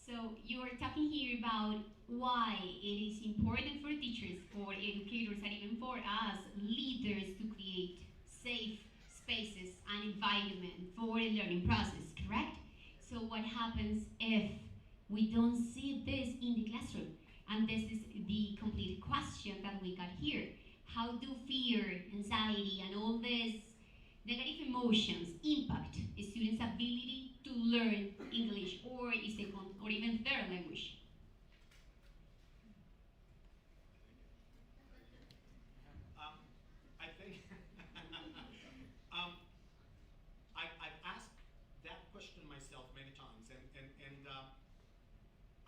So you are talking here about why it is important for teachers, for educators, and even for us leaders to create safe spaces and environment for a learning process, correct? So what happens if we don't see this in the classroom? And this is the complete question that we got here. How do fear, anxiety, and all these negative emotions impact a student's ability to learn English or a second or even third language? Um, I think um, I've asked that question myself many times, and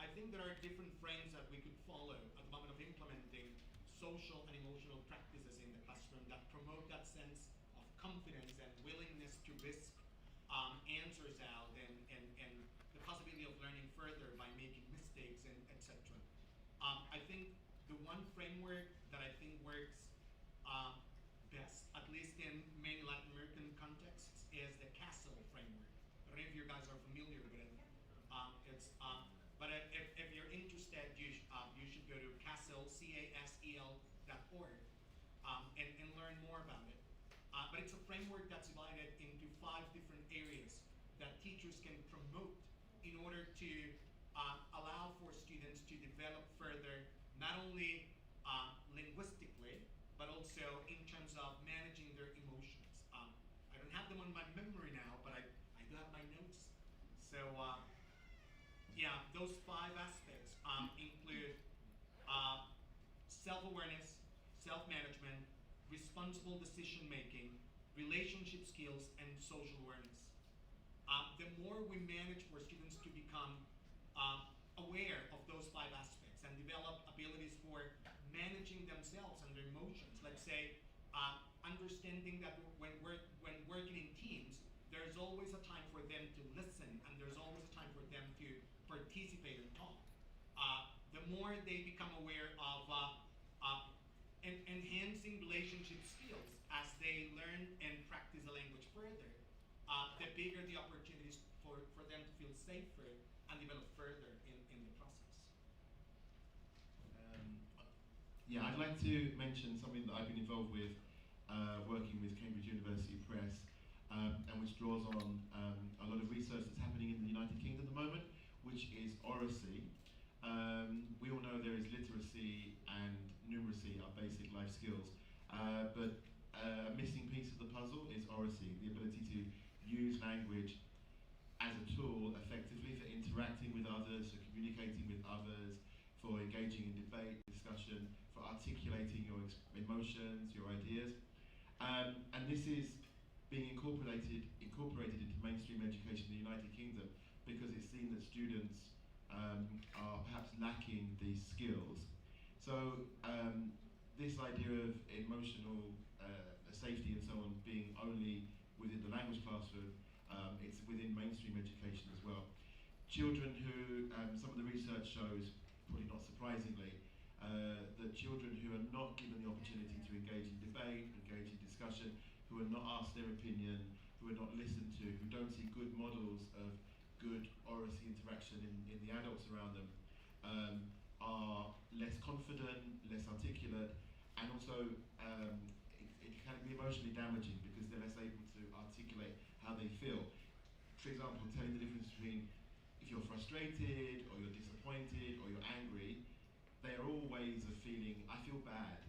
I think there are different frames that we could follow at the moment of implementing social and emotional practices in the classroom that promote that sense of confidence and willingness to risk answers out and the possibility of learning further by making mistakes and etc. I think the one framework that I think works um, best, at least in many Latin American contexts, is the Castle framework. I don't know if you guys are familiar with it. But if you're interested, you should go to Casel, CASEL.org, and learn more about it. But it's a framework that's divided into 5 different areas that teachers can promote in order to allow for students to develop further, not only linguistically, but also in terms of managing their emotions. I don't have them on my memory now, but I do have my notes. So yeah, those 5 aspects include uh, self-awareness, self-management, responsible decision-making, relationship skills, and social awareness. The more we manage for students to become aware of those 5 aspects and develop abilities for managing themselves and their emotions, let's say understanding that when working in teams, there's always a time for them to listen and there's always a time for them to participate and talk. The more they become aware of enhancing relationship skills as they learn and practice the language further, the bigger the opportunities for them to feel safer and develop further in the process. Um, yeah, I'd like to mention something that I've been involved with, working with Cambridge University Press, and which draws on a lot of research that's happening in the United Kingdom at the moment, which is oracy. We all know there is literacy and numeracy are basic life skills, but a missing piece of the puzzle is oracy, the ability to use language as a tool effectively for interacting with others, for communicating with others, for engaging in debate, discussion, for articulating your emotions, your ideas. And this is being incorporated into mainstream education in the United Kingdom because it's seen that students are perhaps lacking these skills. So this idea of emotional safety and so on being only within the language classroom, it's within mainstream education as well. Children who, some of the research shows, probably not surprisingly, that children who are not given the opportunity to engage in debate, engage in discussion, who are not asked their opinion, who are not listened to, who don't see good models of good oracy interaction in the adults around them, are less confident, less articulate, and also it can be emotionally damaging because they're less able to articulate how they feel. For example, telling the difference between if you're frustrated, or you're disappointed, or you're angry, they are all ways of feeling, I feel bad,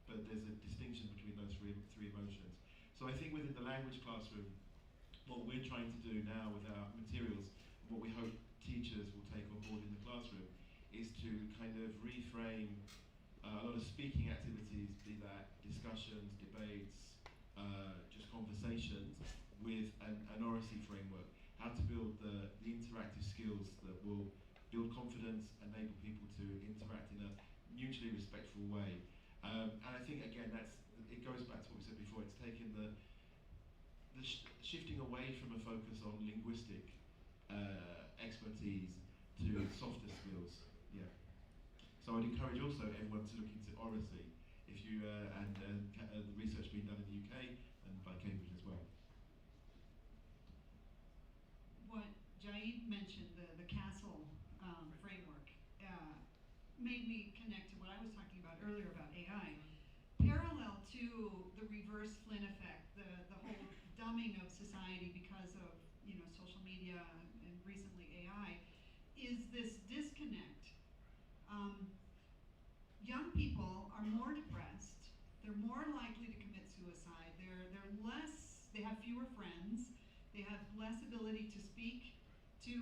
but there's a distinction between those three emotions. So I think within the language classroom, what we're trying to do now with our materials, what we hope teachers will take on board in the classroom, is to kind of reframe a lot of speaking activities, be that discussions, debates, just conversations, with an oracy framework. How to build the interactive skills that will build confidence, enable people to interact in a mutually respectful way. And I think again, it goes back to what we said before. It's taken the shifting away from a focus on linguistic expertise to softer skills. Yeah. So I'd encourage also everyone to look into oracy, if you and the research being done in the UK and by Cambridge as well. What Jaid mentioned, the castle made me connect to what I was talking about earlier about AI. Parallel to the reverse Flynn effect, the whole dumbing of society because of social media and recently AI, is this disconnect. Young people are more depressed. They're more likely to commit suicide. They have fewer friends. They have less ability to speak, to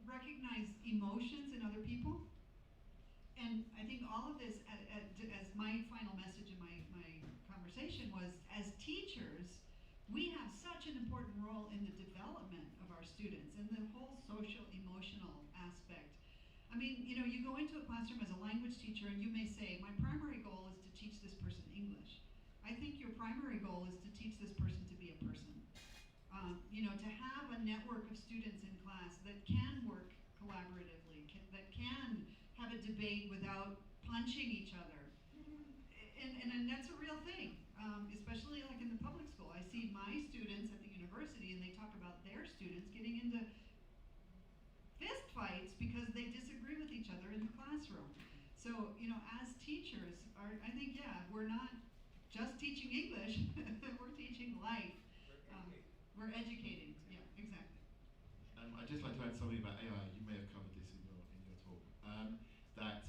recognize emotions in other people. And I think all of this, as my final message in my conversation was, as teachers, we have such an important role in the development of our students and the whole social emotional aspect. I mean, you go into a classroom as a language teacher and you may say, my primary goal is to teach this person English. I think your primary goal is to teach this person to be a person. To have a network of students in class that can work collaboratively, that can have a debate without punching each other. And that's a real thing, especially like in the public school. I see my students at the university and they talk about their students getting into fist fights because they disagree with each other in the classroom. So, as teachers, I think, yeah, we're not just teaching English, we're teaching life. We're educating, yeah, exactly. I'd just like to add something about AI. You may have covered this in your talk. That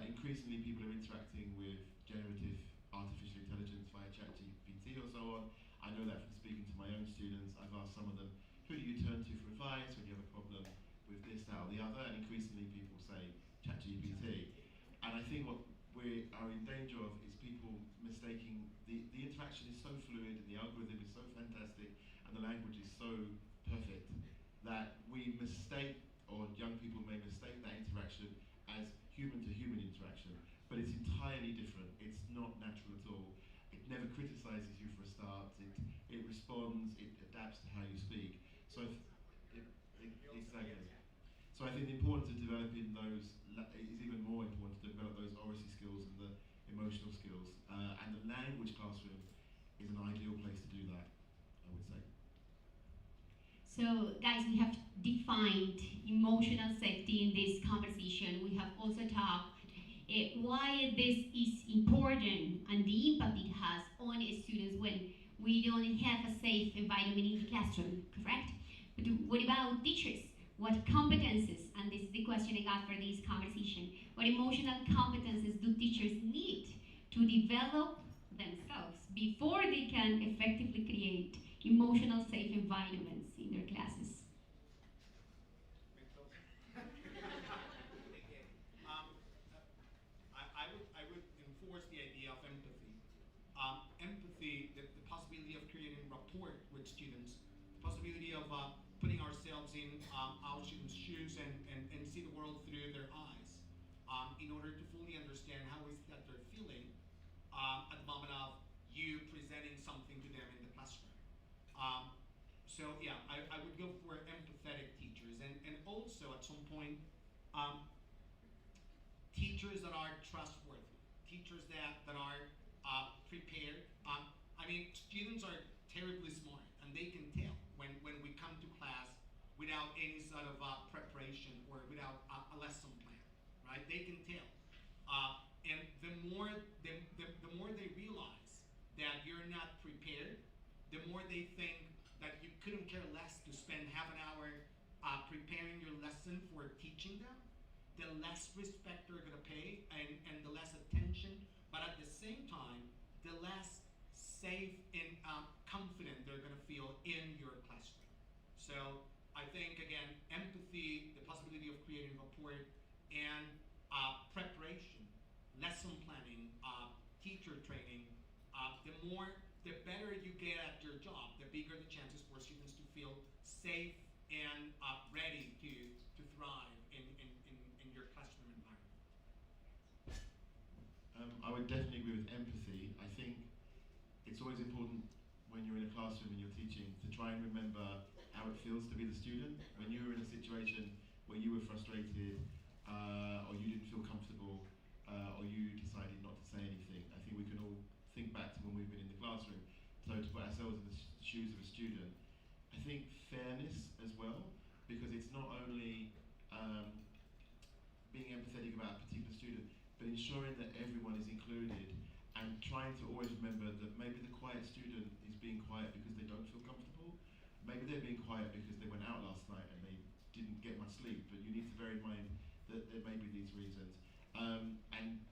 increasingly people are interacting with generative artificial intelligence via ChatGPT or so on. I know that from speaking to my own students. I've asked some of them, who do you turn to for advice when you have a problem with this, that, or the other? And increasingly people say ChatGPT. And I think what we are in danger of is people mistaking the interaction is so fluid and the algorithm is so fantastic and the language is so perfect that we mistake, or young people may mistake that interaction as human-to-human interaction, but it's entirely different. It's not natural at all. It never criticizes you for a start. It responds. It adapts to how you speak. So exactly. So I think the importance of developing those is even more important, to develop those oracy skills and the emotional skills. And the language classroom is an ideal place to do that, I would say. So, guys, we have defined emotional safety in this conversation. We have also talked why this is important and the impact it has on students when we don't have a safe environment in the classroom, correct? But what about teachers? What competences, and this is the question I got for this conversation, what emotional competences do teachers need to develop themselves before they can effectively create emotional safe environments in their classes? I would enforce the idea of empathy. Empathy, the possibility of creating rapport with students, the possibility of putting ourselves in our students' shoes and see the world through their eyes, in order to fully understand how is that they're feeling at the moment of you presenting something to them in the classroom. So yeah, I would go for empathetic teachers, and also at some point, teachers that are trustworthy, teachers that are prepared. I mean, students are terribly smart, and they can tell when we come to class without any sort of preparation or without a lesson plan, right? They can tell. And the more they realize that you're not prepared, the more they think that you couldn't care less to spend half an hour preparing your lesson for teaching them, the less respect they're going to pay and the less attention, but at the same time, the less safe and confident they're going to feel in your classroom. So I think, again, empathy, the possibility of creating rapport, and preparation, lesson planning, teacher training, the better you get at your job, the bigger the chances for students to feel safe and ready to thrive in your classroom environment. I would definitely agree with empathy. I think it's always important when you're in a classroom and you're teaching to try and remember how it feels to be the student. When you were in a situation where you were frustrated, or you didn't feel comfortable, or you decided not to say anything, I think we can all think back to when we've been in the classroom. So to put ourselves in the shoes of a student, I think fairness as well, because it's not only being empathetic about a particular student, but ensuring that everyone is included and trying to always remember that maybe the quiet student is being quiet because they don't feel comfortable. Maybe they're being quiet because they went out last night and they didn't get much sleep, but you need to bear in mind that there may be these reasons. And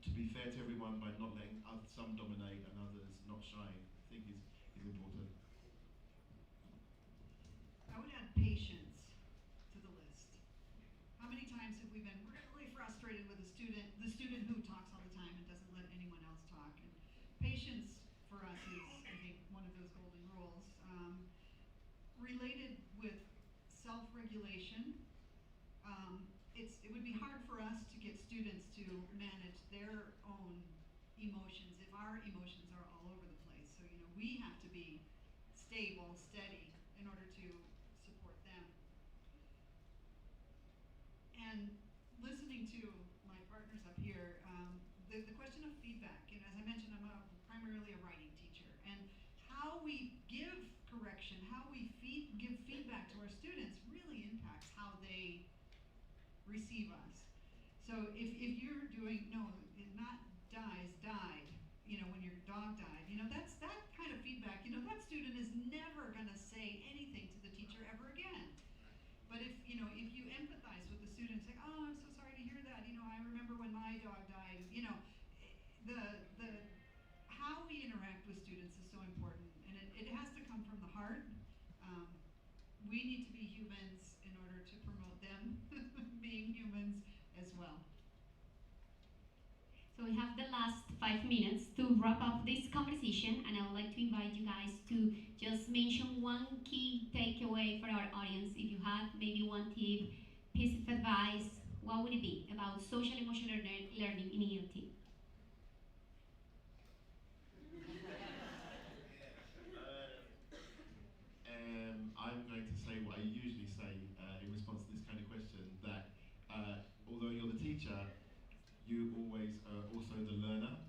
to be fair to everyone by not letting some dominate and others not shine, I think is important. I would add patience to the list. How many times have we been really frustrated with the student who talks all the time and doesn't let anyone else talk? And patience for us is, I think, one of those golden rules. Related with self-regulation, it would be hard for us to get students to manage their own emotions if our emotions are all over the place. So, we have to be stable, steady in order to support them. And listening to my partners up here, the question of feedback, as I mentioned, I'm primarily a writing teacher, and how we give correction, how we give feedback to our students really impacts how they receive us. So if you're doing, no, it not dies, died, when your dog died, that kind of feedback, that student is never gonna say anything to the teacher ever again. But if you empathize with the student, say, oh, I'm so sorry to hear that, I remember when my dog died, the how we interact with students is so important, and it has to come from the heart. We need to be humans in order to promote them being humans as well. So we have the last 5 minutes to wrap up this conversation, and I would like to invite you guys to just mention one key takeaway for our audience. If you have maybe one tip, piece of advice, what would it be about social emotional learning in ELT? I'm going to say what I usually say in response to this kind of question, that although you're the teacher, you always are also the learner.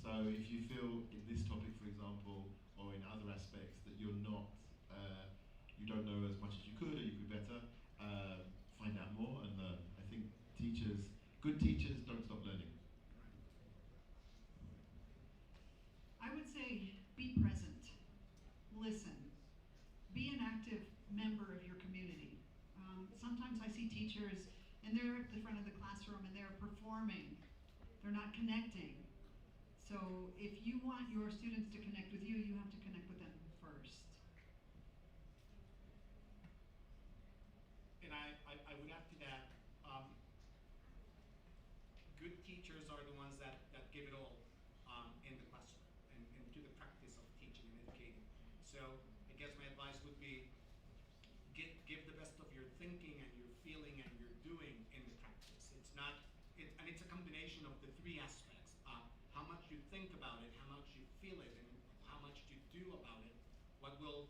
So if you feel in this topic, for example, or in other aspects that you're not, you don't know as much as you could or you could better, find out more and learn. I think good teachers don't stop learning. I would say be present, listen, be an active member of your community. Sometimes I see teachers and they're at the front of the classroom and they're performing, they're not connecting. So if you want your students to connect with you, you have to connect with them first. And I would add to that, good teachers are the ones that give it all in the classroom and do the practice of teaching and educating. So I guess my advice would be give the best of your thinking and your feeling and your doing in the practice. It's not, and it's a combination of the three aspects. How much you think about it, how much you feel it, and how much you do about it, what will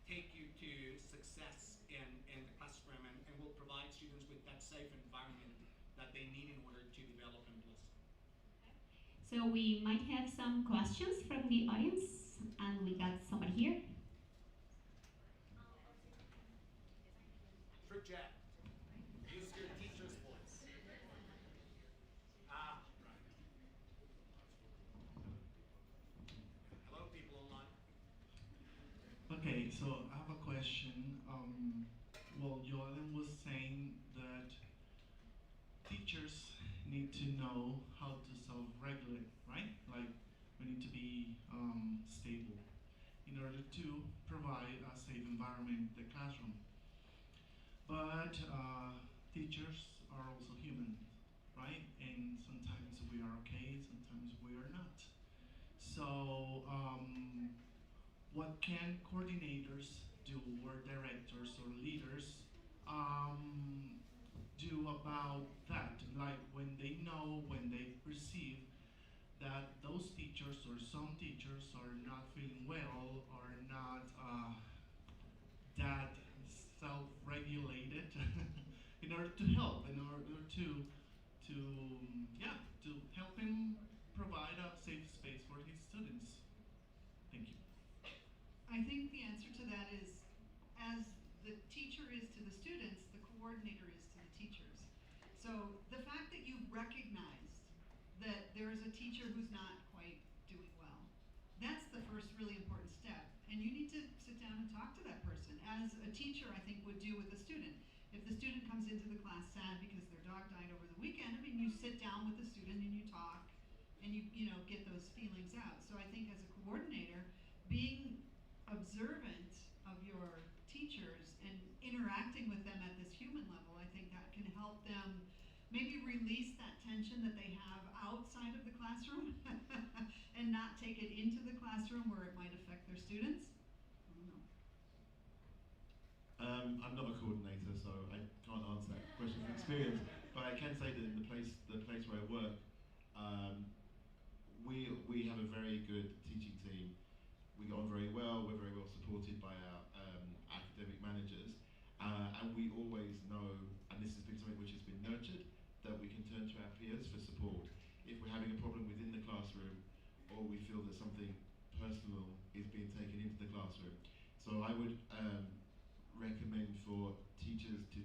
take you to success in the classroom and will provide students with that safe environment that they need in order to develop and blossom. So we might have some questions from the audience, and we got somebody here. Project. Use your teacher's voice. Right. Hello, people online. Okay, so I have a question. Well, Jordan was saying that teachers need to know how to self-regulate, right? Like, we need to be stable in order to provide a safe environment in the classroom. But teachers are also human, right? And sometimes we are okay, sometimes we are not. So, what can coordinators do, or directors or leaders do about that? Like when they know, when they perceive that those teachers or some teachers are not feeling well, or not that self-regulated in order to help, in order to help him provide a safe space for his students. Thank you. I think the answer to that is, as the teacher is to the students, the coordinator is to the teachers. So the fact that you recognized that there is a teacher who's not quite doing well, that's the first really important step. And you need to sit down and talk to that person, as a teacher, I think, would do with a student. If the student comes into the class sad because their dog died over the weekend, I mean, you sit down with the student and you talk and you know, get those feelings out. So I think as a coordinator, being observant of your teachers and interacting with them at this human level, I think that can help them maybe release that tension that they have outside of the classroom and not take it into the classroom where it might affect their students. I don't know. I'm not a coordinator, so I can't answer that question from experience. But I can say that in the place where I work, we have a very good teaching team. We get on very well. We're very well supported by our academic managers, and we always know, and this has been something which has been nurtured, that we can turn to our peers for support. If we're having a problem within the classroom, or we feel that something personal is being taken into the classroom. So I would recommend for teachers to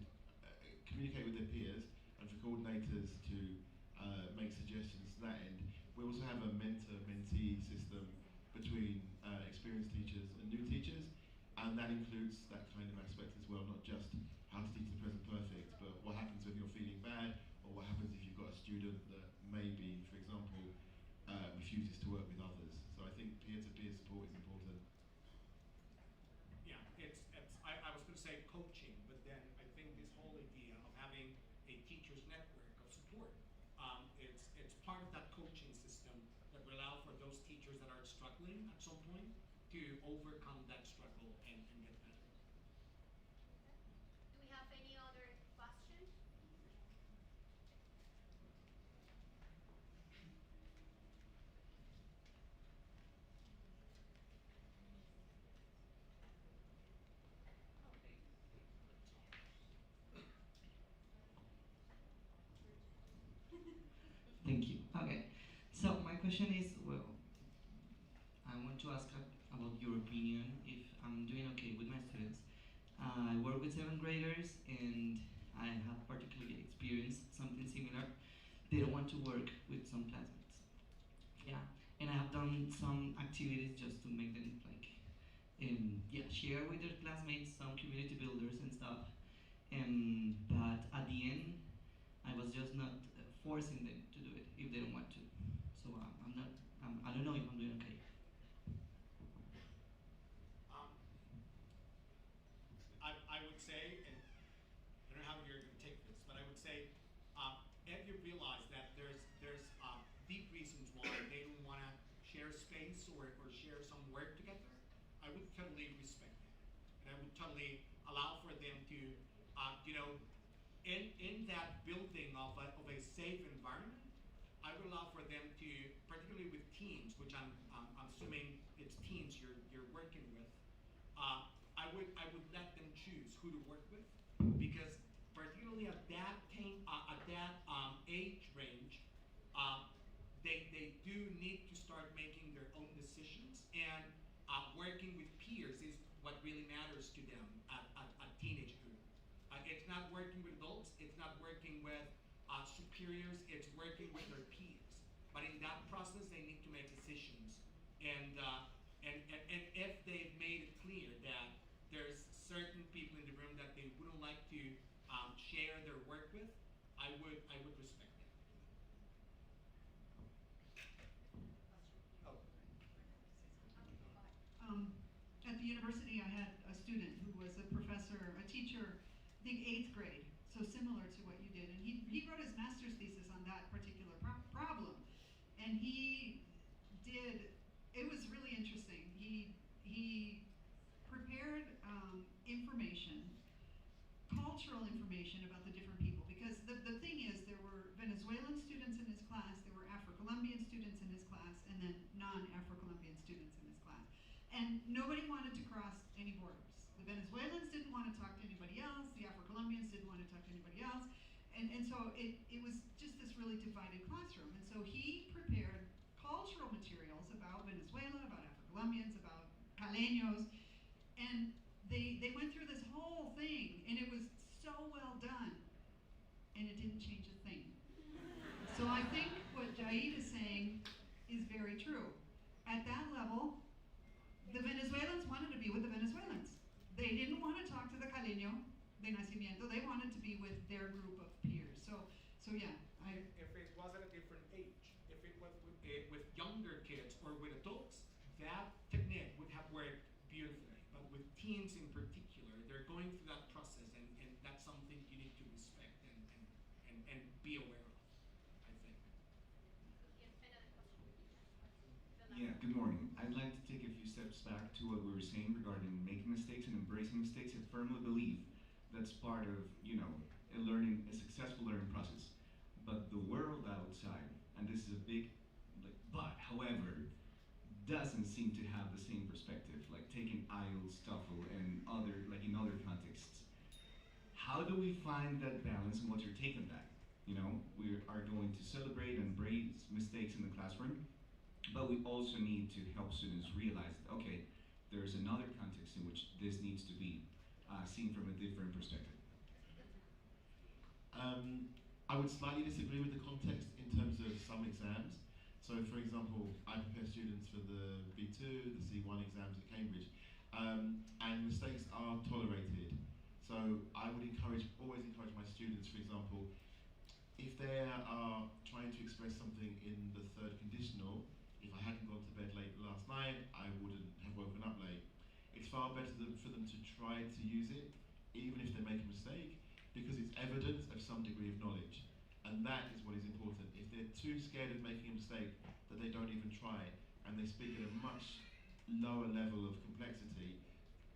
communicate with their peers, and for coordinators to make suggestions to that end. We also have a mentor-mentee system between experienced teachers and new teachers, and that includes that kind of aspect as well, not just how to teach the present perfect, but what happens when you're feeling bad, or what happens if you've got a student that maybe, for example, refuses to work with others. So I think peer-to-peer support is important. Yeah, I was going to say coaching, but then I think this whole idea of having a teacher's network of support, it's part of that coaching system that will allow for those teachers that are struggling at some point to overcome that struggle and get better. Do we have any other question? Thank you. Okay. So my question is, well, I want to ask about your opinion if I'm doing okay with my students. I work with seventh graders and I have particularly experienced something similar. They don't want to work with some classmates. Yeah. And I have done some activities just to make them like, yeah, share with their classmates some community builders and stuff. But at the end, I was just not forcing them to do it if they don't want to. So I'm not. I don't know if I'm doing okay. I would say, and I don't know how you're going to take this, but I would say, if you realize that there's deep reasons why they don't want to share space or share some work together, I would totally respect that, and I would totally allow for them to, in that building of a safe environment, I would allow for them to, particularly with teams, which I'm assuming it's teams you're working with. I would let them choose who to work with, because particularly at that age range, they do need to start making their own decisions, and working with peers is what really matters to them at teenagehood. It's not working with adults, it's not working with superiors, it's working with their peers. But in that process, they need to make decisions, and if they've made it clear that there's certain people in the room that they wouldn't like to share their work with, I would respect that. Oh. At the university, I had a student who was a professor, a teacher, I think 8th grade, so similar to what you did. And he wrote his master's thesis on that particular problem. And he did, it was really interesting. He prepared information, cultural information about the different people. Because the thing is, there were Venezuelan students in his class, there were Afro-Colombian students in his class, and then non-Afro-Colombian students in his class. And nobody wanted to cross any borders. The Venezuelans didn't want to talk to anybody else, the Afro-Colombians didn't want to talk to anybody else. And so it was just this really divided classroom. And so he prepared cultural materials about Venezuela, about Afro-Colombians, about Caleños, and they went through this whole thing, and it was so well done, and it didn't change a de nacimiento. They wanted to be with their group of peers. So yeah, If it was at a different age, if it was with younger kids or with adults, that technique would have worked beautifully. But with teens in particular, they're going through that process, and that's something you need to respect and be aware of, I think. Yes, another question. Yeah, good morning. I'd like to take a few steps back to what we were saying regarding making mistakes and embracing mistakes. I firmly believe that's part of, a successful learning process. But the world outside, and this is a big, however, doesn't seem to have the same perspective, like taking IELTS, TOEFL, and in other contexts. How do we find that balance and what's your take on that? We are going to celebrate and embrace mistakes in the classroom, but we also need to help students realize that, okay, there's another context in which this needs to be seen from a different perspective. I would slightly disagree with the context in terms of some exams. So, for example, I prepare students for the B2, the C1 exams at Cambridge, and mistakes are tolerated. So, I would always encourage my students, for example, if they are trying to express something in the third conditional, if I hadn't gone to bed late last night, I wouldn't have woken up late. It's far better for them to try to use it, even if they make a mistake, because it's evidence of some degree of knowledge. And that is what is important. If they're too scared of making a mistake that they don't even try, and they speak at a much lower level of complexity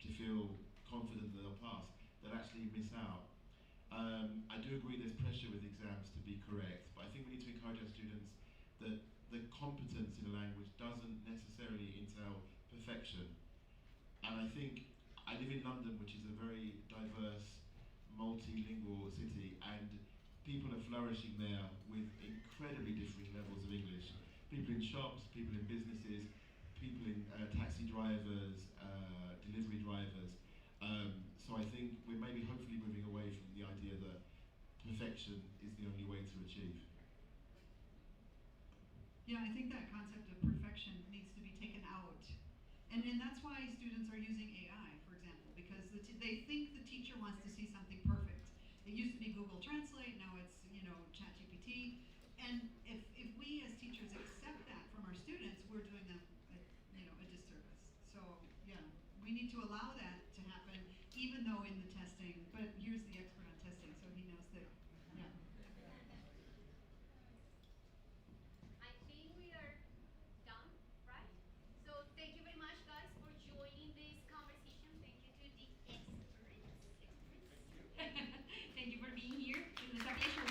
to feel confident that they'll pass, they'll actually miss out. I do agree there's pressure with exams to be correct, but I think we need to encourage our students that the competence in a language doesn't necessarily entail perfection. And I think I live in London, which is a very diverse, multilingual city, and people are flourishing there with incredibly differing levels of English. People in shops, people in businesses, people in taxi drivers, delivery drivers. So I think we're maybe hopefully moving away from the idea that perfection is the only way to achieve. yeah, I think that concept of perfection needs to be taken out. And that's why students are using AI, for example, because they think the teacher wants to see something perfect. It used to be Google Translate, now it's, ChatGPT. And if we as teachers accept that from our students, we're doing them a disservice. So yeah, we need to allow that to happen, even though in the testing, but here's the expert on testing, so he knows that, yeah. I think we are done, right? So thank you very much, guys, for joining this conversation. Thank you to the experts. Thank you for being here. It was a pleasure.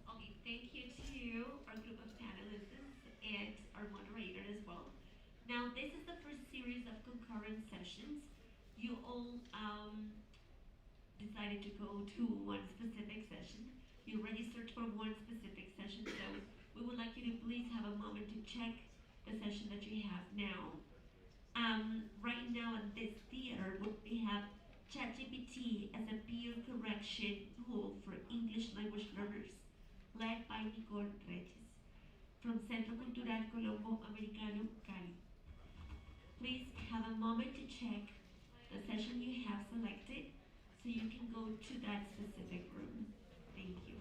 Okay, thank you to our group of panelists and our moderator as well. Now, this is the first series of concurrent sessions. You all decided to go to one specific session. You registered for one specific session, so we would like you to please have a moment to check the session that you have now. Right now in this theater, we have ChatGPT as a peer correction tool for English language learners, led by Nicole Reyes from Centro Cultural Colombo Americano, Cali. Please have a moment to check the session you have selected so you can go to that specific room. Thank you.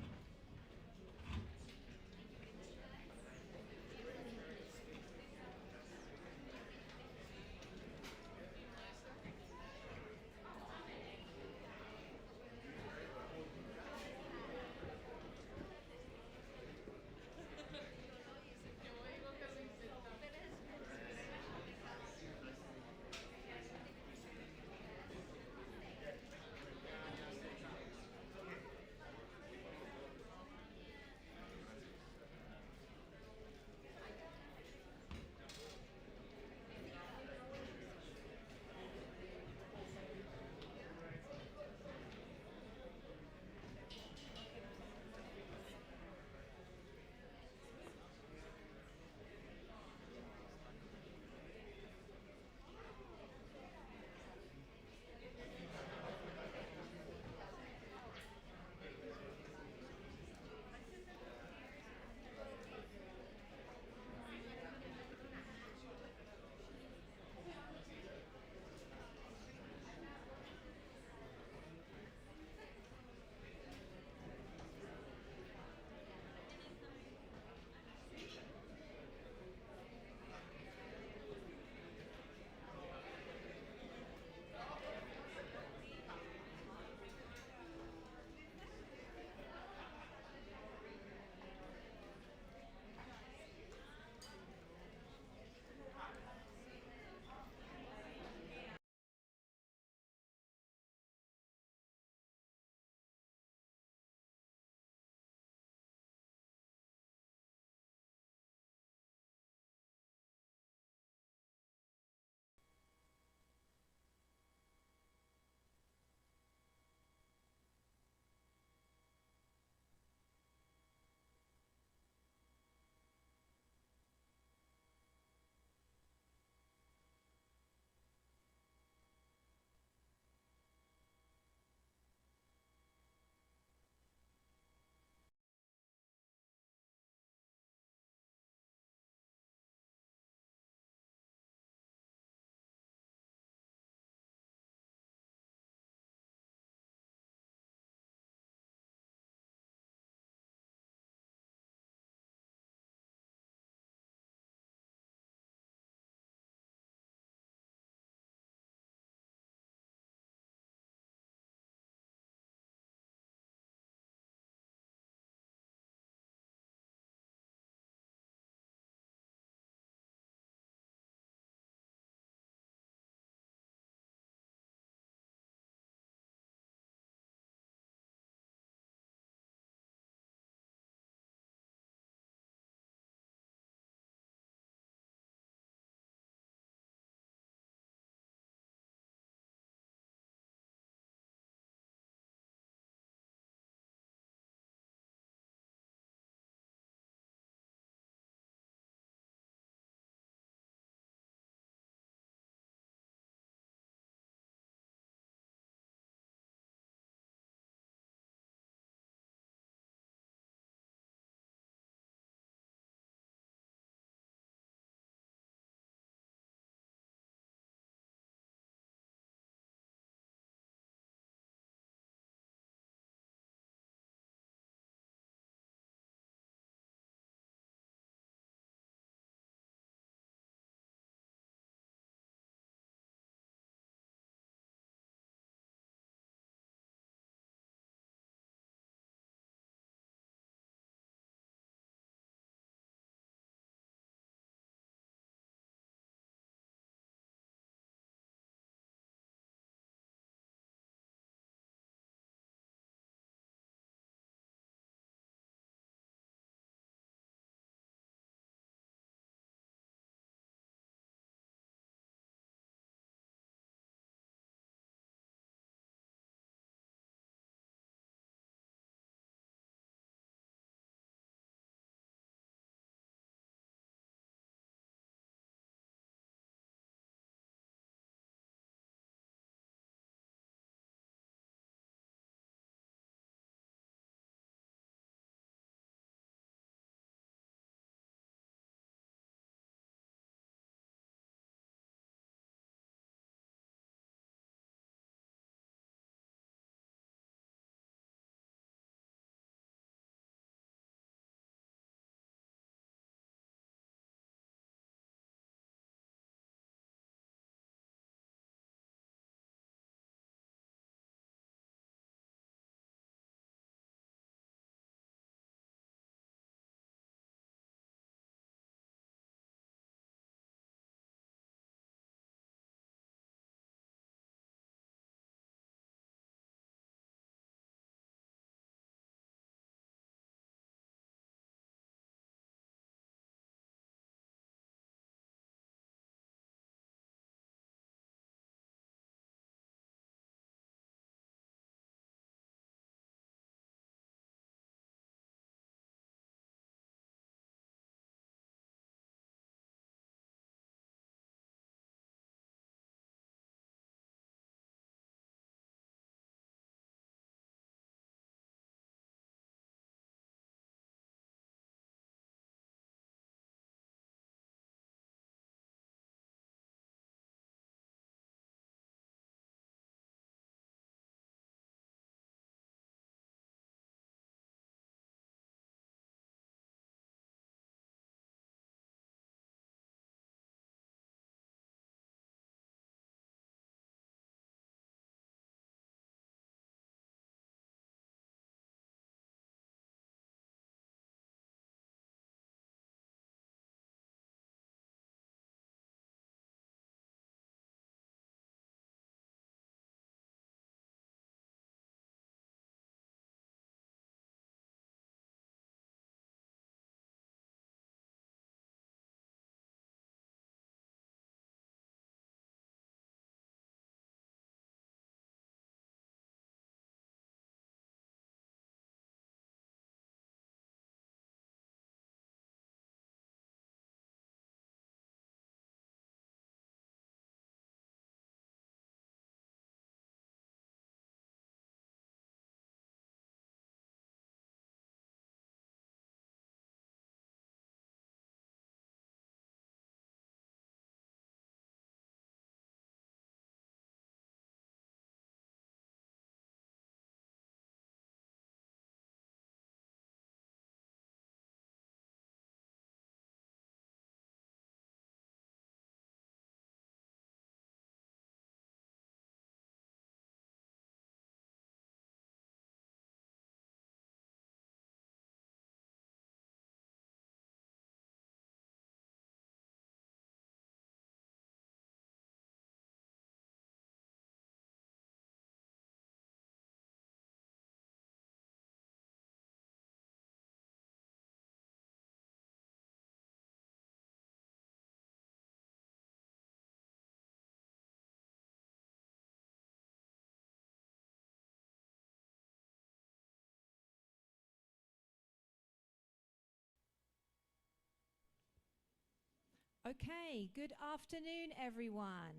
Okay, good afternoon, everyone.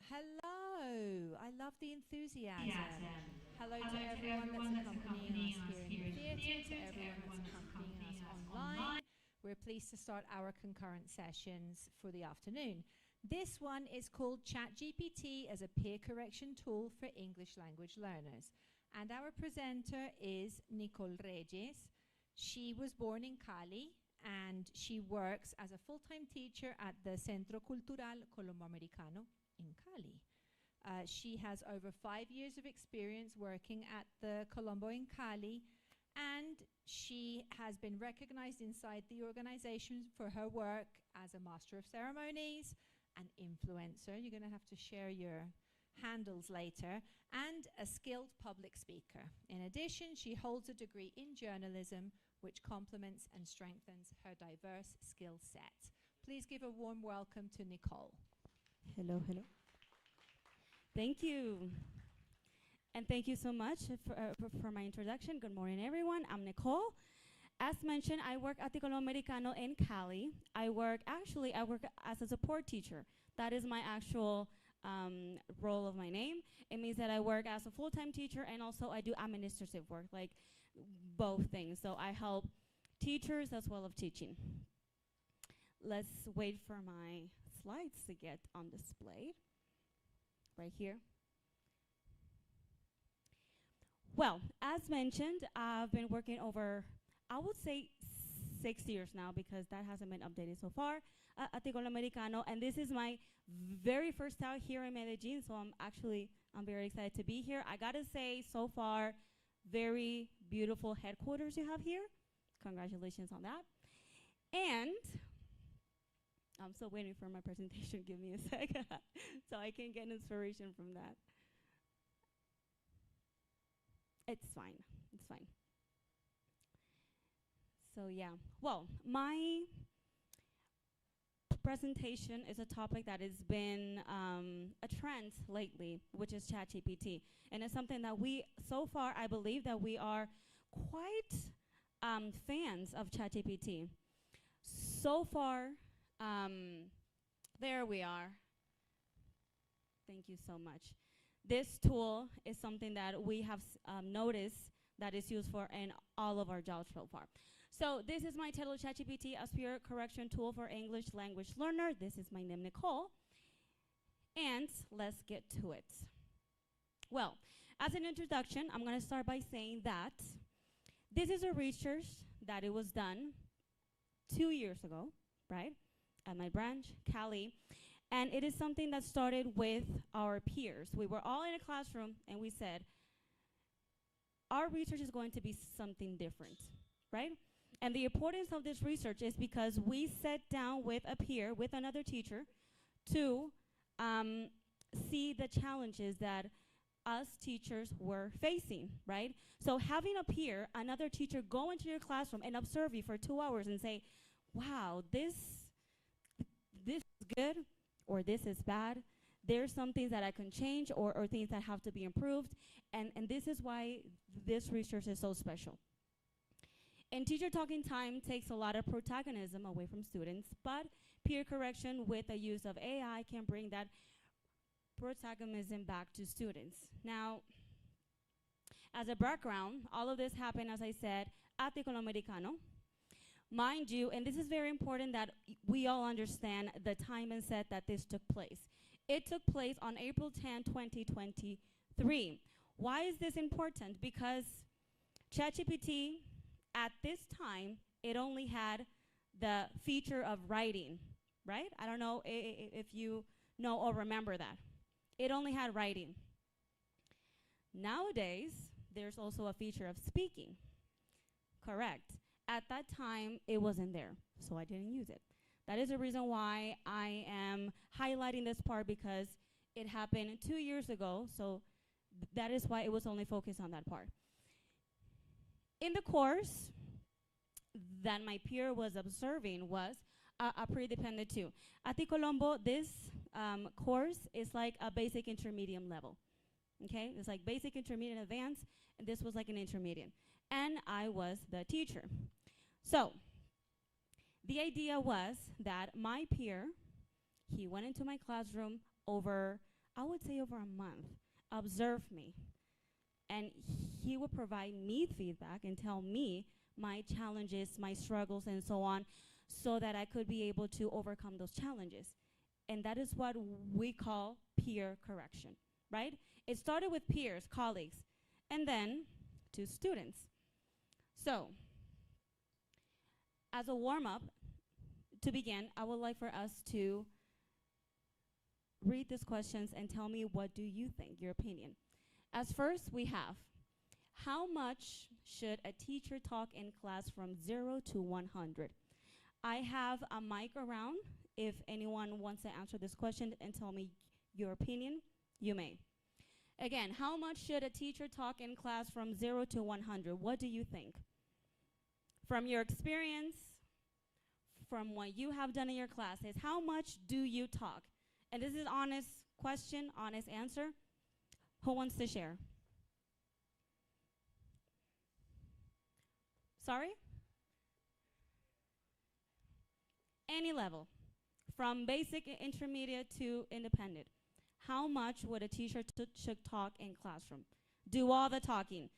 Hello. I love the enthusiasm. Hello to everyone that's accompanying us here in the theatre, to everyone that's accompanying us online. We're pleased to start our concurrent sessions for the afternoon. This one is called ChatGPT as a peer correction tool for English language learners. And our presenter is Nicole Reyes. She was born in Cali, and she works as a full-time teacher at the Centro Cultural Colombo-Americano in Cali. She has over 5 years of experience working at the Colombo in Cali, and she has been recognized inside the organization for her work as a master of ceremonies, an influencer, you're going to have to share your handles later, and a skilled public speaker. In addition, she holds a degree in journalism, which complements and strengthens her diverse skill set. Please give a warm welcome to Nicole. Hello, hello. Thank you. And thank you so much for my introduction. Good morning, everyone. I'm Nicole. As mentioned, I work at the Colombo Americano in Cali. I work as a support teacher. That is my actual role of my name. It means that I work as a full-time teacher, and also I do administrative work, like both things. So I help teachers as well as teaching. Let's wait for my slides to get on display. Right here. Well, as mentioned, I've been working over, I would say 6 years now, because that hasn't been updated so far, at the Colombo Americano, and this is my very first time here in Medellin, so I'm very excited to be here. I gotta say, so far, very beautiful headquarters you have here. Congratulations on that. And I'm still waiting for my presentation. Give me a sec so I can get inspiration from that. It's fine. It's fine. So yeah, well, my presentation is a topic that has been a trend lately, which is ChatGPT. And it's something that so far, I believe that we are quite fans of ChatGPT. So far, there we are. Thank you so much. This tool is something that we have noticed that is used for in all of our jobs so far. So this is my title, ChatGPT as peer correction tool for English language learner. This is my name, Nicole. And let's get to it. Well, as an introduction, I'm going to start by saying that this is a research that it was done 2 years ago, right, at my branch, Cali. And it is something that started with our peers. We were all in a classroom, and we said, our research is going to be something different, right? And the importance of this research is because we sat down with a peer, with another teacher, to see the challenges that us teachers were facing, right? So having a peer, another teacher, go into your classroom and observe you for 2 hours and say, wow, this is good, or this is bad. There's some things that I can change, or things that have to be improved. And this is why this research is so special. And teacher talking time takes a lot of protagonism away from students, but peer correction with the use of AI can bring that protagonism back to students. Now, as a background, all of this happened, as I said, at the Colombo Americano. Mind you, and this is very important that we all understand the time and set that this took place. It took place on April 10, 2023. Why is this important? Because ChatGPT, at this time, it only had the feature of writing, right? I don't know if you know or remember that. It only had writing. Nowadays, there's also a feature of speaking. Correct. At that time, it wasn't there, so I didn't use it. That is the reason why I am highlighting this part, because it happened 2 years ago, so that is why it was only focused on that part. In the course that my peer was observing was a pre-dependent too. At the Colombo, this course is like a basic intermediate level. Okay, it's like basic, intermediate, advanced, and this was like an intermediate. And I was the teacher. So, the idea was that my peer He went into my classroom over, I would say over a month, observed me, and he would provide me feedback and tell me my challenges, my struggles, and so on, so that I could be able to overcome those challenges. And that is what we call peer correction, right? It started with peers, colleagues, and then to students. So, as a warm up, to begin, I would like for us to read these questions and tell me what do you think, your opinion. As first, we have, how much should a teacher talk in class from 0 to 100? I have a mic around. If anyone wants to answer this question and tell me your opinion, you may. Again, how much should a teacher talk in class from 0 to 100? What do you think? From your experience, from what you have done in your classes, how much do you talk? And this is honest question, honest answer. Who wants to share? Sorry? Any level, from basic, intermediate to independent. How much would a teacher should talk in classroom? Do all the talking.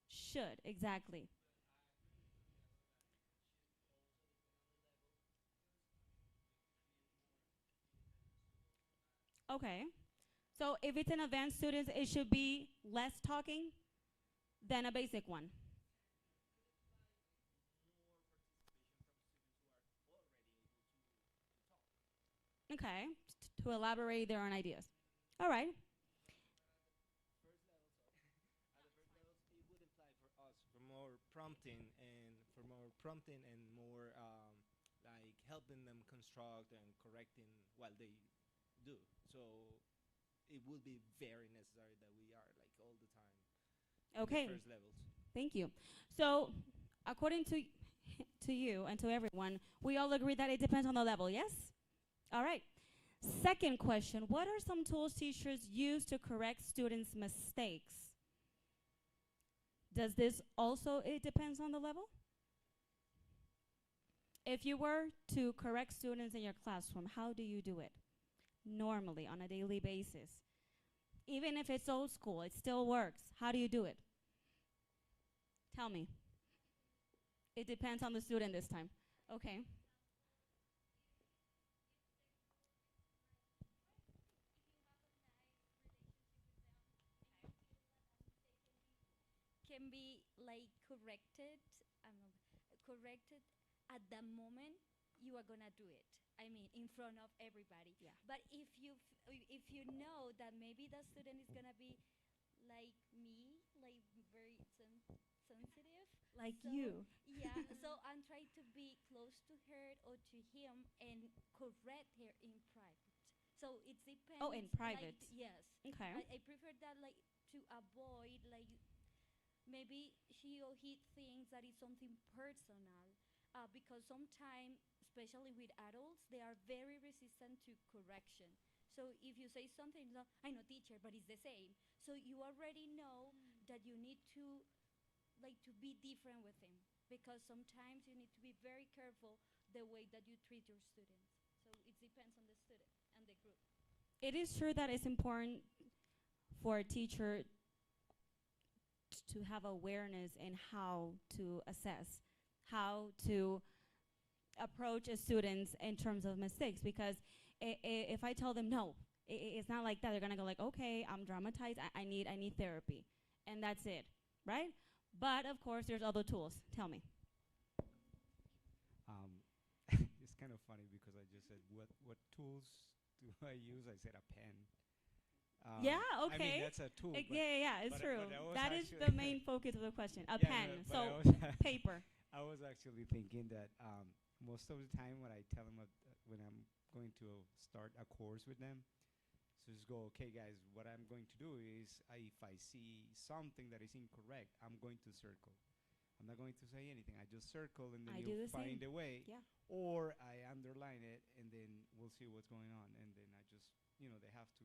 Should, exactly. Okay. So if it's an advanced student, it should be less talking than a basic one. Okay. To elaborate their own ideas. All right. For more prompting and more like helping them construct and correcting what they do. So it would be very necessary that we are like all the time in the Okay. first levels. Thank you. So, according to you and to everyone, we all agree that it depends on the level, yes? All right. Second question, what are some tools teachers use to correct students' mistakes? Does this also, it depends on the level? If you were to correct students in your classroom, how do you do it? Normally, on a daily basis. Even if it's old school, it still works. How do you do it? Tell me. It depends on the student this time. Okay. Can be like corrected, corrected at the moment you are gonna do it. I mean, in front of everybody. Yeah. But if you know that maybe the student is gonna be like me, like very sensitive. Like So you. yeah, so I'm trying to be close to her or to him and correct her in private. So it depends. Oh, in private. Like, yes. Okay. I prefer that like to avoid like maybe she or he thinks that it's something personal, because sometimes, especially with adults, they are very resistant to correction. So if you say something, no, I know teacher, but it's the same. So you already know that you need to like to be different with him, because sometimes you need to be very careful the way that you treat your students. So it depends on the student and the group. It is true that it's important for a teacher to have awareness in how to assess, how to approach a students in terms of mistakes. Because if I tell them no, it's not like that. They're gonna go like, okay, I'm dramatized. I need therapy, and that's it, right? But of course, there's other tools. Tell me. Um, it's kind of funny because I just said what tools do I use? I said a pen. Yeah. I Okay. mean that's a tool. Yeah. It's but true. but I was That is actually the main focus of the question. A Yeah, pen. but So I was paper. I was actually thinking that most of the time when I tell them when I'm going to start a course with them, so just go, okay, guys, what I'm going to do is if I see something that is incorrect, I'm going to circle. I'm not going to say anything. I just circle and then I do you the find same. a way, Yeah. or I underline it and then we'll see what's going on, and then I just they have to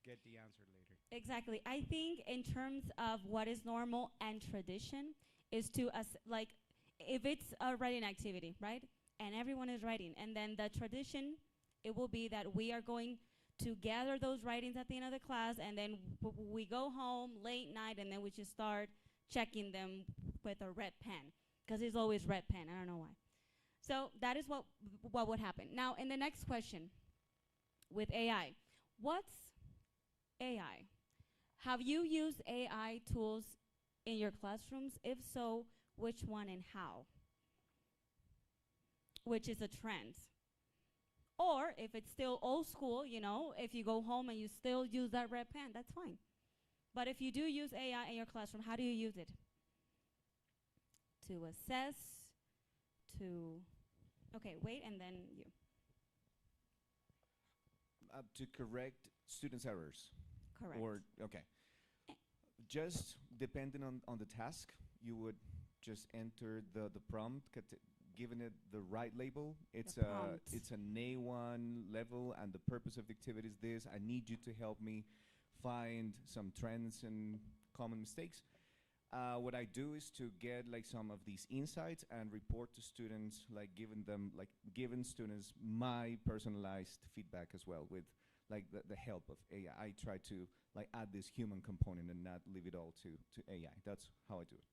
get the answer later. Exactly. I think in terms of what is normal and tradition is to like if it's a writing activity, right? and everyone is writing. And then the tradition, it will be that we are going to gather those writings at the end of the class, and then we go home late night, and then we just start checking them with a red pen, because it's always red pen. I don't know why. So that is what would happen. Now, in the next question, with AI, what's AI? Have you used AI tools in your classrooms? If so, which one and how? Which is a trend? Or if it's still old school, you know, if you go home and you still use that red pen, that's fine. But if you do use AI in your classroom, how do you use it? To assess, to, okay, wait, and then you. To correct students' errors. Correct. Or, okay. Just depending on the task, you would just enter the prompt, given it the right label. It's an A1 level, and the purpose of the activity is this. I need you to help me find some trends and common mistakes. What I do is to get like some of these insights and report to students, like giving students my personalized feedback as well, with like the help of AI. I try to like add this human component and not leave it all to AI. That's how I do it.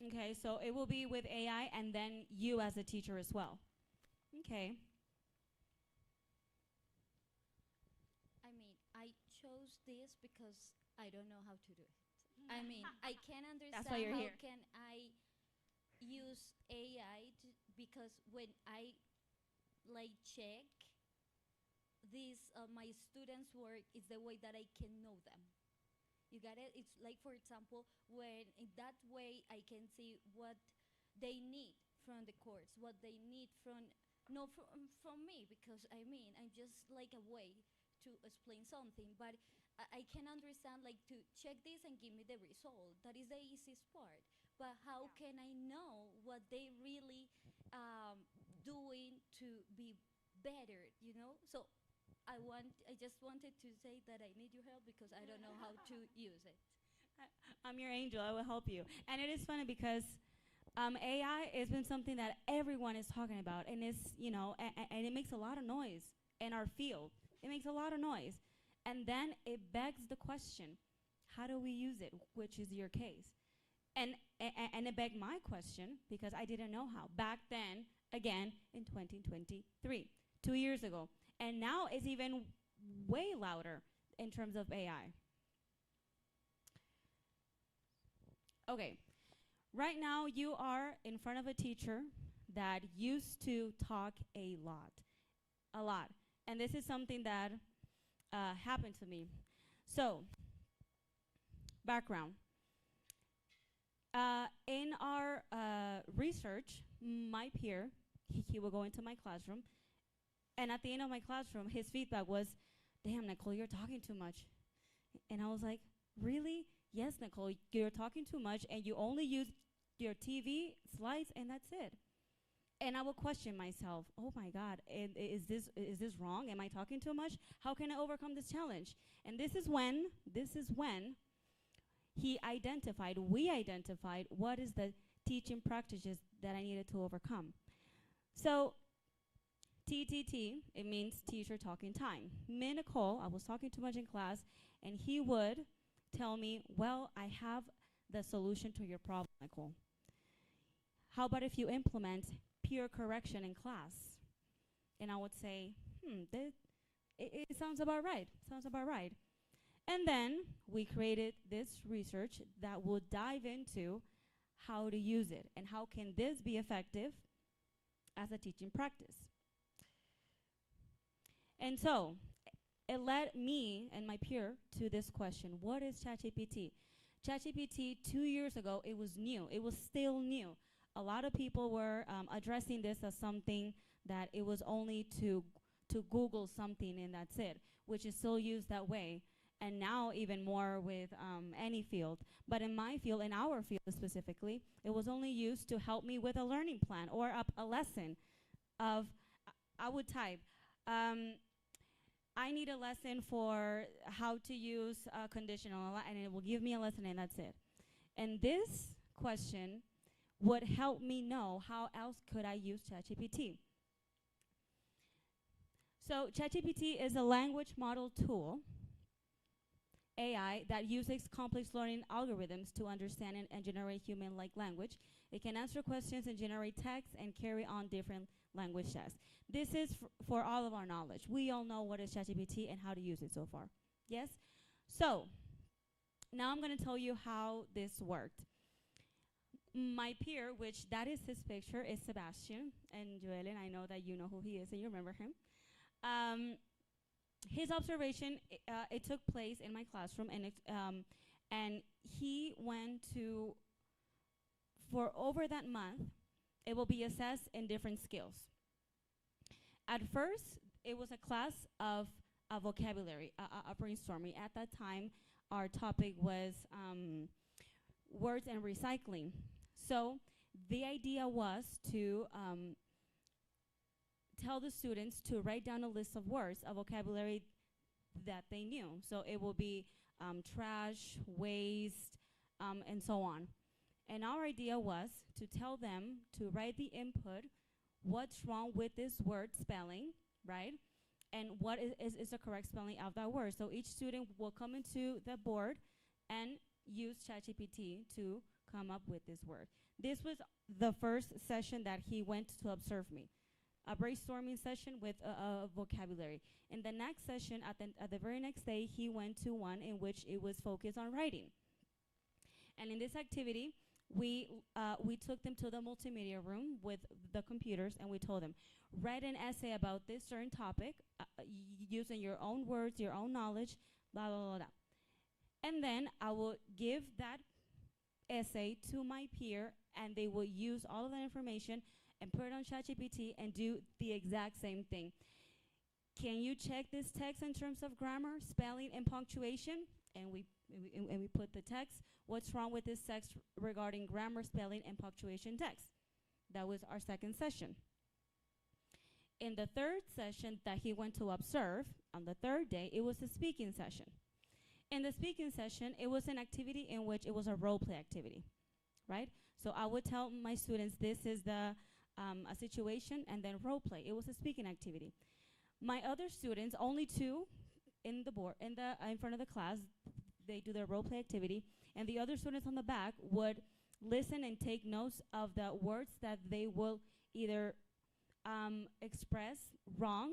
Okay, so it will be with AI and then you as a teacher as well. Okay. I mean, I chose this because I don't know how to do it. I mean, I can't understand why you're how here. can I use AI because when I like check this my students' work is the way that I can know them. You got it? It's like, for example, when in that way I can see what they need from the course, what they need from no from me, because I mean I'm just like a way to explain something, but I can understand like to check this and give me the result. That is the easiest part. But how can I know what they really doing to be better? You know, so I just wanted to say that I need your help because I don't know how to use it. I'm your angel. I will help you. And it is funny because AI has been something that everyone is talking about, and it's, you know, and it makes a lot of noise in our field. It makes a lot of noise. And then it begs the question, how do we use it? Which is your case? And it begged my question because I didn't know how. Back then, again, in 2023, 2 years ago. And now it's even way louder in terms of AI. Okay, right now you are in front of a teacher that used to talk a lot. And this is something that happened to me. So, background. In our research, my peer, he would go into my classroom, and at the end of my classroom, his feedback was, damn, Nicole, you're talking too much. And I was like, really? Yes, Nicole, you're talking too much, and you only use your TV slides, and that's it. And I will question myself, oh my God, is this wrong? Am I talking too much? How can I overcome this challenge? And this is when we identified what is the teaching practices that I needed to overcome. So TTT, it means teacher talking time. Me, Nicole, I was talking too much in class, and he would tell me, well, I have the solution to your problem, Nicole. How about if you implement peer correction in class? And I would say, it sounds about right. Sounds about right. And then we created this research that will dive into how to use it and how can this be effective as a teaching practice. And so it led me and my peer to this question: what is ChatGPT? ChatGPT 2 years ago, it was new. It was still new. A lot of people were addressing this as something that it was only to Google something and that's it, which is still used that way. And now even more with any field. But in my field, in our field specifically, it was only used to help me with a learning plan or a lesson of, I would type, I need a lesson for how to use conditional, and it will give me a lesson and that's it. And this question would help me know how else could I use ChatGPT. So ChatGPT is a language model tool, AI, that uses complex learning algorithms to understand and generate human-like language. It can answer questions and generate text and carry on different language tests. This is for all of our knowledge. We all know what is ChatGPT and how to use it so far. Yes? So, now I'm going to tell you how this worked. My peer, which that is his picture, is Sebastian. And Joellen, I know that you know who he is and you remember him. His observation, it took place in my classroom, and he went to, for over that month, it will be assessed in different skills. At first, it was a class of a vocabulary, a brainstorming. At that time, our topic was words and recycling. So the idea was to tell the students to write down a list of words, a vocabulary that they knew. So it will be trash, waste, and so on. And our idea was to tell them to write the input, what's wrong with this word spelling, right? And what is the correct spelling of that word. So each student will come into the board and use ChatGPT to come up with this word. This was the first session that he went to observe me, a brainstorming session with a vocabulary. In the next session, at the very next day, he went to one in which it was focused on writing. And in this activity, we took them to the multimedia room with the computers, and we told them, write an essay about this certain topic, using your own words, your own knowledge, blah, blah, blah, blah. And then I will give that essay to my peer, and they will use all of that information and put it on ChatGPT and do the exact same thing. Can you check this text in terms of grammar, spelling, and punctuation? And we put the text. What's wrong with this text regarding grammar, spelling, and punctuation text? That was our second session. In the third session that he went to observe, on the third day, it was a speaking session. In the speaking session, it was an activity in which it was a role play activity, right? So I would tell my students, this is a situation, and then role play. It was a speaking activity. My other students, only two in the board, in front of the class, they do their role play activity, and the other students on the back would listen and take notes of the words that they will either express wrong,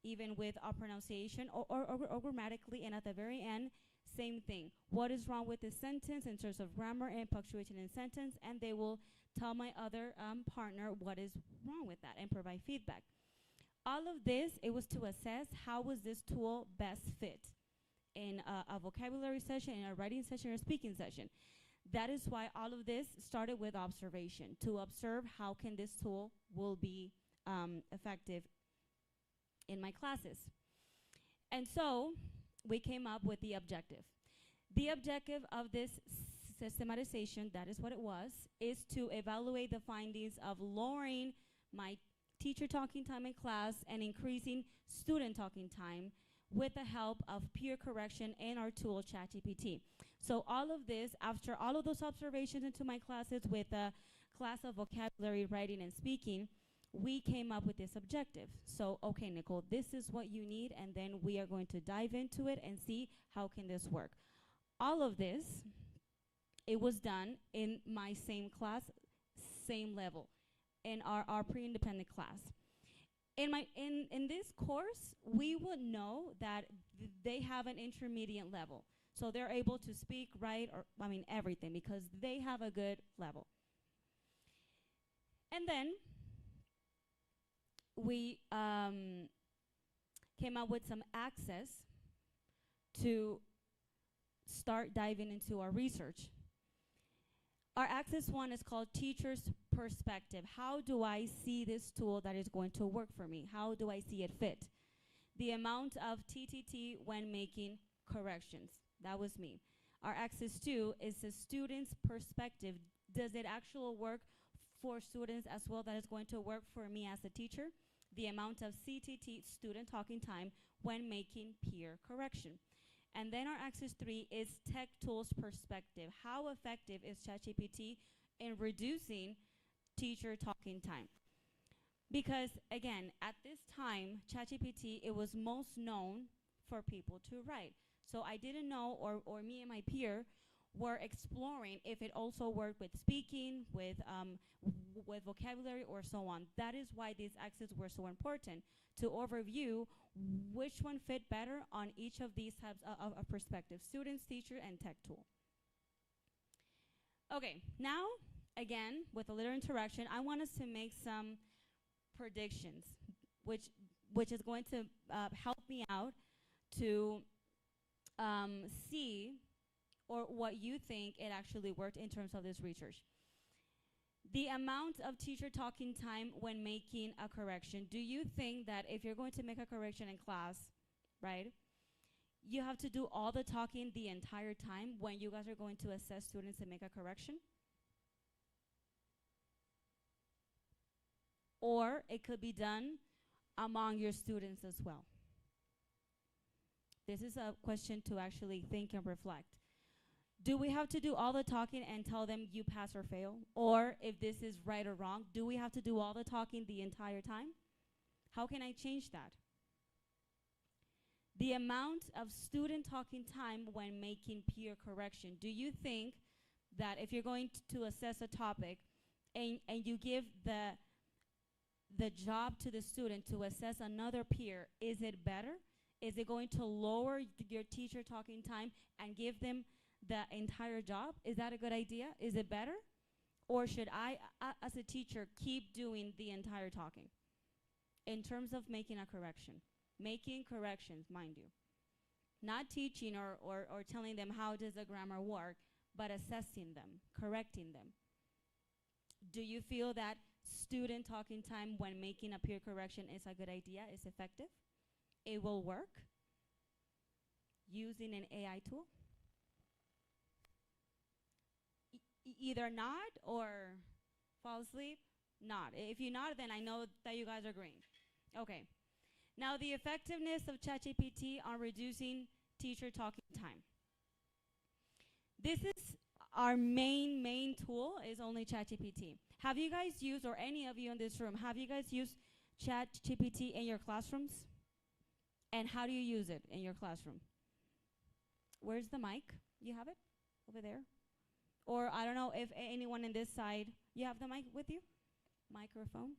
even with our pronunciation, or grammatically, and at the very end, same thing. What is wrong with this sentence in terms of grammar and punctuation in sentence, and they will tell my other partner what is wrong with that and provide feedback. All of this, it was to assess how was this tool best fit in a vocabulary session, in a writing session, or a speaking session. That is why all of this started with observation, to observe how can this tool will be effective in my classes. And so we came up with the objective. The objective of this systematization, that is what it was, is to evaluate the findings of lowering my teacher talking time in class and increasing student talking time with the help of peer correction and our tool ChatGPT. So all of this, after all of those observations into my classes with a class of vocabulary, writing, and speaking, we came up with this objective. So, okay, Nicole, this is what you need, and then we are going to dive into it and see how can this work. All of this, it was done in my same class, same level, in our pre-independent class. In this course, we would know that they have an intermediate level. So they're able to speak, write, or everything, because they have a good level. And then we came up with some access to start diving into our research. Our access one is called Teacher's Perspective. How do I see this tool that is going to work for me? How do I see it fit? The amount of TTT when making corrections. That was me. Our access two is the student's perspective. Does it actually work for students as well that is going to work for me as a teacher? The amount of CTT, student talking time, when making peer correction. And then our axis 3 is tech tools perspective. How effective is ChatGPT in reducing teacher talking time. Because again, at this time, ChatGPT, it was most known for people to write. So I didn't know, or me and my peer were exploring if it also worked with speaking, with vocabulary, or so on. That is why these axes were so important, to overview which one fit better on each of these types of perspectives: students, teacher, and tech tool. Okay, now, again, with a little interaction, I want us to make some predictions, which is going to help me out to see or what you think it actually worked in terms of this research. The amount of teacher talking time when making a correction. Do you think that if you're going to make a correction in class, right, you have to do all the talking the entire time when you guys are going to assess students and make a correction? Or it could be done among your students as well. This is a question to actually think and reflect. Do we have to do all the talking and tell them you pass or fail? Or if this is right or wrong, do we have to do all the talking the entire time? How can I change that? The amount of student talking time when making peer correction. Do you think that if you're going to assess a topic and you give the job to the student to assess another peer, is it better? Is it going to lower your teacher talking time and give them the entire job? Is that a good idea? Is it better? Or should I, as a teacher, keep doing the entire talking in terms of making a correction? Making corrections, mind you. Not teaching or telling them how does the grammar work, but assessing them, correcting them. Do you feel that student talking time when making a peer correction is a good idea, is effective? It will work using an AI tool? Either not or fall asleep? Not. If you nod, then I know that you guys are agreeing. Okay. Now, the effectiveness of ChatGPT on reducing teacher talking time. This is our main tool, is only ChatGPT. Have you guys used, or any of you in this room, have you guys used ChatGPT in your classrooms? And how do you use it in your classroom? Where's the mic? You have it? Over there? Or I don't know if anyone in this side, you have the mic with you? Microphone?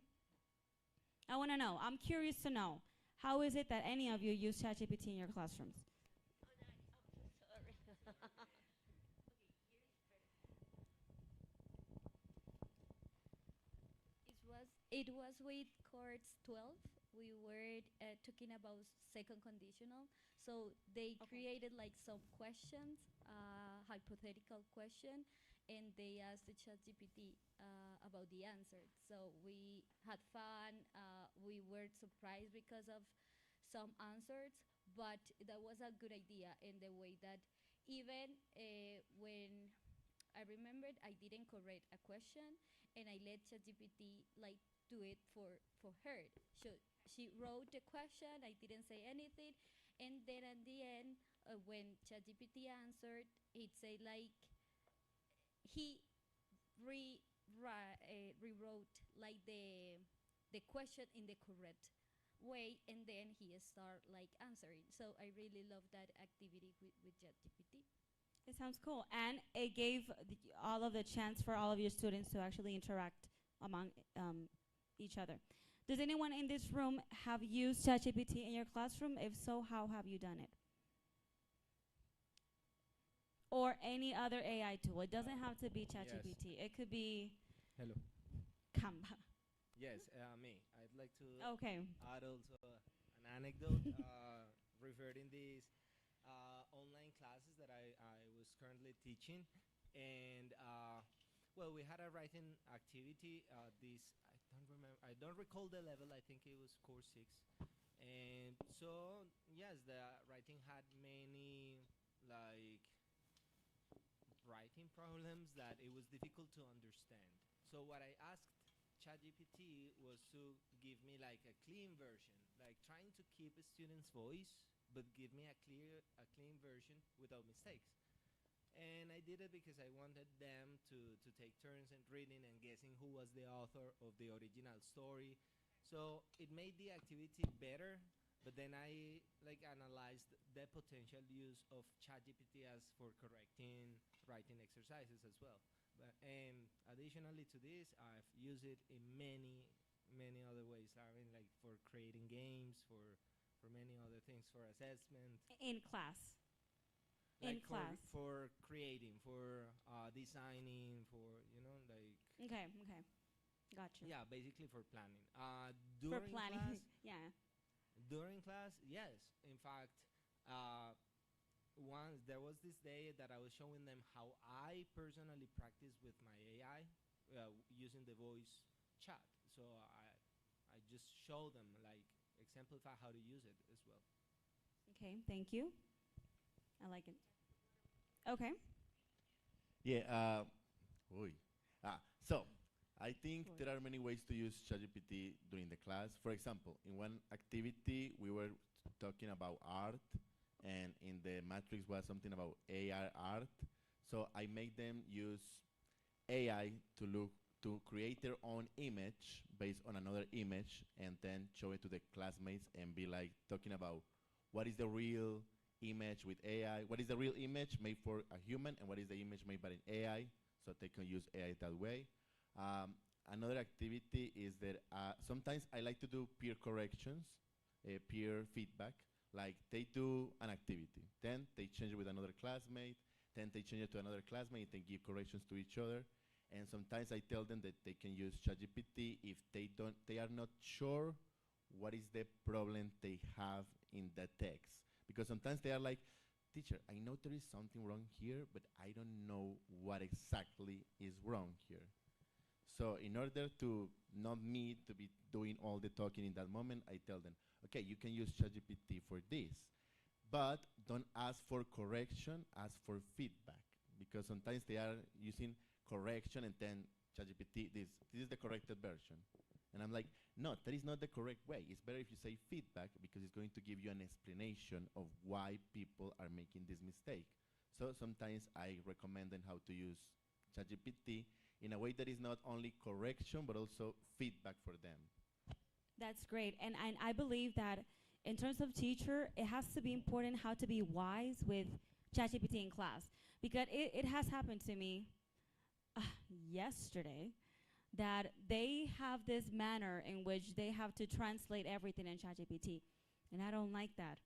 I want to know. I'm curious to know. How is it that any of you use ChatGPT in your classrooms? It was with course 12. We were talking about second conditional. So they created like some questions, hypothetical question, and they asked the ChatGPT about the answer. So we had fun. We were surprised because of some answers, but that was a good idea in the way that even when I remembered I didn't correct a question, and I let ChatGPT like do it for her. So she wrote the question, I didn't say anything, and then at the end, when ChatGPT answered, it said like he rewrote like the question in the correct way, and then he start like answering. So I really love that activity with ChatGPT. It sounds cool. And it gave all of the chance for all of your students to actually interact among each other. Does anyone in this room have used ChatGPT in your classroom? If so, how have you done it? Or any other AI tool. It doesn't have to be ChatGPT. It could be Hello. Canva. Yes, me. I'd like to Okay. add also an anecdote regarding these online classes that I was currently teaching. And well, we had a writing activity. I don't recall the level. I think it was course 6. And so, yes, the writing had many like writing problems that it was difficult to understand. So what I asked ChatGPT was to give me like a clean version, like trying to keep a student's voice, but give me a clean version without mistakes. And I did it because I wanted them to take turns in reading and guessing who was the author of the original story. So it made the activity better, but then I like analyzed the potential use of ChatGPT as for correcting writing exercises as well. But and additionally to this, I've used it in many other ways. I mean, like for creating games, for many other things, for assessment, In class. In like class. for creating, for designing, for like Okay, okay. Gotcha. yeah, basically for planning. For During planning. class, Yeah. during class, yes. In fact, uh, once there was this day that I was showing them how I personally practice with my AI using the voice chat. So I just show them like exemplify how to use it as well. Okay, thank you. I like it. Okay. Yeah. Oy. So, I think Oy. there are many ways to use ChatGPT during the class. For example, in one activity, we were talking about art, and in the matrix was something about AR art. So I made them use AI to create their own image based on another image, and then show it to the classmates and be like talking about what is the real image with AI, what is the real image made for a human, and what is the image made by an AI, so they can use AI that way. Another activity is that sometimes I like to do peer corrections, peer feedback. Like they do an activity, then they change it with another classmate, then they change it to another classmate, and give corrections to each other. And sometimes I tell them that they can use ChatGPT if they are not sure what is the problem they have in the text. Because sometimes they are like, teacher, I know there is something wrong here, but I don't know what exactly is wrong here. So in order to not me to be doing all the talking in that moment, I tell them, okay, you can use ChatGPT for this, but don't ask for correction, ask for feedback. Because sometimes they are using correction and then ChatGPT, this is the corrected version. And I'm like, no, that is not the correct way. It's better if you say feedback because it's going to give you an explanation of why people are making this mistake. So sometimes I recommend them how to use ChatGPT in a way that is not only correction but also feedback for them. That's great. And I believe that in terms of teacher, it has to be important how to be wise with ChatGPT in class. Because it has happened to me yesterday that they have this manner in which they have to translate everything in ChatGPT. And I don't like that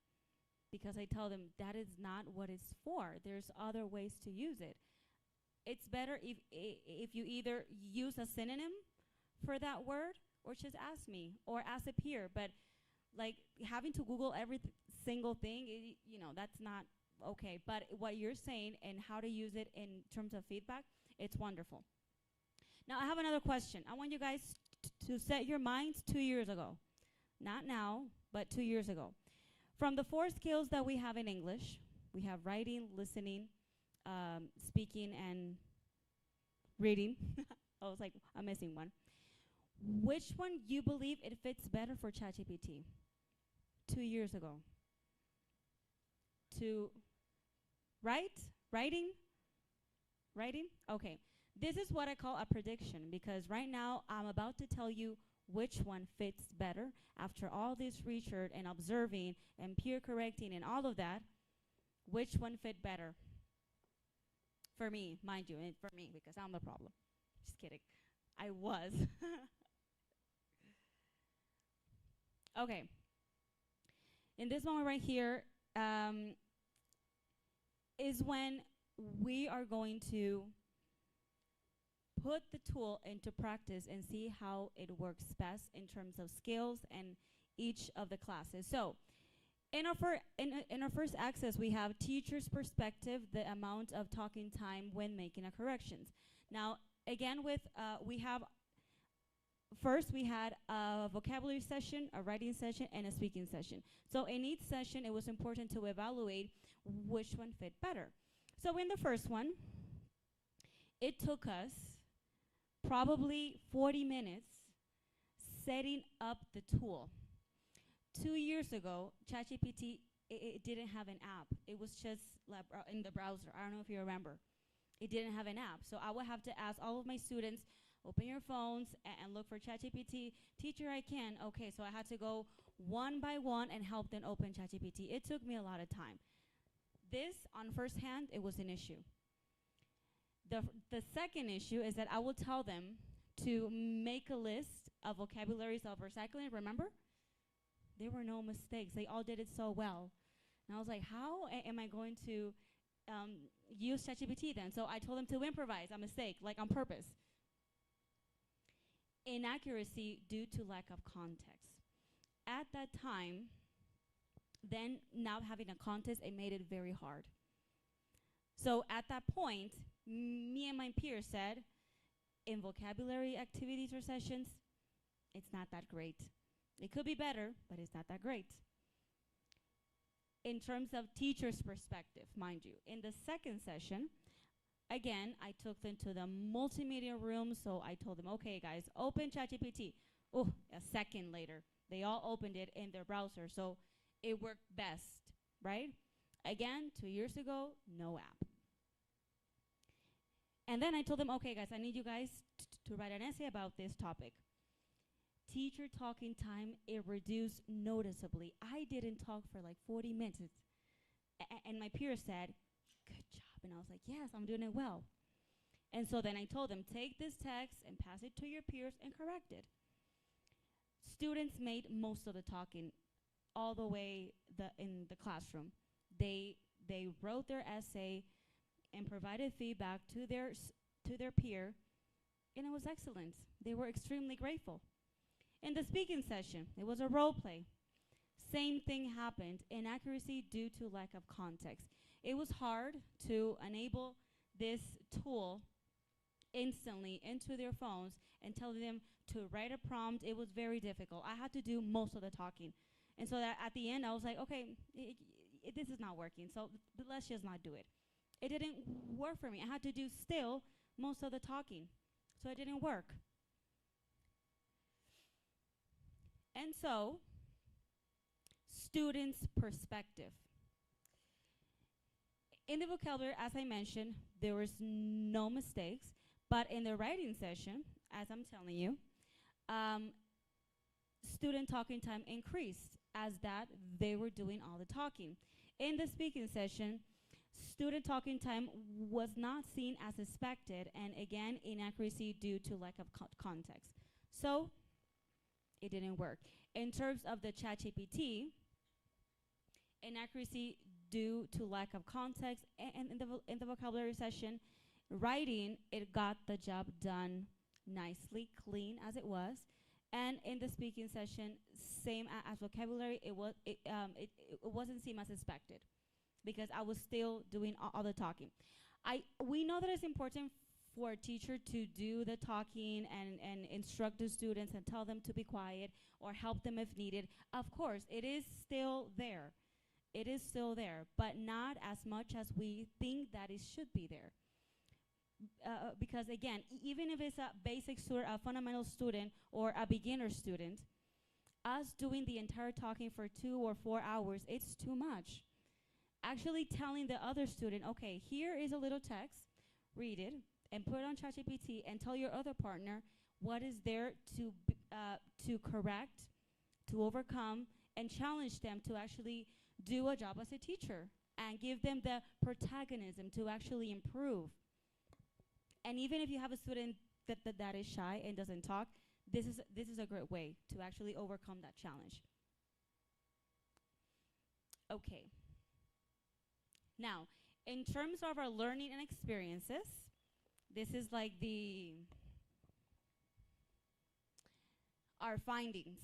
because I tell them that is not what it's for. There's other ways to use it. It's better if you either use a synonym for that word or just ask me or ask a peer. But like having to Google every single thing, that's not okay. But what you're saying and how to use it in terms of feedback, it's wonderful. Now I have another question. I want you guys to set your minds 2 years ago. Not now, but 2 years ago. From the 4 skills that we have in English, we have writing, listening, speaking, and reading. I was like, I'm missing one. Which one you believe it fits better for ChatGPT? 2 years ago. To writing? Okay. This is what I call a prediction because right now I'm about to tell you which one fits better after all this research and observing and peer correcting and all of that. Which one fit better? For me, mind you, for me because I'm the problem. Just kidding. I was. Okay. In this moment right here is when we are going to put the tool into practice and see how it works best in terms of skills and each of the classes. So in our first access, we have teacher's perspective, the amount of talking time when making a corrections. Now, again, we had a vocabulary session, a writing session, and a speaking session. So in each session, it was important to evaluate which one fit better. So in the first one, it took us probably 40 minutes setting up the tool. 2 years ago, ChatGPT it didn't have an app. It was just in the browser. I don't know if you remember. It didn't have an app. So I would have to ask all of my students, open your phones and look for ChatGPT. Teacher, I can. Okay, so I had to go one by one and help them open ChatGPT. It took me a lot of time. This, on first hand, it was an issue. The second issue is that I will tell them to make a list of vocabularies of recycling. Remember? There were no mistakes. They all did it so well. And I was like, how am I going to use ChatGPT then? So I told them to improvise a mistake, like on purpose. Inaccuracy due to lack of context. At that time, then now having a contest, it made it very hard. So at that point, me and my peers said, in vocabulary activities or sessions, it's not that great. It could be better, but it's not that great. In terms of teacher's perspective, mind you, in the second session, again, I took them to the multimedia room, so I told them, okay, guys, open ChatGPT. Oh, a second later, they all opened it in their browser, so it worked best, right? Again, 2 years ago, no app. And then I told them, okay, guys, I need you guys to write an essay about this topic. Teacher talking time, it reduced noticeably. I didn't talk for like 40 minutes. And my peer said, good job. And I was like, yes, I'm doing it well. And so then I told them, take this text and pass it to your peers and correct it. Students made most of the talking all the way in the classroom. They wrote their essay and provided feedback to their peer, and it was excellent. They were extremely grateful. In the speaking session, it was a role play. Same thing happened, inaccuracy due to lack of context. It was hard to enable this tool instantly into their phones and tell them to write a prompt. It was very difficult. I had to do most of the talking. And so that at the end, I was like, okay, this is not working, so let's just not do it. It didn't work for me. I had to do still most of the talking, so it didn't work. And so, students' perspective. In the vocabulary, as I mentioned, there was no mistakes, but in the writing session, as I'm telling you, student talking time increased as that they were doing all the talking. In the speaking session, student talking time was not seen as expected, and again, inaccuracy due to lack of context. So, it didn't work. In terms of the ChatGPT, inaccuracy due to lack of context, and in the vocabulary session, writing, it got the job done nicely, clean as it was. And in the speaking session, same as vocabulary, it wasn't seen as expected because I was still doing all the talking. We know that it's important for a teacher to do the talking and instruct the students and tell them to be quiet or help them if needed. Of course, it is still there. It is still there, but not as much as we think that it should be there. Because again, even if it's a basic student, a fundamental student, or a beginner student, us doing the entire talking for 2 or 4 hours, it's too much. Actually telling the other student, okay, here is a little text, read it, and put it on ChatGPT and tell your other partner what is there to correct, to overcome, and challenge them to actually do a job as a teacher and give them the protagonism to actually improve. And even if you have a student that is shy and doesn't talk, this is a great way to actually overcome that challenge. Okay. Now, in terms of our learning and experiences, this is like our findings.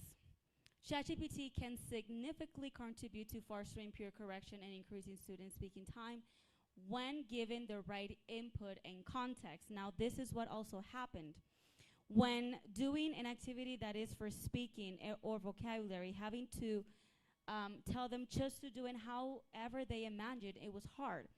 ChatGPT can significantly contribute to fostering peer correction and increasing student speaking time when given the right input and context. Now, this is what also happened. When doing an activity that is for speaking or vocabulary, having to tell them just to do it however they imagined, it was hard.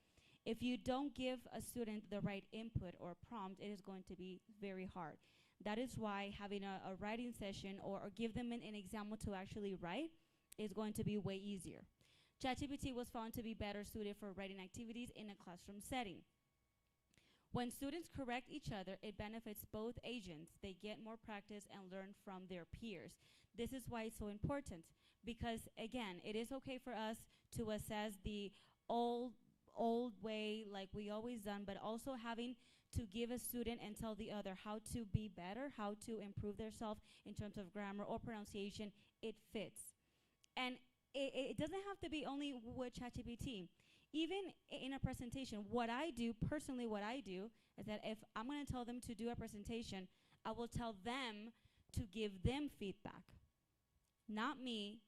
If you don't give a student the right input or prompt, it is going to be very hard. That is why having a writing session or give them an example to actually write is going to be way easier. ChatGPT was found to be better suited for writing activities in a classroom setting. When students correct each other, it benefits both agents. They get more practice and learn from their peers. This is why it's so important because, again, it is okay for us to assess the old way like we always done, but also having to give a student and tell the other how to be better, how to improve themselves in terms of grammar or pronunciation, it fits. And it doesn't have to be only with ChatGPT. Even in a presentation, what I do is that if I'm going to tell them to do a presentation, I will tell them to give them feedback, not me.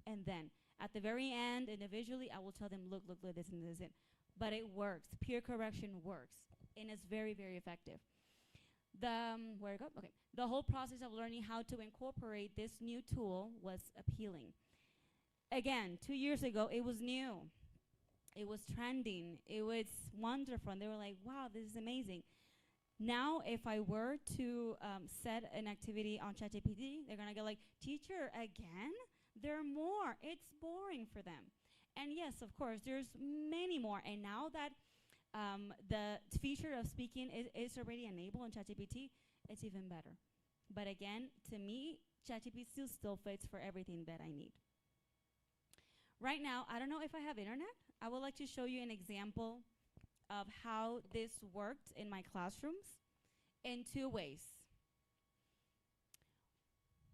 And then at the very end, individually, I will tell them, look, this and this. But it works. Peer correction works, and it's very, very effective. Where it go? Okay. The whole process of learning how to incorporate this new tool was appealing. Again, 2 years ago, it was new. It was trending. It was wonderful. And they were like, wow, this is amazing. Now, if I were to set an activity on ChatGPT, they're going to go like, teacher, again? There are more. It's boring for them. And yes, of course, there's many more. And now that the feature of speaking is already enabled on ChatGPT, it's even better. But again, to me, ChatGPT still fits for everything that I need. Right now, I don't know if I have internet. I would like to show you an example of how this worked in my classrooms in 2 ways.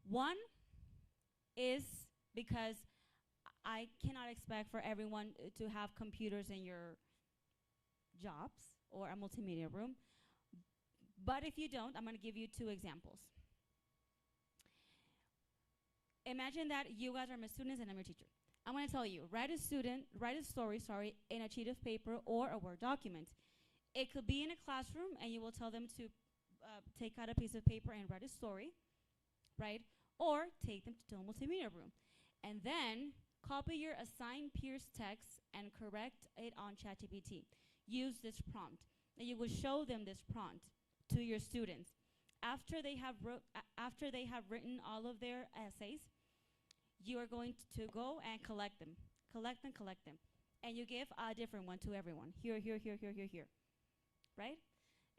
One is because I cannot expect for everyone to have computers in your jobs or a multimedia room. But if you don't, I'm going to give you 2 examples. Imagine that you guys are my students and I'm your teacher. I'm going to tell you, write a story, in a sheet of paper or a Word document. It could be in a classroom, and you will tell them to take out a piece of paper and write a story, right? Or take them to a multimedia room. And then copy your assigned peers' text and correct it on ChatGPT. Use this prompt. And you will show them this prompt to your students. After they have written all of their essays, you are going to go and collect them. Collect them. And you give a different one to everyone. Here. Right?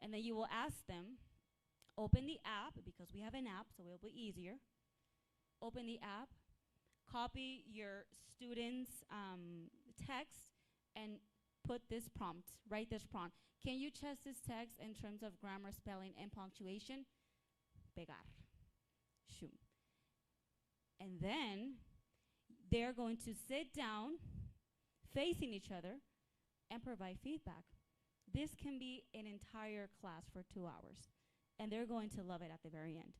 And then you will ask them, open the app, because we have an app, so it'll be easier. Open the app, copy your students' text, and put this prompt, write this prompt. Can you check this text in terms of grammar, spelling, and punctuation? Pegar. Shoom. And then they're going to sit down, facing each other, and provide feedback. This can be an entire class for 2 hours, and they're going to love it at the very end.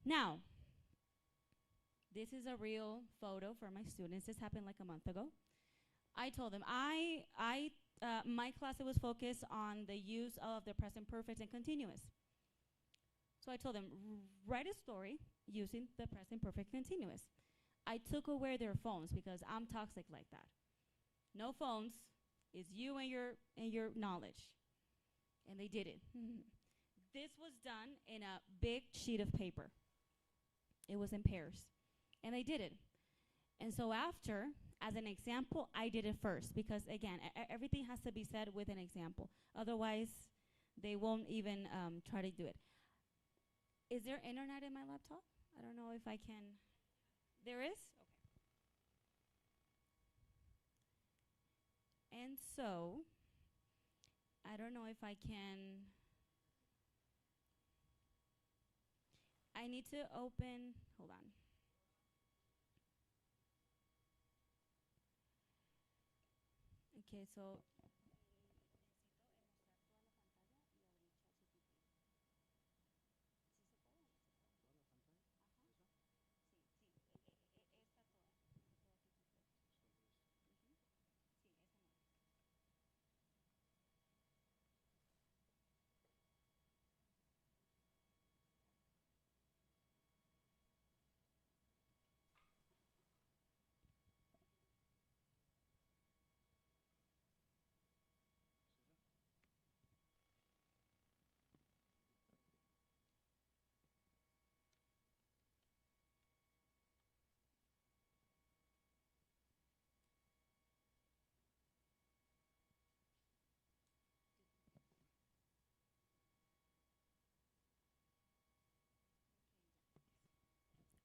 Now, this is a real photo for my students. This happened like a month ago. I told them, my class was focused on the use of the present perfect and continuous. So I told them, write a story using the present perfect continuous. I took away their phones because I'm toxic like that. No phones. It's you and your knowledge. And they did it. This was done in a big sheet of paper. It was in pairs. And they did it. And so after, as an example, I did it first because, again, everything has to be said with an example. Otherwise, they won't even try to do it. Is there internet in my laptop? I don't know if I can. There is? Okay. And so, I don't know if I can. I need to open, hold on. Okay, so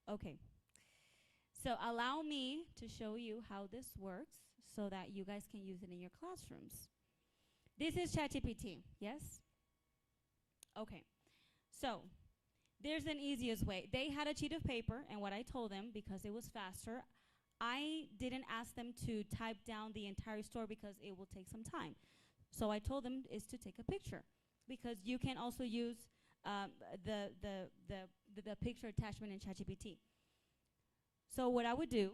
Okay. So allow me to show you how this works so that you guys can use it in your classrooms. This is ChatGPT, yes? Okay. So there's an easiest way. They had a sheet of paper, and what I told them, because it was faster, I didn't ask them to type down the entire story because it will take some time. So I told them is to take a picture, because you can also use um, the picture attachment in ChatGPT. So what I would do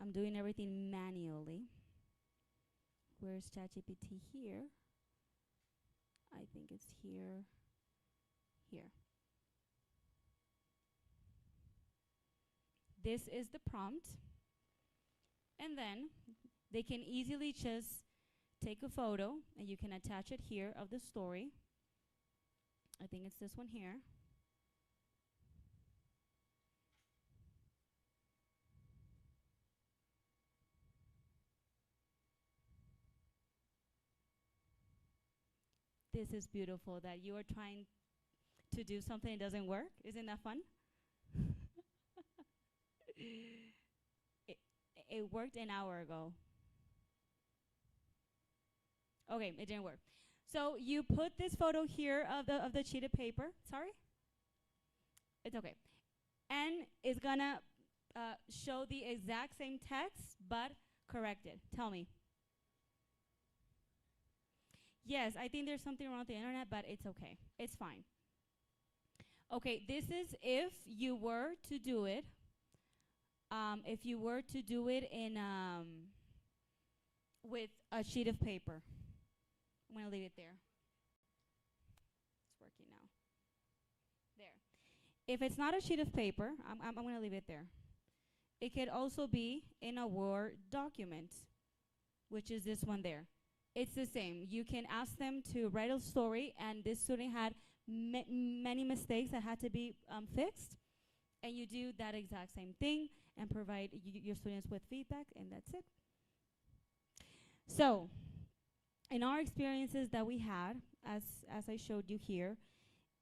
I'm doing everything manually. Where's ChatGPT here? I think it's here. Here. This is the prompt. And then they can easily just take a photo and you can attach it here of the story. I think it's this one here. This is beautiful that you are trying to do something that doesn't work. Isn't that fun? it, it worked an hour ago. Okay, it didn't work. So you put this photo here of the sheet of paper. Sorry? It's okay. And it's gonna show the exact same text, but corrected. Tell me. Yes, I think there's something wrong with the internet, but it's okay. It's fine. Okay, this is if you were to do it. If you were to do it in with a sheet of paper. I'm gonna leave it there. It's working now. There. If it's not a sheet of paper, I'm gonna leave it there. It could also be in a Word document, which is this one there. It's the same. You can ask them to write a story, and this student had many mistakes that had to be fixed, and you do that exact same thing and provide your students with feedback, and that's it. So, in our experiences that we had, as I showed you here,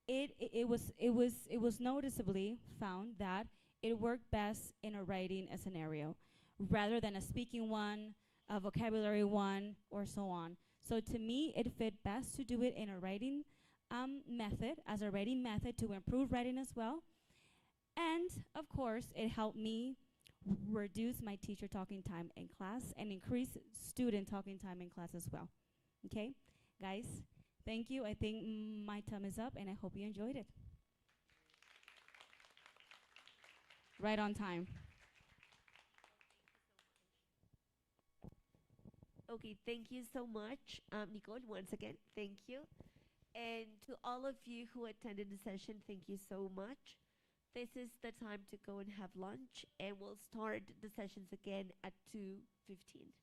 it was noticeably found that it worked best in a writing a scenario rather than a speaking one, a vocabulary one, or so on. So to me, it fit best to do it in a writing method, as a writing method to improve writing as well. And of course, it helped me reduce my teacher talking time in class and increase student talking time in class as well. Okay, guys, thank you. I think my time is up, and I hope you enjoyed it. Right on time. Okay, thank you so much, Nicole, once again, thank you. And to all of you who attended the session, thank you so much. This is the time to go and have lunch, and we'll start the sessions again at 2:15.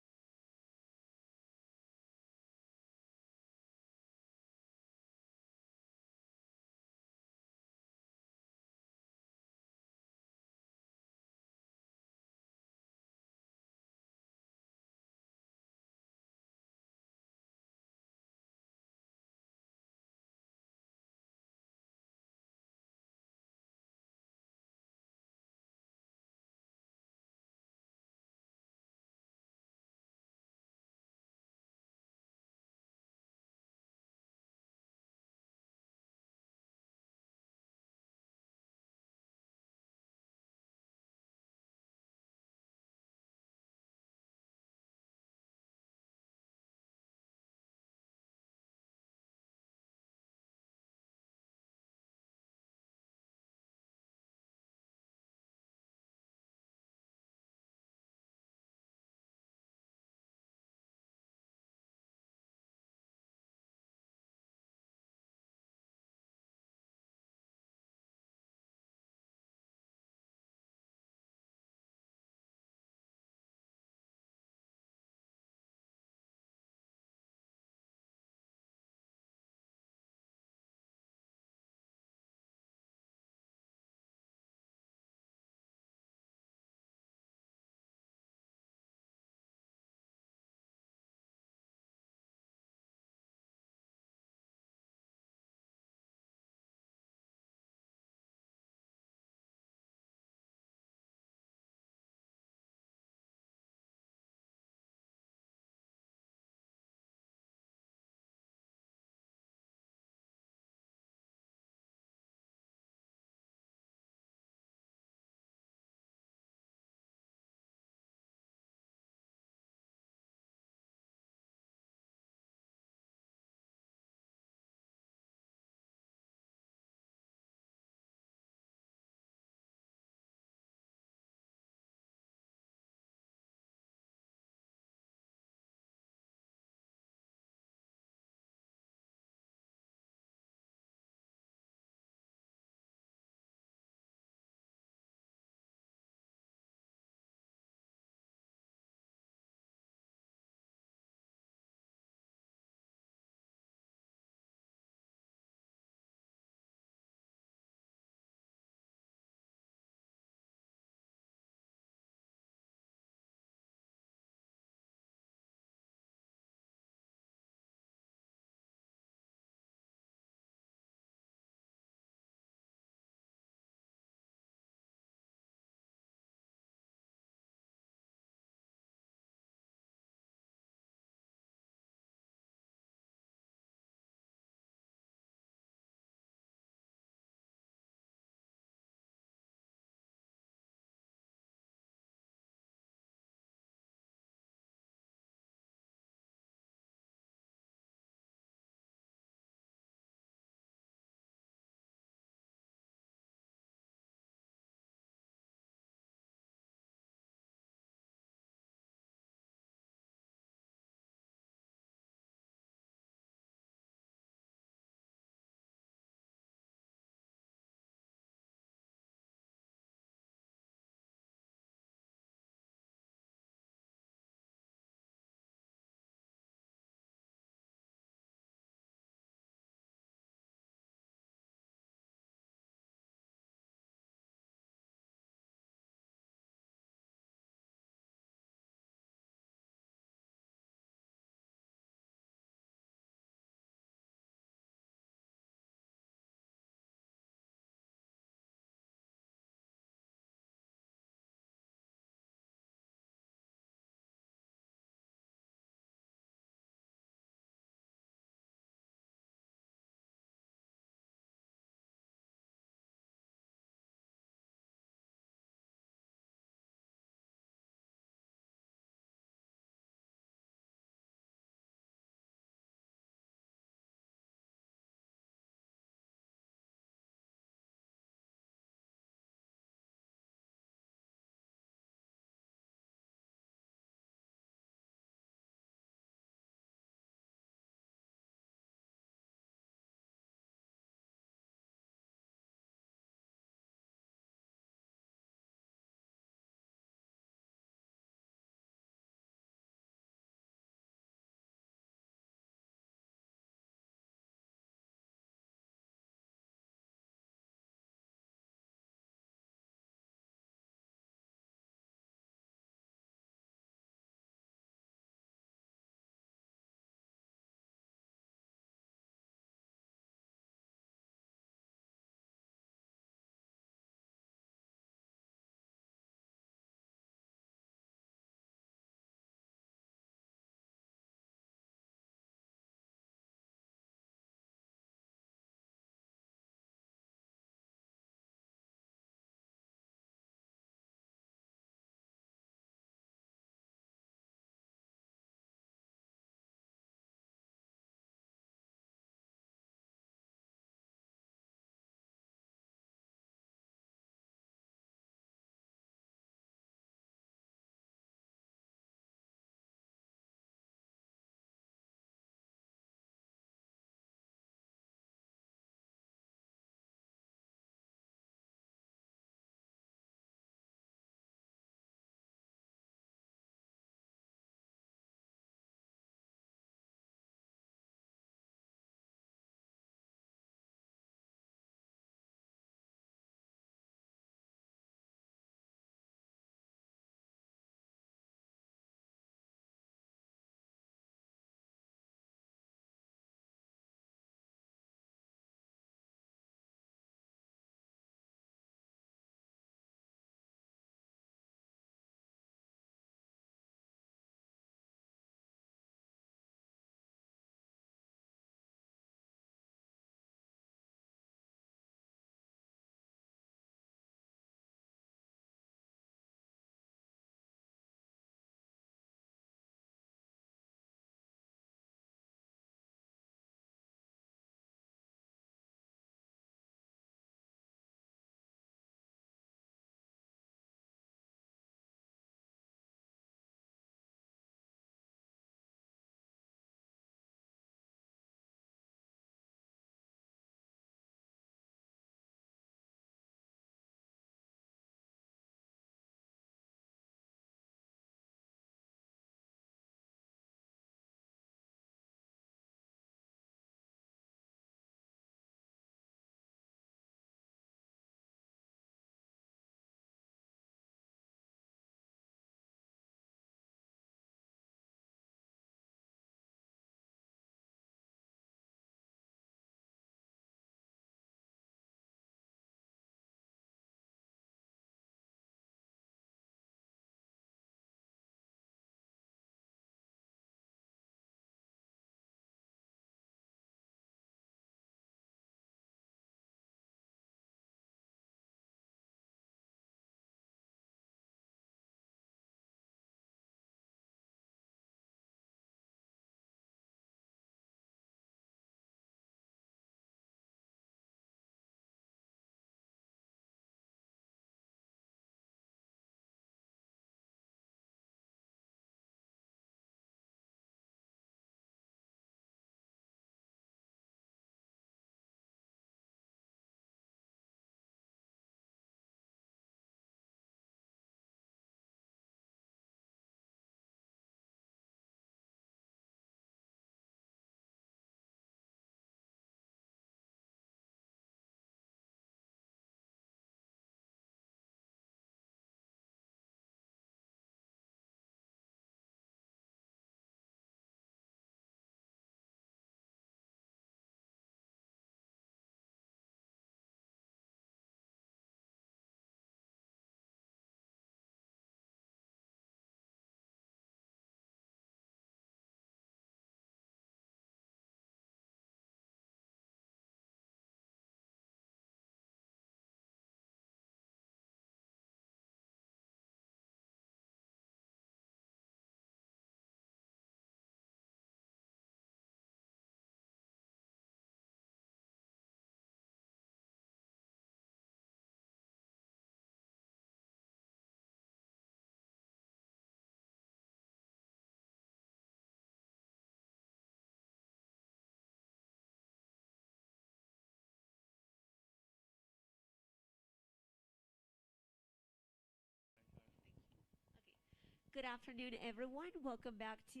Good afternoon, everyone. Welcome back to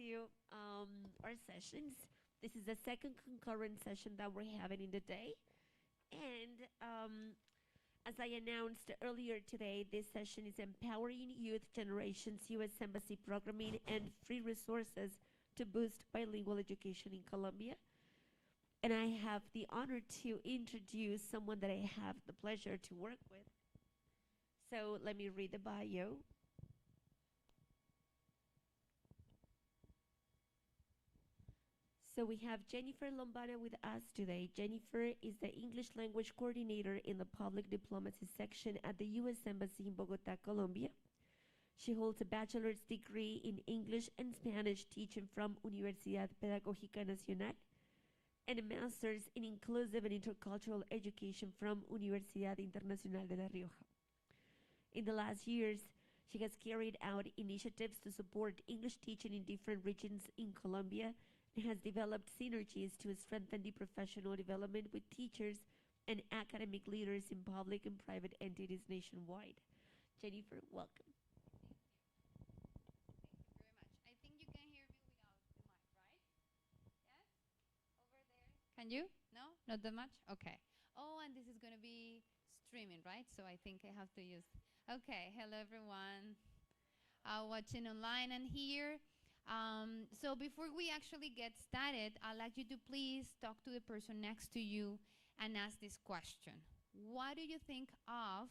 our sessions. This is the second concurrent session that we're having in the day. And as I announced earlier today, this session is Empowering Youth Generation's U.S. Embassy Programming and Free Resources to Boost Bilingual Education in Colombia. And I have the honor to introduce someone that I have the pleasure to work with. So let me read the bio. So we have Jennifer Lombana with us today. Jennifer is the English language coordinator in the public diplomacy section at the U.S. Embassy in Bogota, Colombia. She holds a bachelor's degree in English and Spanish teaching from Universidad Pedagógica Nacional and a master's in inclusive and intercultural education from Universidad Internacional de La Rioja. In the last years, she has carried out initiatives to support English teaching in different regions in Colombia and has developed synergies to strengthen the professional development with teachers and academic leaders in public and private entities nationwide. Jennifer, welcome. I think you can hear me without the mic, right? Yes? Over there? Can you? No? Not that much? Okay. Oh, and this is going to be streaming, right? So I think I have to use... Okay, hello everyone watching online and here. So before we actually get started, I'd like you to please talk to the person next to you and ask this question. What do you think of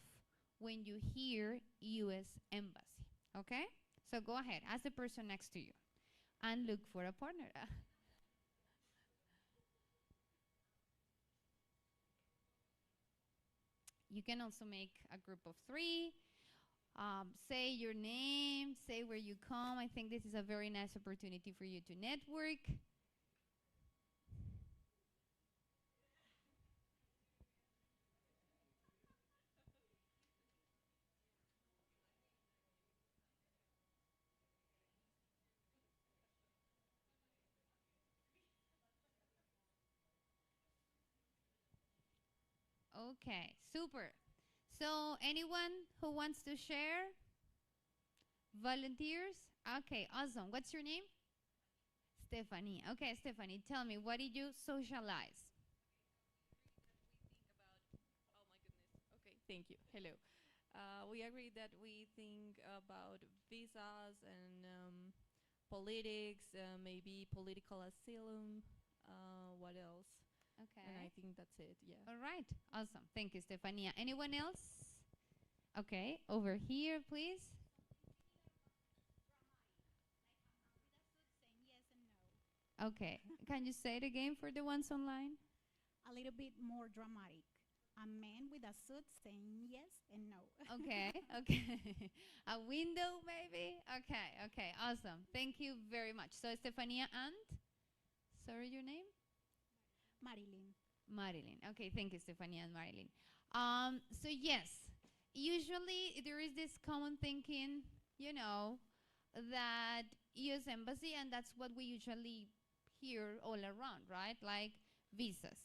when you hear U.S. Embassy? Okay? So go ahead, ask the person next to you and look for a partner. You can also make a group of 3. Say your name, say where you come. I think this is a very nice opportunity for you to network. Okay, super. So anyone who wants to share? Volunteers? Okay, awesome. What's your name? Stephanie. Okay, Stephanie, tell me, what did you socialize? Okay, thank you. Hello. We agree that we think about visas and politics, maybe political asylum. What else? Okay. And I think that's it, yeah. All right, awesome. Thank you, Stefania. Anyone else? Okay, over here, please. Okay, can you say it again for the ones online? A little bit more dramatic. A man with a suit saying yes and no. Okay, okay. A window, maybe? Okay, okay, awesome. Thank you very much. So, Stefania and? Sorry, your name? Marilyn. Marilyn. Okay, thank you, Stefania and Marilyn. So, yes, usually there is this common thinking, you know, that U.S. Embassy, and that's what we usually hear all around, right? Like visas.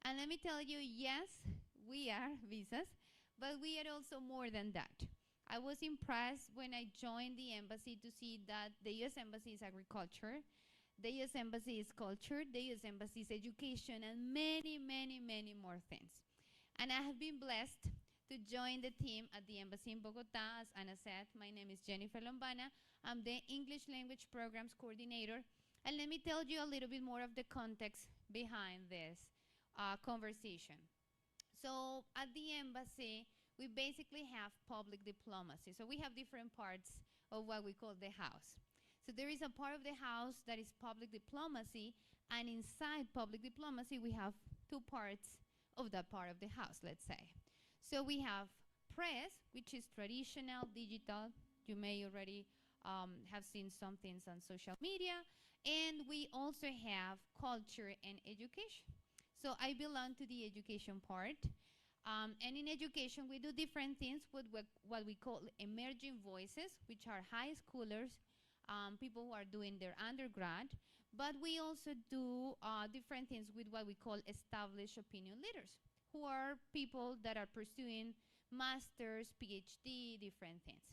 And let me tell you, yes, we are visas, but we are also more than that. I was impressed when I joined the embassy to see that the U.S. Embassy is agriculture, the U.S. Embassy is culture, the U.S. Embassy is education, and many, many, many more things. And I have been blessed to join the team at the embassy in Bogota. As Anna said, my name is Jennifer Lombana. I'm the English Language Programs Coordinator. And let me tell you a little bit more of the context behind this conversation. So at the embassy, we basically have public diplomacy. So we have different parts of what we call the house. So there is a part of the house that is public diplomacy, and inside public diplomacy, we have 2 parts of that part of the house, let's say. So we have press, which is traditional, digital. You may already have seen some things on social media. And we also have culture and education. So I belong to the education part. And in education, we do different things with what we call emerging voices, which are high schoolers, people who are doing their undergrad. But we also do different things with what we call established opinion leaders, who are people that are pursuing masters, PhD, different things.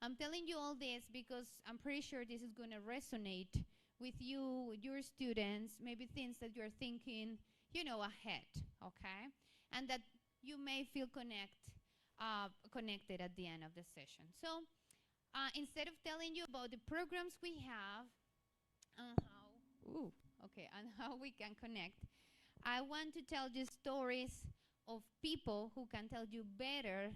I'm telling you all this because I'm pretty sure this is going to resonate with you, with your students, maybe things that you're thinking, ahead, okay? And that you may feel connected at the end of the session. So instead of telling you about the programs we have and how we can connect, I want to tell you stories of people who can tell you better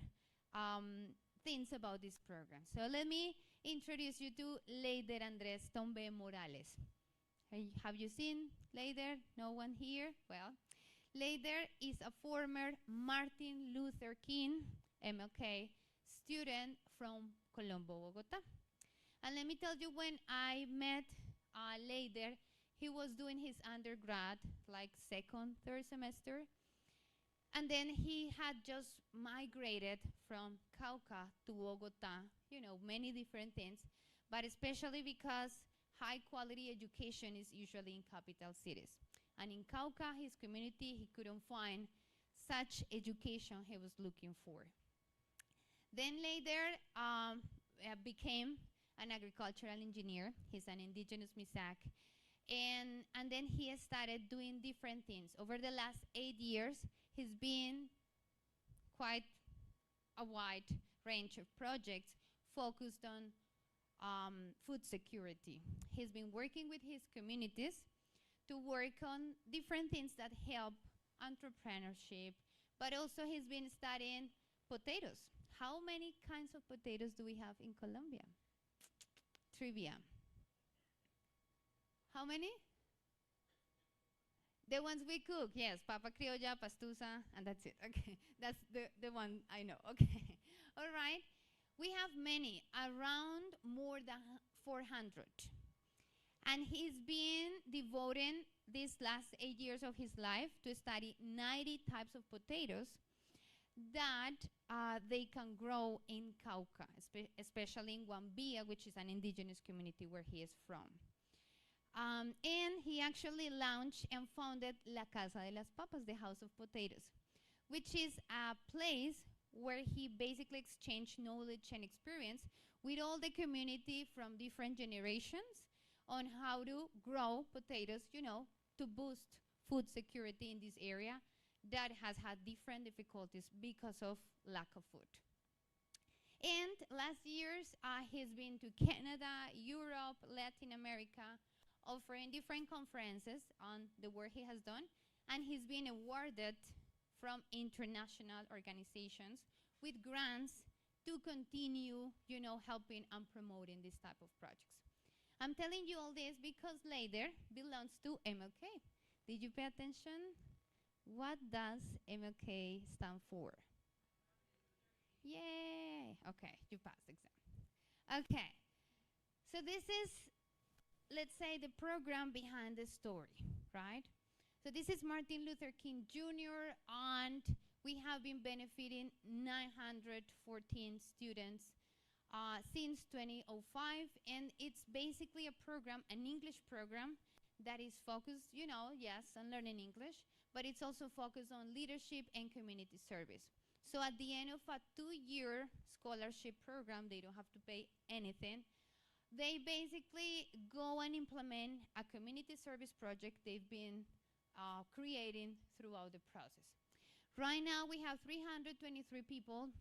things about this program. So let me introduce you to Leider Andrés Tombe Morales. Have you seen Leider? No one here? Well, Leider is a former Martin Luther King, MLK, student from Colombo, Bogota. And let me tell you, when I met Leider, he was doing his undergrad, like second, third semester. And then he had just migrated from Cauca to Bogota, many different things, but especially because high quality education is usually in capital cities. And in Cauca, his community, he couldn't find such education he was looking for. Then later became an agricultural engineer. He's an indigenous Misak. And then he started doing different things. Over the last 8 years, he's been quite a wide range of projects focused on food security. He's been working with his communities to work on different things that help entrepreneurship, but also he's been studying potatoes. How many kinds of potatoes do we have in Colombia? Trivia. How many? The ones we cook, yes, papa criolla, pastusa, and that's it. Okay, that's the one I know. Okay, all right. We have many, around more than 400. And he's been devoting these last 8 years of his life to study 90 types of potatoes that they can grow in Cauca, especially in Guambia, which is an indigenous community where he is from. And he actually launched and founded La Casa de las Papas, the House of Potatoes, which is a place where he basically exchanged knowledge and experience with all the community from different generations on how to grow potatoes, to boost food security in this area that has had different difficulties because of lack of food. And last years, he's been to Canada, Europe, Latin America, offering different conferences on the work he has done, and he's been awarded from international organizations with grants to continue, helping and promoting this type of projects. I'm telling you all this because Leider belongs to MLK. Did you pay attention? What does MLK stand for? Yay! Okay, you passed exam. Okay, so this is, let's say, the program behind the story, right? So this is Martin Luther King Jr., and we have been benefiting 914 students since 2005, and it's basically a program, an English program, that is focused, yes, on learning English, but it's also focused on leadership and community service. So at the end of a 2-year scholarship program, they don't have to pay anything. They basically go and implement a community service project they've been creating throughout the process. Right now, we have 323 people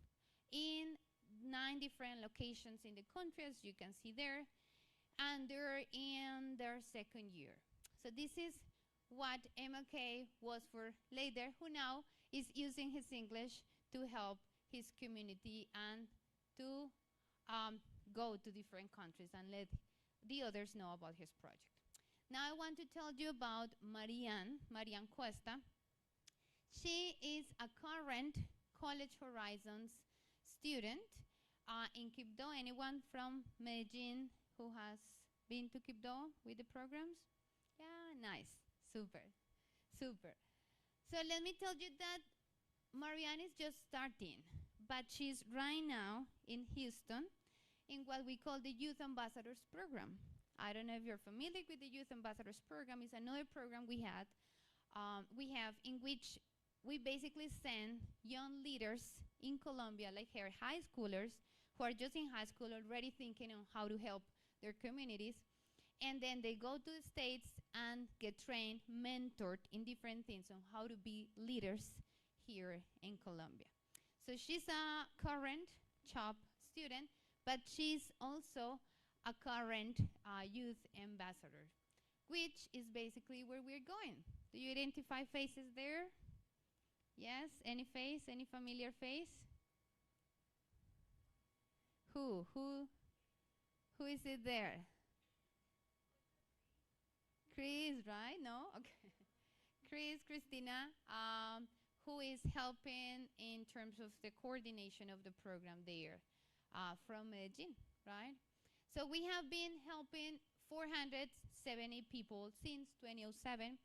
in 9 different locations in the country, as you can see there, and they're in their 2nd year. So this is what MLK was for Leider, who now is using his English to help his community and to go to different countries and let the others know about his project. Now I want to tell you about Marianne Cuesta. She is a current College Horizons student in Quibdó. Anyone from Medellin who has been to Quibdó with the programs? Yeah, nice, super, super. So let me tell you that Marianne is just starting, but she's right now in Houston in what we call the Youth Ambassadors Program. I don't know if you're familiar with the Youth Ambassadors Program. It's another program we have in which we basically send young leaders in Colombia, like her high schoolers, who are just in high school already thinking on how to help their communities. And then they go to the States and get trained, mentored in different things on how to be leaders here in Colombia. So she's a current CHOP student, but she's also a current youth ambassador, which is basically where we're going. Do you identify faces there? Yes? Any face? Any familiar face? Who? Who is it there? Chris, right? No? Okay. Chris, Christina, who is helping in terms of the coordination of the program there from Medellin, right? So we have been helping 470 people since 2007.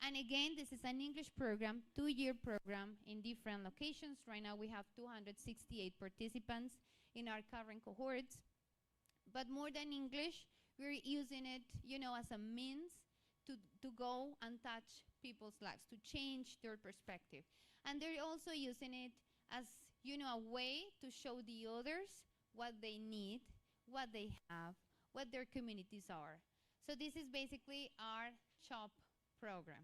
And again, this is an English program, 2-year program in different locations. Right now we have 268 participants in our current cohorts. But more than English, we're using it, as a means to go and touch people's lives, to change their perspective. And they're also using it as, a way to show the others what they need, what they have, what their communities are. So this is basically our CHOP program.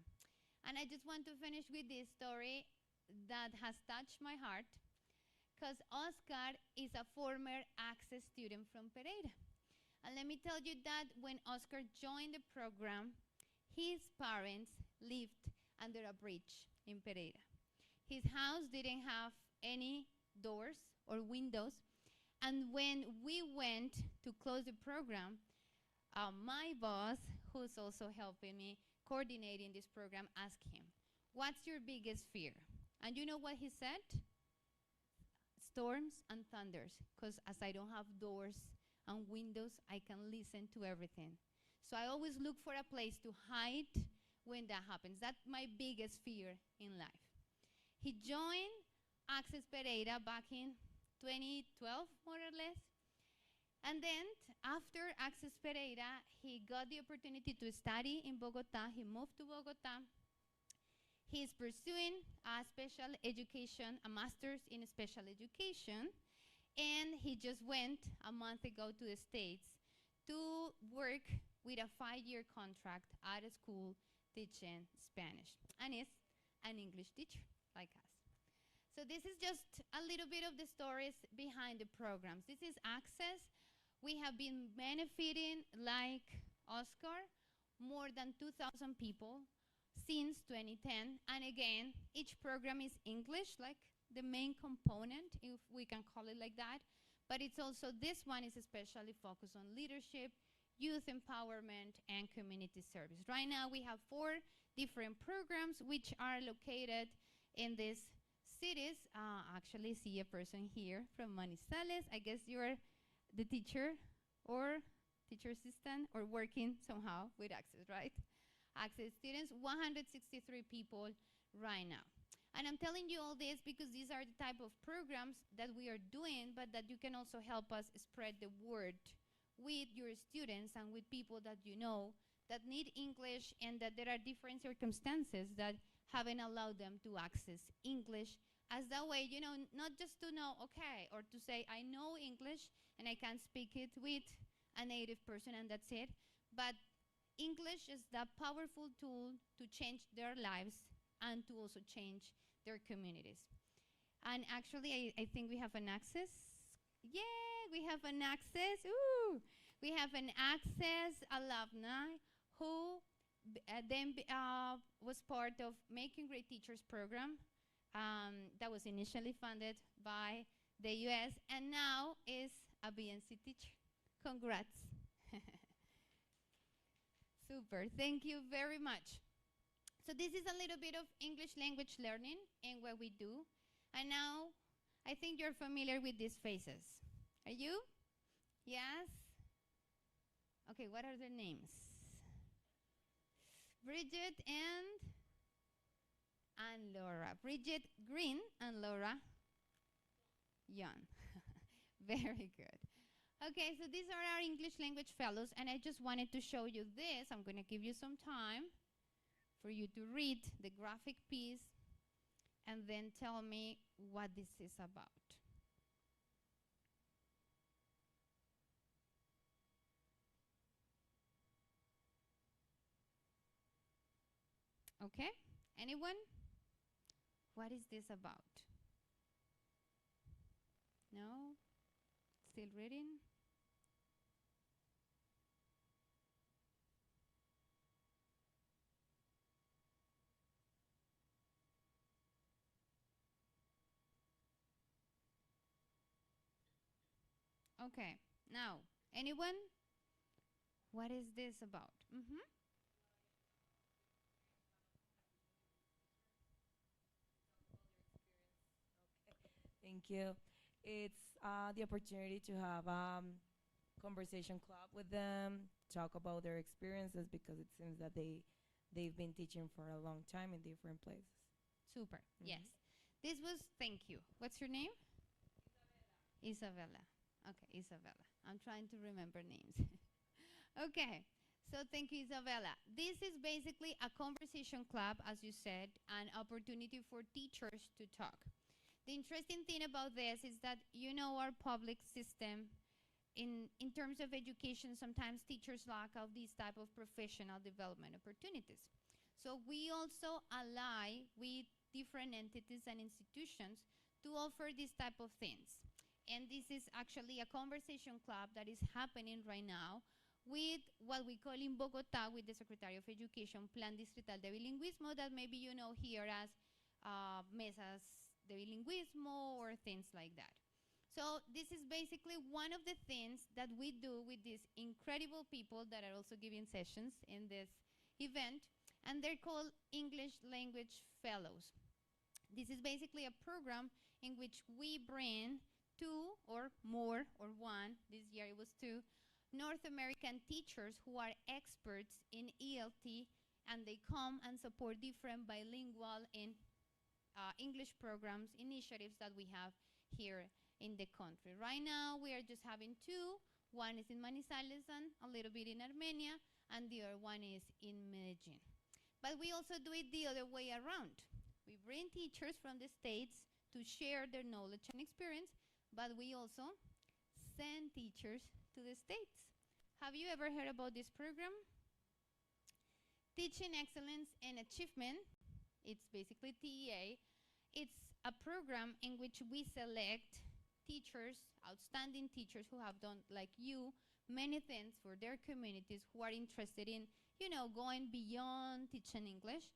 And I just want to finish with this story that has touched my heart, because Oscar is a former Access student from Pereira. And let me tell you that when Oscar joined the program, his parents lived under a bridge in Pereira. His house didn't have any doors or windows. And when we went to close the program, my boss, who's also helping me coordinating this program, asked him, "What's your biggest fear?" And you know what he said? Storms and thunders, because as I don't have doors and windows, I can listen to everything. So I always look for a place to hide when that happens. That's my biggest fear in life. He joined Access Pereira back in 2012, more or less. And then after Access Pereira, he got the opportunity to study in Bogota. He moved to Bogota. He's pursuing a special education, a master's in special education. And he just went a month ago to the States to work with a 5-year contract at a school teaching Spanish. And is an English teacher like us. So this is just a little bit of the stories behind the programs. This is Access. We have been benefiting, like Oscar, more than 2,000 people since 2010. And again, each program is English, like the main component, if we can call it like that. But it's also, this one is especially focused on leadership, youth empowerment, and community service. Right now, we have 4 different programs which are located in these cities. Actually, see a person here from Manizales. I guess you're the teacher or teacher assistant or working somehow with Access, right? Access students, 163 people right now. And I'm telling you all this because these are the type of programs that we are doing, but that you can also help us spread the word with your students and with people that you know that need English, and that there are different circumstances that haven't allowed them to access English. As that way, not just to know, okay, or to say, I know English and I can speak it with a native person and that's it. But English is the powerful tool to change their lives and to also change their communities. And actually, I think we have an Access. Yeah, we have an Access. Ooh, we have an Access alumni who then was part of Making Great Teachers program that was initially funded by the US and now is a BNC teacher. Congrats. Super, thank you very much. So this is a little bit of English language learning and what we do. And now, I think you're familiar with these faces. Are you? Yes? Okay, what are their names? Bridget and Laura. Bridget Green and Laura Young. Very good. Okay, so these are our English language fellows, and I just wanted to show you this. I'm going to give you some time for you to read the graphic piece and then tell me what this is about. Okay? Anyone? What is this about? No? Still reading? Okay. Now, anyone? What is this about? Mm-hmm. Thank you. It's the opportunity to have conversation club with them, talk about their experiences because it seems that they've been teaching for a long time in different places. Super. Yes. This was, thank you. What's your name? Isabella. Okay, Isabella. I'm trying to remember names. Okay. So thank you, Isabella. This is basically a conversation club, as you said, an opportunity for teachers to talk. The interesting thing about this is that our public system in terms of education, sometimes teachers lack of these type of professional development opportunities. So we also ally with different entities and institutions to offer these type of things. And this is actually a conversation club that is happening right now with what we call in Bogota with the Secretary of Education, Plan Distrital de Bilingüismo, that maybe you know here as mesas de bilingüismo or things like that. So this is basically one of the things that we do with these incredible people that are also giving sessions in this event, and they're called English Language Fellows. This is basically a program in which we bring two or more, or one, this year it was two, North American teachers who are experts in ELT, and they come and support different bilingual and English programs, initiatives that we have here in the country. Right now, we are just having two. One is in Manizales and a little bit in Armenia, and the other one is in Medellin. But we also do it the other way around. We bring teachers from the States to share their knowledge and experience, but we also send teachers to the States. Have you ever heard about this program? Teaching Excellence and Achievement, it's basically TEA. It's a program in which we select teachers, outstanding teachers who have done, like you, many things for their communities, who are interested in, going beyond teaching English.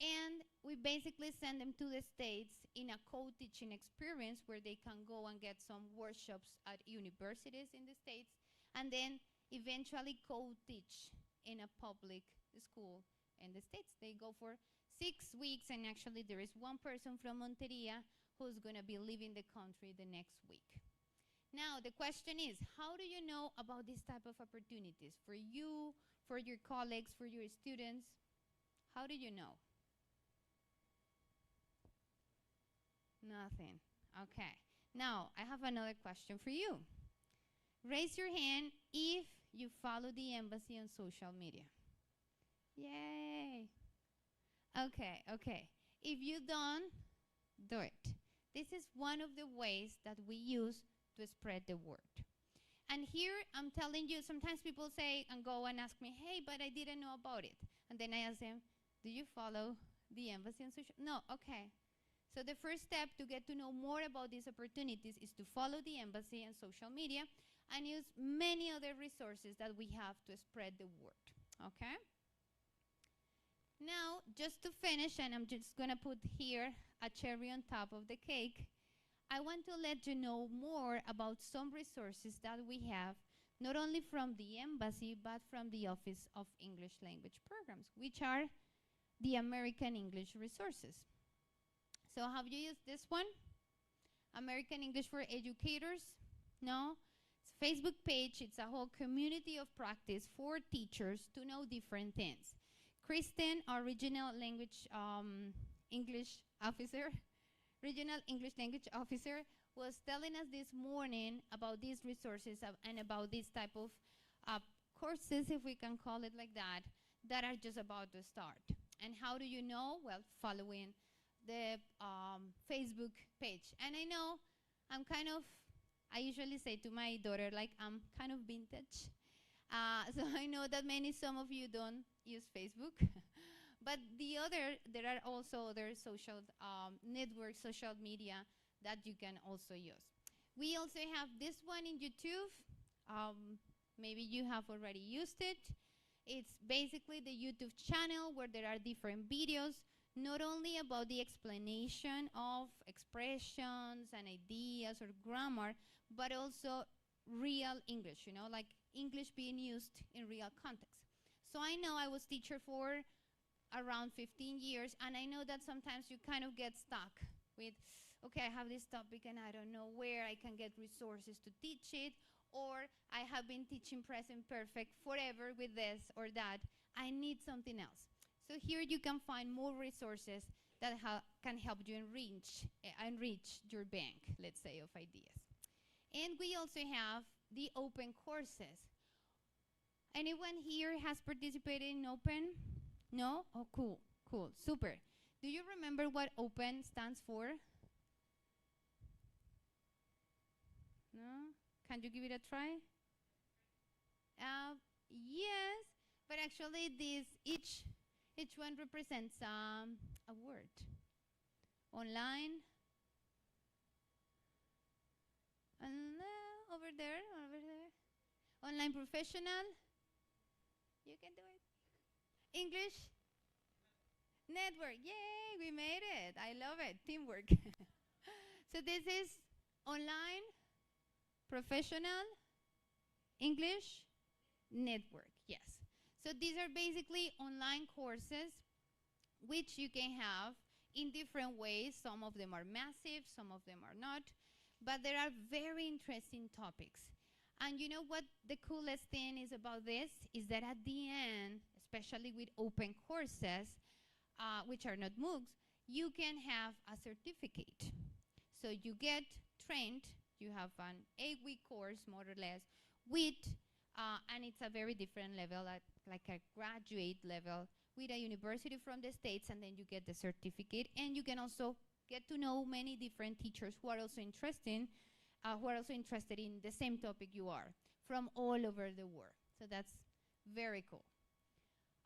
And we basically send them to the States in a co-teaching experience where they can go and get some workshops at universities in the States, and then eventually co-teach in a public school in the States. They go for 6 weeks, and actually there is one person from Monteria who's going to be leaving the country the next week. Now, the question is, how do you know about these type of opportunities for you, for your colleagues, for your students? How do you know? Nothing. Okay. Now, I have another question for you. Raise your hand if you follow the embassy on social media. Yay. Okay, okay. If you don't, do it. This is one of the ways that we use to spread the word. And here I'm telling you, sometimes people say and go and ask me, hey, but I didn't know about it. And then I ask them, do you follow the embassy on social? No, okay. So the first step to get to know more about these opportunities is to follow the embassy on social media and use many other resources that we have to spread the word, okay? Now, just to finish, and I'm just gonna put here a cherry on top of the cake, I want to let you know more about some resources that we have, not only from the embassy, but from the Office of English Language Programs, which are the American English resources. So have you used this one? American English for Educators? No? It's a Facebook page. It's a whole community of practice for teachers to know different things. Kristen, our regional language English officer, regional English language officer, was telling us this morning about these resources and about this type of courses, if we can call it like that, that are just about to start. And how do you know? Well, following the Facebook page. And I know I usually say to my daughter, like, I'm kind of vintage. So I know that some of you don't use Facebook, But there are also other social networks, social media that you can also use. We also have this one in YouTube. Maybe you have already used it. It's basically the YouTube channel where there are different videos, not only about the explanation of expressions and ideas or grammar, but also real English, like English being used in real context. So I know I was teacher for around 15 years, and I know that sometimes you kind of get stuck with, okay, I have this topic and I don't know where I can get resources to teach it, or I have been teaching present perfect forever with this or that. I need something else. So here you can find more resources that can help you enrich your bank, let's say, of ideas. And we also have the open courses. Anyone here has participated in open? No? Oh, cool, super. Do you remember what open stands for? No? Can you give it a try? Yes, but actually each one represents a word. Online. Over there. Online professional. You can do it. English. Network. Yay, we made it. I love it. Teamwork. So this is online, professional, English, network. Yes. So these are basically online courses which you can have in different ways. Some of them are massive, some of them are not, but there are very interesting topics. And you know what the coolest thing is about this is that at the end, especially with open courses, which are not MOOCs, you can have a certificate. So you get trained, you have an 8-week course, more or less, with, and it's a very different level, like a graduate level, with a university from the States, and then you get the certificate, and you can also get to know many different teachers who are also interested in the same topic you are, from all over the world. So that's very cool.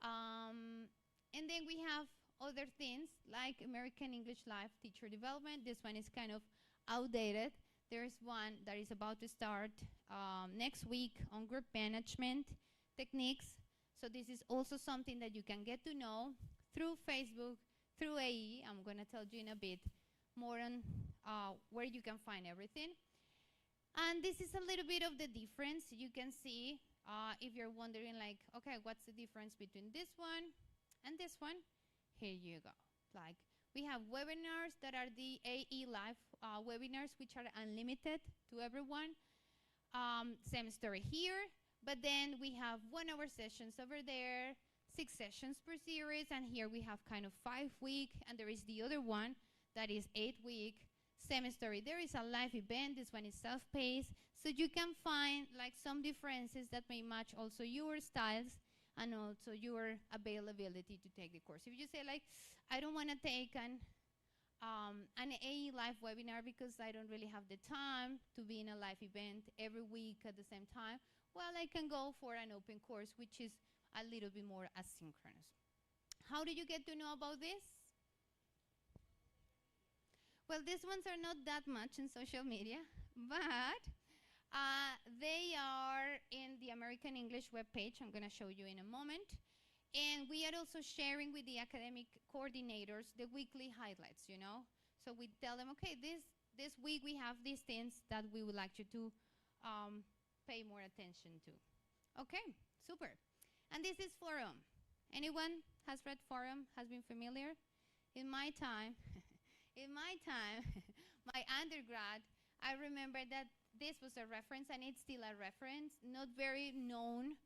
And then we have other things like American English Live Teacher Development. This one is kind of outdated. There's one that is about to start next week on group management techniques. So this is also something that you can get to know through Facebook, through AE. I'm going to tell you in a bit more on where you can find everything. And this is a little bit of the difference. You can see if you're wondering, like, okay, what's the difference between this one and this one? Here you go. Like, we have webinars that are the AE Live webinars, which are unlimited to everyone. Same story here. But then we have 1-hour sessions over there, 6 sessions per series, and here we have kind of 5-week, and there is the other one that is 8-week. Same story. There is a live event. This one is self-paced. So you can find like some differences that may match also your styles and also your availability to take the course. If you say like, I don't want to take an AE live webinar because I don't really have the time to be in a live event every week at the same time, well, I can go for an open course, which is a little bit more asynchronous. How do you get to know about this? Well, these ones are not that much in social media, but they are in the American English webpage. I'm going to show you in a moment. And we are also sharing with the academic coordinators the weekly highlights, you know. So we tell them, okay, this week we have these things that we would like you to pay more attention to. Okay, super. And this is Forum. Anyone has read Forum, has been familiar? In my time, my undergrad, I remember that this was a reference, and it's still a reference, not very known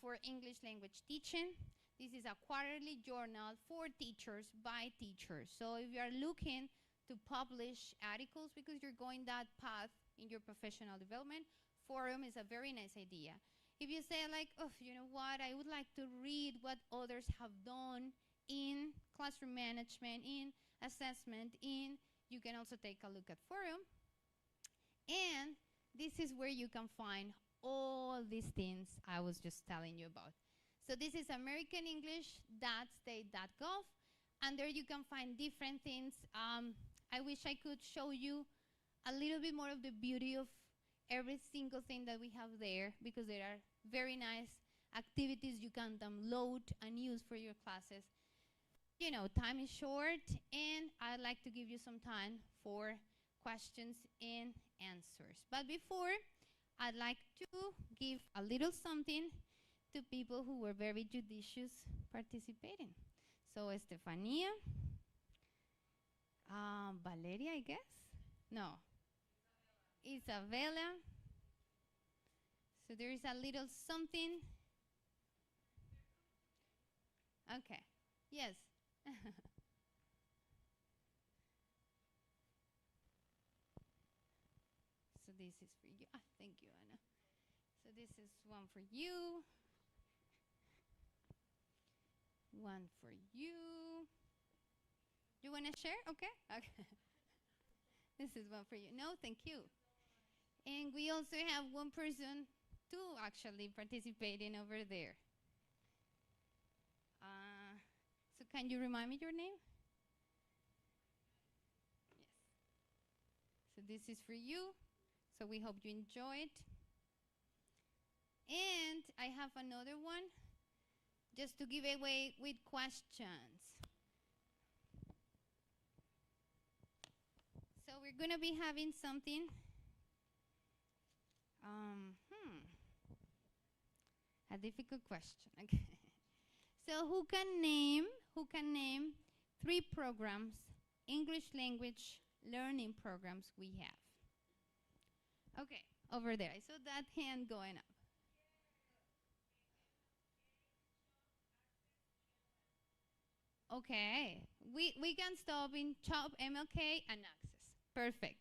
for English language teaching. This is a quarterly journal for teachers by teachers. So if you are looking to publish articles because you're going that path in your professional development, Forum is a very nice idea. If you say like, oh, you know what, I would like to read what others have done in classroom management, in assessment, you can also take a look at Forum. And this is where you can find all these things I was just telling you about. So this is americanenglish.state.gov, and there you can find different things. I wish I could show you a little bit more of the beauty of every single thing that we have there, because there are very nice activities you can download and use for your classes. You know, time is short, and I'd like to give you some time for questions and answers. But before, I'd like to give a little something to people who were very judicious participating. So Estefania, Valeria, I guess? No. Isabella. So there is a little something. Okay. Yes. So this is for you. Ah, thank you, Anna. So this is one for you. One for you. You want to share? Okay. Okay. This is one for you. No, thank you. And we also have one person, two actually, participating over there. So can you remind me your name? Yes. So this is for you. So we hope you enjoy it. And I have another one just to give away with questions. So we're going to be having something. A difficult question. Okay. So who can name 3 programs, English language learning programs we have? Okay, over there. I saw that hand going up. Okay, we can stop in CHOP, MLK, and Access. Perfect.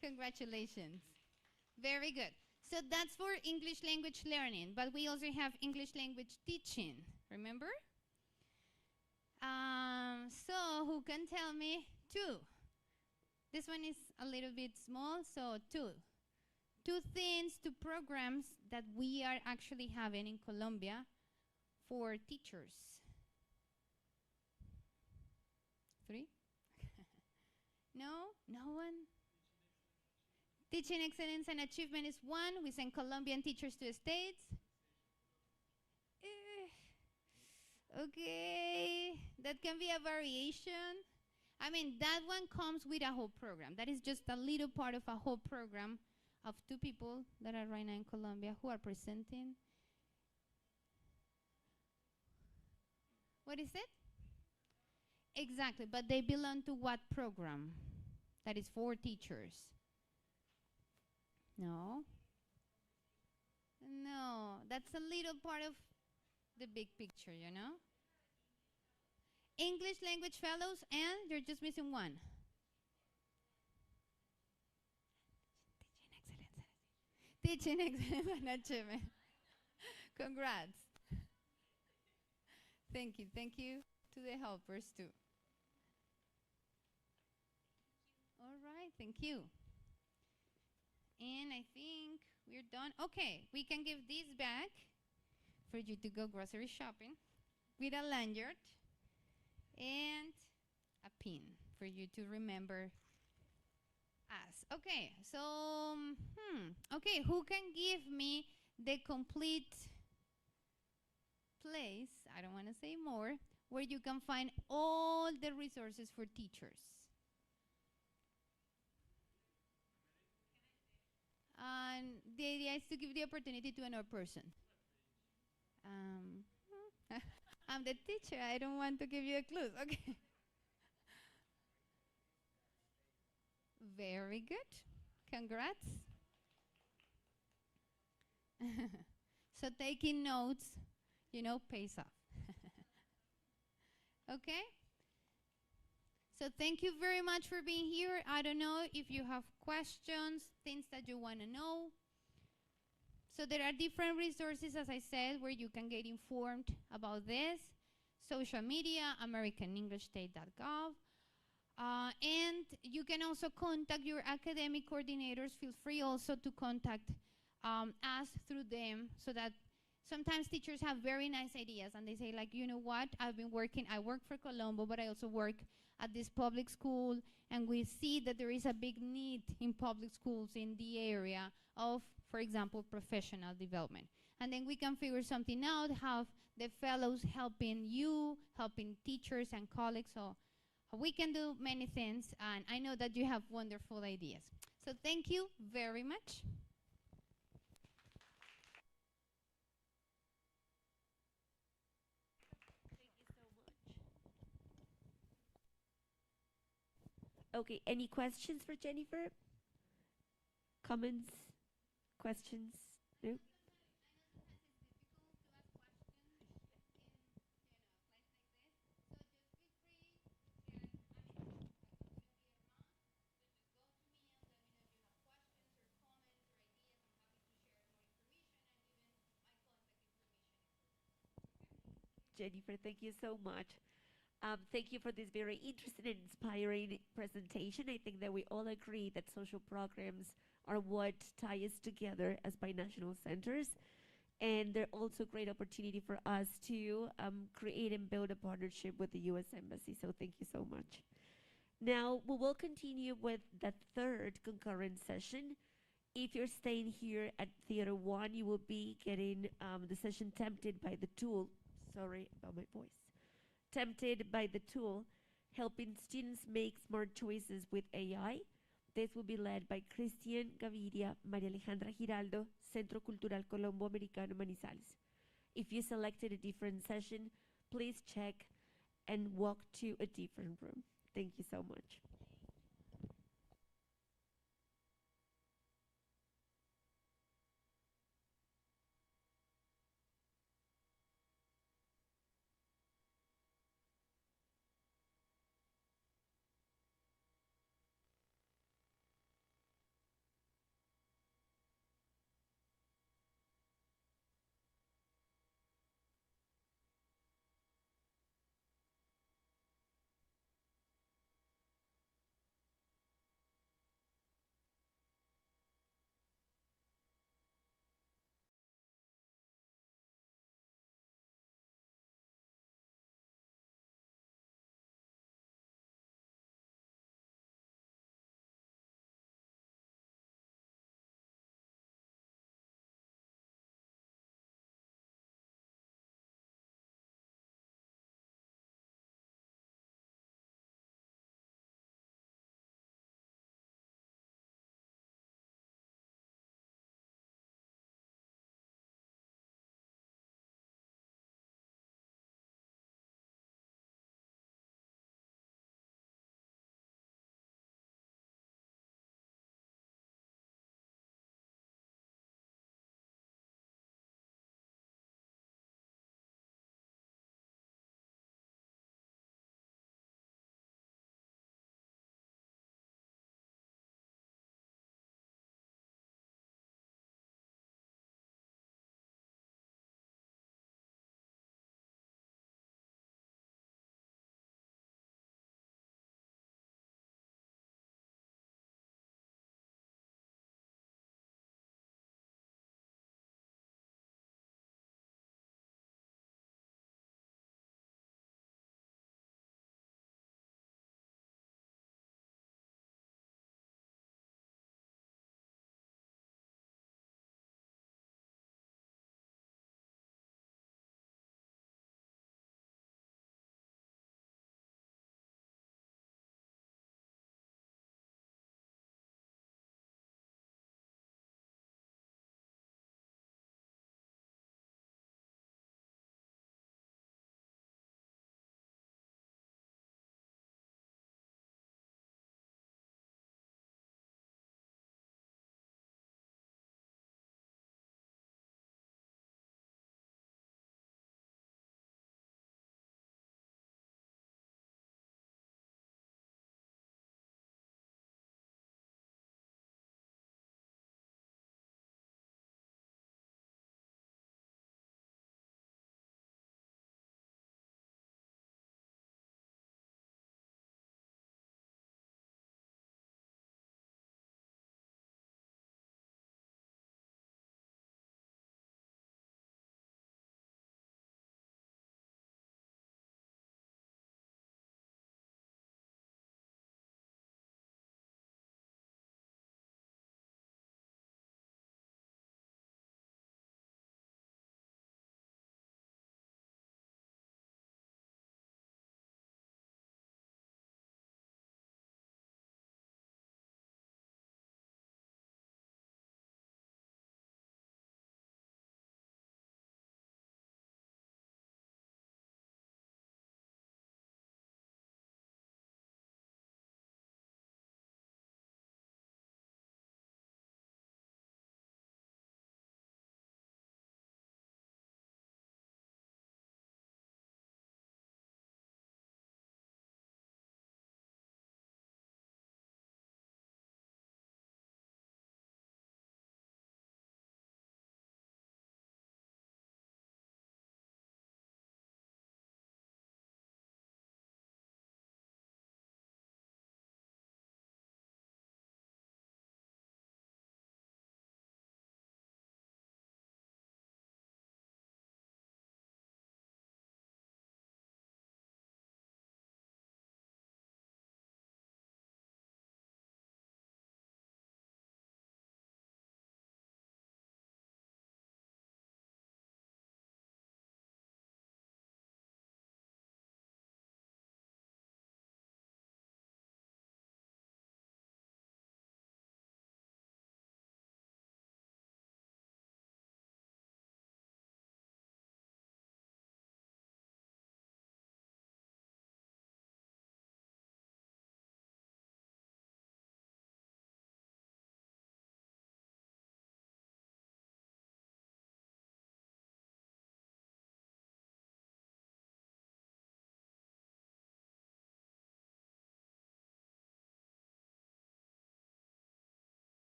Congratulations. Very good. So that's for English language learning, but we also have English language teaching, remember? So who can tell me 2? This one is a little bit small, so 2. 2 things, 2 programs that we are actually having in Colombia for teachers. 3? No? No one? Teaching excellence and achievement is 1. We send Colombian teachers to the States. Okay, that can be a variation. I mean, that one comes with a whole program. That is just a little part of a whole program of 2 people that are right now in Colombia who are presenting. What is it? Exactly, but they belong to what program? That is for teachers. No? No, that's a little part of the big picture, you know? English language fellows, and you're just missing one. Teaching excellence and achievement. Congrats. Thank you to the helpers too. All right, thank you. And I think we're done. Okay, we can give this back for you to go grocery shopping with a lanyard and a pin for you to remember us. Okay, so, okay, who can give me the complete place, I don't want to say more, where you can find all the resources for teachers? And the idea is to give the opportunity to another person. I'm the teacher. I don't want to give you a clue. Okay. Very good. Congrats. So taking notes, you know, pays off. Okay? So thank you very much for being here. I don't know if you have questions, things that you want to know. So there are different resources, as I said, where you can get informed about this. Social media, americanenglishstate.gov. And you can also contact your academic coordinators. Feel free also to contact us through them so that Sometimes teachers have very nice ideas and they say like, you know what, I work for Colombo, but I also work at this public school, and we see that there is a big need in public schools in the area of, for example, professional development. And then we can figure something out, have the fellows helping you, helping teachers and colleagues. So we can do many things, and I know that you have wonderful ideas. So thank you very much. Okay, any questions for Jennifer? Comments? Questions? No? Jennifer, thank you so much. Thank you for this very interesting and inspiring presentation. I think that we all agree that social programs are what tie us together as binational centers. And they're also a great opportunity for us to create and build a partnership with the U.S. Embassy. So thank you so much. Now, we will continue with the third concurrent session. If you're staying here at Theater 1, you will be getting the session Tempted by the Tool. Sorry about my voice. Tempted by the Tool, helping students make smart choices with AI. This will be led by Cristian Gaviria, Maria Alejandra Giraldo, Centro Cultural Colombo Americano Manizales. If you selected a different session, please check and walk to a different room. Thank you so much.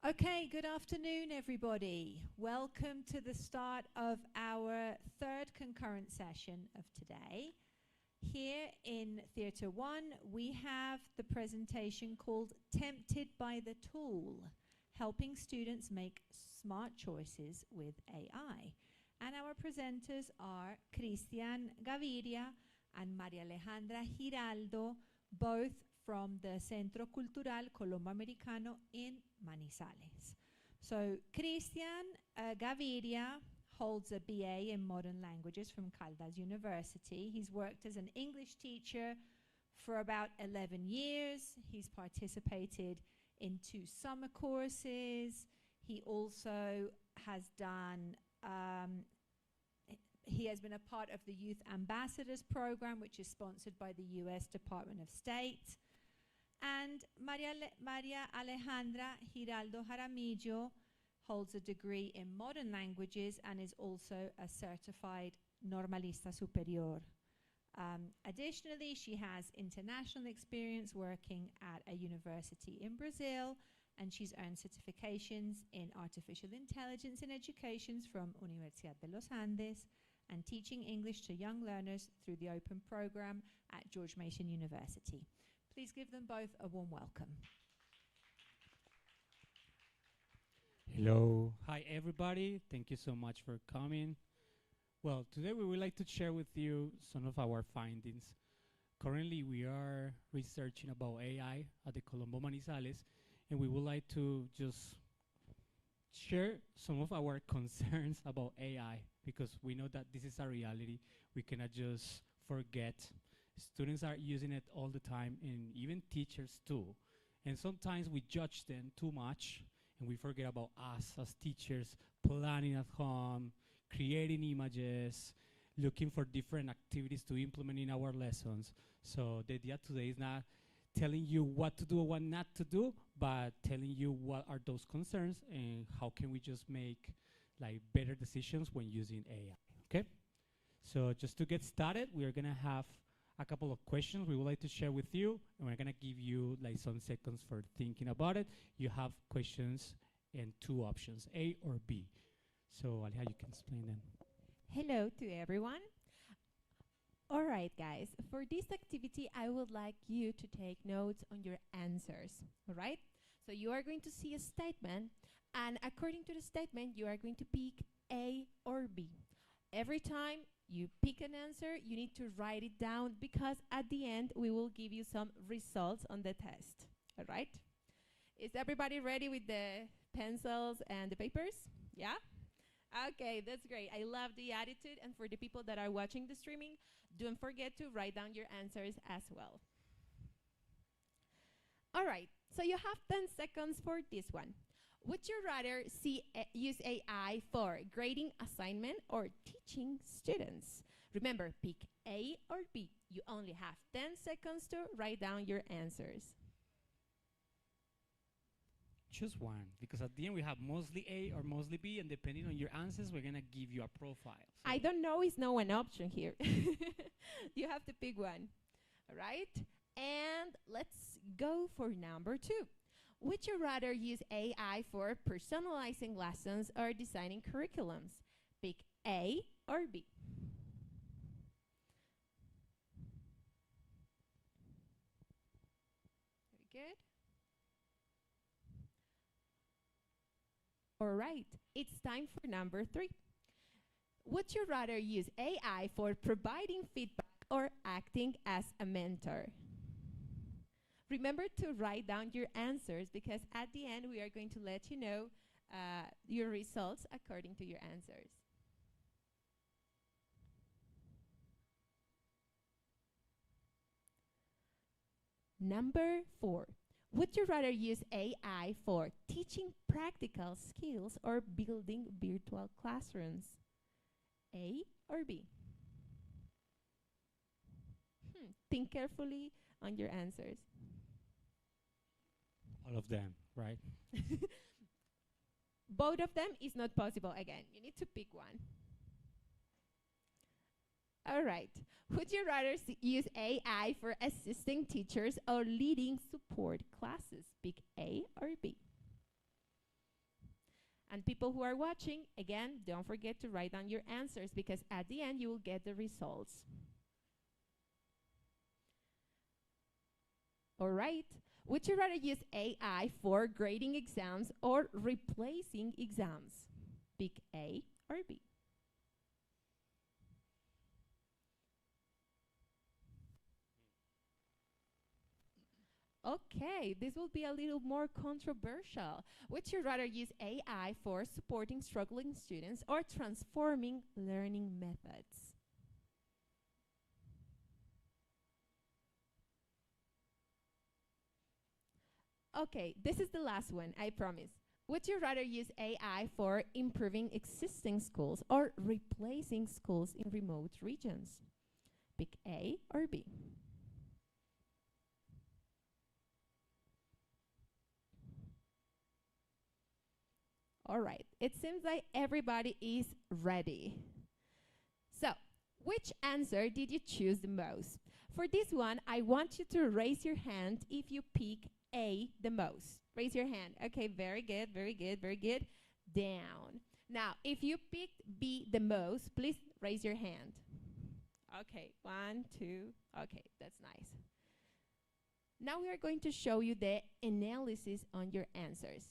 Okay, good afternoon, everybody. Welcome to the start of our third concurrent session of today. Here in Theatre 1, we have the presentation called Tempted by the Tool, helping students make smart choices with AI. And our presenters are Cristian Gaviria and Maria Alejandra Giraldo, both from the Centro Cultural Colombo Americano in Manizales. So Cristian Gaviria holds a BA in Modern Languages from Caldas University. He's worked as an English teacher for about 11 years. He's participated in 2 summer courses. He also has done he has been a part of the Youth Ambassadors Program, which is sponsored by the US Department of State. And Maria Alejandra Giraldo Jaramillo holds a degree in modern languages and is also a certified Normalista Superior. Additionally, she has international experience working at a university in Brazil, and she's earned certifications in artificial intelligence in education from Universidad de los Andes and teaching English to young learners through the open program at George Mason University. Please give them both a warm welcome. Hello. Hi, everybody. Thank you so much for coming. Well, today we would like to share with you some of our findings. Currently, we are researching about AI at the Colombo Manizales, and we would like to just share some of our concerns about AI, because we know that this is a reality. We cannot just forget. Students are using it all the time, and even teachers too. And sometimes we judge them too much, and we forget about us as teachers, planning at home, creating images, looking for different activities to implement in our lessons. So the idea today is not telling you what to do or what not to do, but telling you what are those concerns and how can we just make like better decisions when using AI, okay? So just to get started, we are gonna have a couple of questions we would like to share with you, and we're gonna give you like some seconds for thinking about it. You have questions and 2 options, A or B. So Alja, you can explain them. Hello to everyone. All right, guys, for this activity, I would like you to take notes on your answers, all right? So you are going to see a statement, and according to the statement, you are going to pick A or B. Every time you pick an answer, you need to write it down, because at the end, we will give you some results on the test, all right? Is everybody ready with the pencils and the papers? Yeah? Okay, that's great. I love the attitude. And for the people that are watching the streaming, don't forget to write down your answers as well. All right, so you have 10 seconds for this one. Would you rather use AI for grading assignment or teaching students? Remember, pick A or B. You only have 10 seconds to write down your answers. Choose one, because at the end we have mostly A or mostly B, and depending on your answers, we're gonna give you a profile. So I don't know is no an option here. You have to pick one. All right? And let's go for number 2. Would you rather use AI for personalizing lessons or designing curriculums? Pick A or B. Very good. All right, it's time for number 3. Would you rather use AI for providing feedback or acting as a mentor? Remember to write down your answers, because at the end we are going to let you know your results according to your answers. Number 4. Would you rather use AI for teaching practical skills or building virtual classrooms? A or B? Think carefully on your answers. all of them, right? Both of them is not possible again. You need to pick one. All right. Would you rather use AI for assisting teachers or leading support classes? Pick A or B. And people who are watching, again, don't forget to write down your answers because at the end you will get the results. All right. Would you rather use AI for grading exams or replacing exams? Pick A or B. Okay, this will be a little more controversial. Would you rather use AI for supporting struggling students or transforming learning methods? Okay, this is the last one, I promise. Would you rather use AI for improving existing schools or replacing schools in remote regions? Pick A or B. All right, it seems like everybody is ready. So, which answer did you choose the most? For this one, I want you to raise your hand if you pick A the most. Raise your hand. Okay, very good, very good, very good. Down. Now, if you picked B the most, please raise your hand. Okay, 1, 2. Okay, that's nice. Now we are going to show you the analysis on your answers.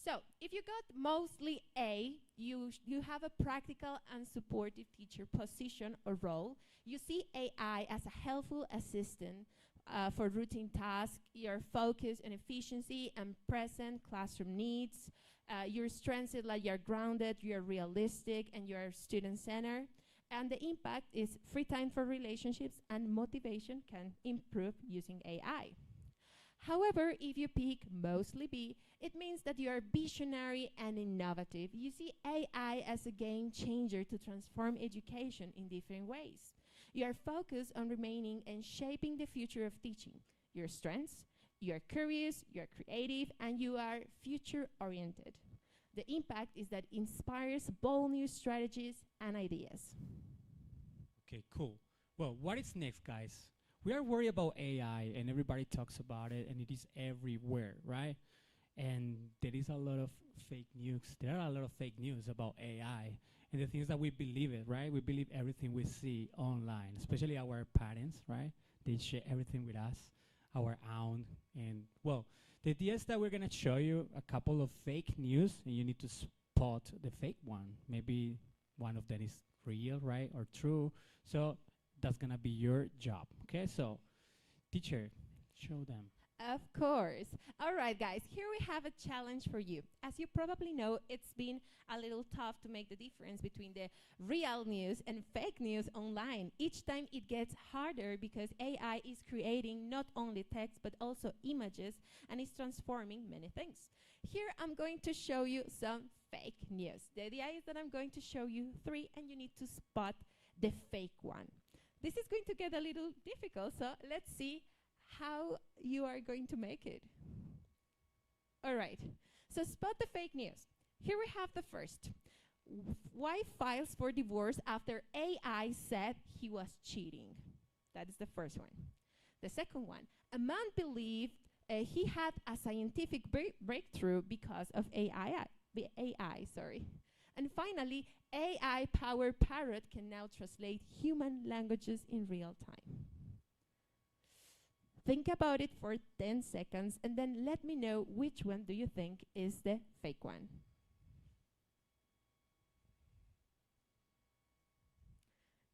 So, if you got mostly A, you have a practical and supportive teacher position or role. You see AI as a helpful assistant for routine tasks. You're focused on efficiency and present classroom needs. Your strengths is like you're grounded, you're realistic, and you're student-centered. And the impact is free time for relationships and motivation can improve using AI. However, if you pick mostly B, it means that you are visionary and innovative. You see AI as a game changer to transform education in different ways. You are focused on remaining and shaping the future of teaching. Your strengths, you are curious, you are creative, and you are future-oriented. The impact is that it inspires bold new strategies and ideas. Okay, cool. Well, what is next, guys? We are worried about AI and everybody talks about it and it is everywhere, right? And there is a lot of fake news. There are a lot of fake news about AI. And the thing is that we believe it, right? We believe everything we see online, especially our parents, right? They share everything with us, our aunt. And well, the idea is that we're going to show you a couple of fake news and you need to spot the fake one. Maybe one of them is real, right? Or true. So that's going to be your job. Okay, so teacher, show them. Of course. All right, guys, here we have a challenge for you. As you probably know, it's been a little tough to make the difference between the real news and fake news online. Each time it gets harder because AI is creating not only text but also images and is transforming many things. Here I'm going to show you some fake news. The idea is that I'm going to show you 3 and you need to spot the fake one. This is going to get a little difficult, so let's see how you are going to make it. All right, so spot the fake news. Here we have the first. Wife files for divorce after AI said he was cheating. That is the first one. The second one, a man believed he had a scientific breakthrough because of AI. And finally, AI-powered parrot can now translate human languages in real time. Think about it for 10 seconds and then let me know which one do you think is the fake one.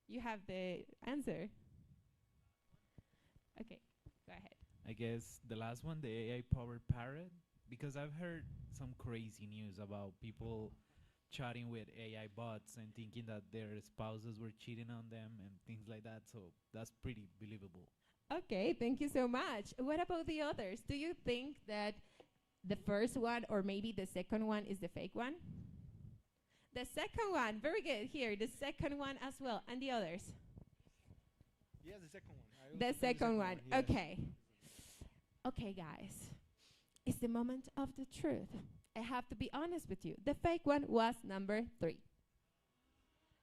You have the answer. Okay, go ahead. I guess the last one, the AI-powered parrot, because I've heard some crazy news about people chatting with AI bots and thinking that their spouses were cheating on them and things like that, so that's pretty believable. Okay, thank you so much. What about the others? Do you think that the first one or maybe the second one is the fake one? The second one, very good. Here, the second one as well. And the others? Yes, the second one. The second one, yes. okay. Okay, guys, it's the moment of the truth. I have to be honest with you. The fake one was number 3.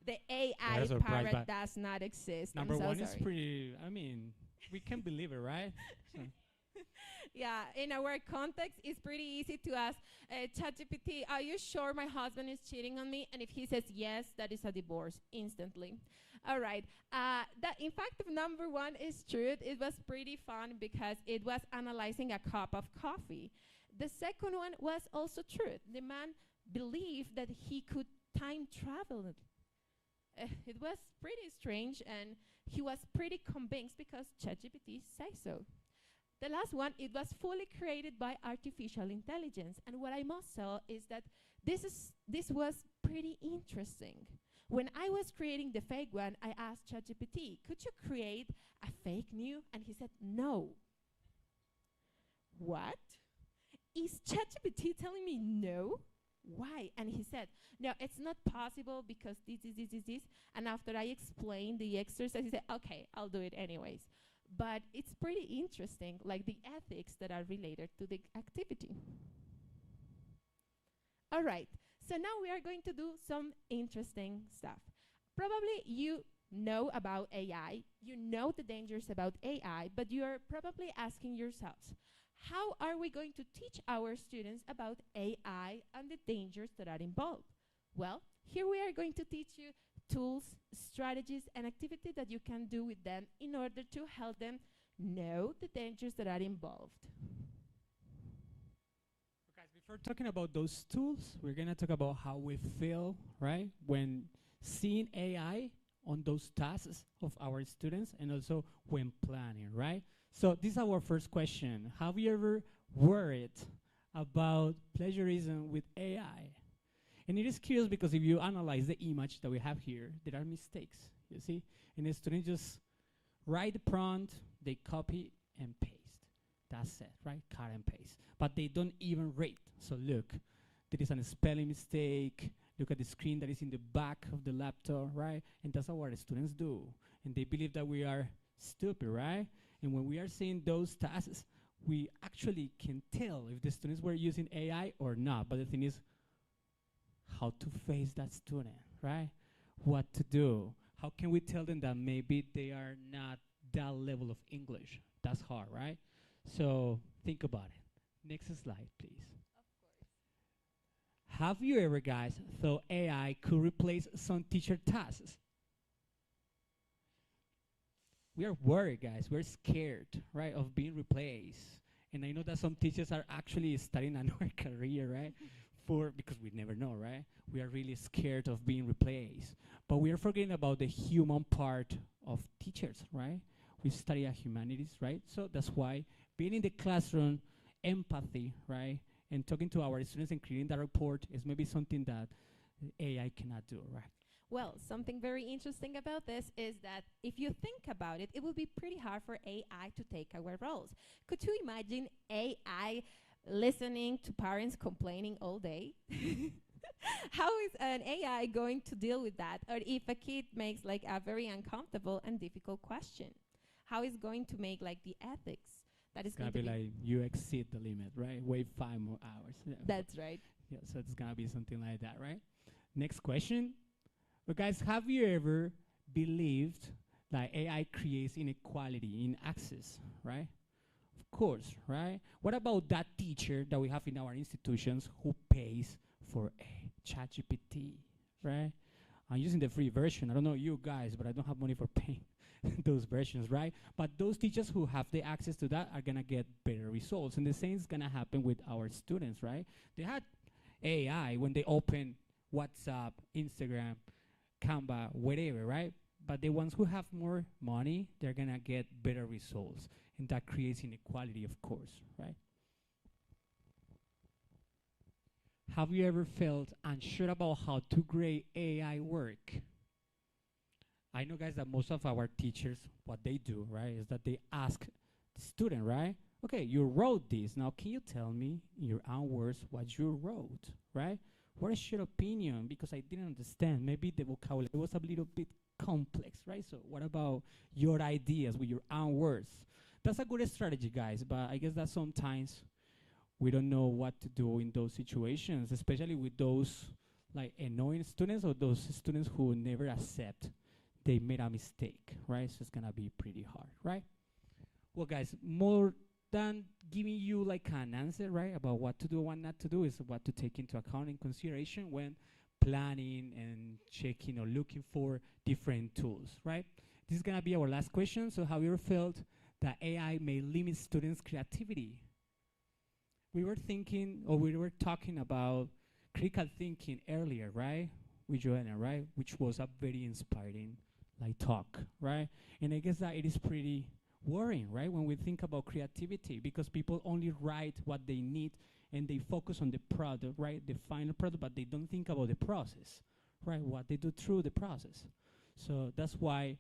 The AI parrot does not exist. Number I'm so 1 sorry. is pretty, I mean, we can believe it, right? So. Yeah, in our context, it's pretty easy to ask ChatGPT, are you sure my husband is cheating on me? And if he says yes, that is a divorce instantly. All right. That in fact, number one is truth. It was pretty fun because it was analyzing a cup of coffee. The second one was also truth. The man believed that he could time travel. It was pretty strange, and he was pretty convinced because ChatGPT says so. The last one, it was fully created by artificial intelligence. And what I must say is that this was pretty interesting. When I was creating the fake one, I asked ChatGPT, could you create a fake new? And he said, no. What? Is ChatGPT telling me no? Why? And he said, no, it's not possible because this. And after I explained the exercise, he said, okay, I'll do it anyways. But it's pretty interesting, like the ethics that are related to the activity. All right, so now we are going to do some interesting stuff. Probably you know about AI, you know the dangers about AI, but you're probably asking yourselves, how are we going to teach our students about AI and the dangers that are involved? Well, here we are going to teach you tools, strategies, and activities that you can do with them in order to help them know the dangers that are involved. Guys, before talking about those tools, we're gonna talk about how we feel, right, when seeing AI on those tasks of our students and also when planning, right? So this is our first question. Have you ever worried about plagiarism with AI? And it is curious because if you analyze the image that we have here, there are mistakes, you see? And the students just write the prompt, they copy and paste. That's it, right? Cut and paste. But they don't even rate. So look, there is a spelling mistake. Look at the screen that is in the back of the laptop, right? And that's what the students do. And they believe that we are stupid, right? And when we are seeing those tasks, we actually can tell if the students were using AI or not. But the thing is, how to face that student, right? What to do. How can we tell them that maybe they are not that level of English? That's hard, right? So think about it. Next slide, please. Have you ever, guys, thought AI could replace some teacher tasks? We are worried, guys. We're scared, right, of being replaced. And I know that some teachers are actually starting another career, right? Because we never know, right? We are really scared of being replaced. But we are forgetting about the human part of teachers, right? We study humanities, right? So that's why being in the classroom, empathy, right? And talking to our students and creating that report is maybe something that AI cannot do, right? Well, something very interesting about this is that if you think about it, it would be pretty hard for AI to take our roles. Could you imagine AI listening to parents complaining all day? How is an AI going to deal with that? Or if a kid makes like a very uncomfortable and difficult question, how is going to make like the ethics? That is It's going gonna to be like you exceed the limit, right? Wait 5 more hours. Yeah. That's right. Yeah, so it's gonna be something like that, right? Next question. But guys, have you ever believed that AI creates inequality in access, right? Of course, right? What about that teacher that we have in our institutions who pays for a ChatGPT, right? I'm using the free version. I don't know you guys, but I don't have money for paying those versions, right? But those teachers who have the access to that are gonna get better results. And the same is gonna happen with our students, right? They had AI when they open WhatsApp, Instagram, Canva, whatever, right? But the ones who have more money, they're gonna get better results. And that creates inequality, of course, right? Have you ever felt unsure about how to grade AI work? I know, guys, that most of our teachers, what they do, right, is that they ask the student, right? Okay, you wrote this. Now, can you tell me in your own words what you wrote, right? What is your opinion? Because I didn't understand. Maybe the vocabulary was a little bit complex, right? So what about your ideas with your own words? That's a good strategy, guys, but I guess that sometimes we don't know what to do in those situations, especially with those like annoying students or those students who never accept they made a mistake, right? So it's gonna be pretty hard, right? Well, guys, more than giving you like an answer, right, about what to do, what not to do, is what to take into account and consideration when planning and checking or looking for different tools, right? This is gonna be our last question. So have you ever felt that AI may limit students' creativity? We were thinking, or we were talking about critical thinking earlier, right? With Joanna, right? Which was a very inspiring like talk, right? And I guess that it is pretty worrying, right? When we think about creativity, because people only write what they need and they focus on the product, right? The final product, but they don't think about the process, right? What they do through the process. So that's why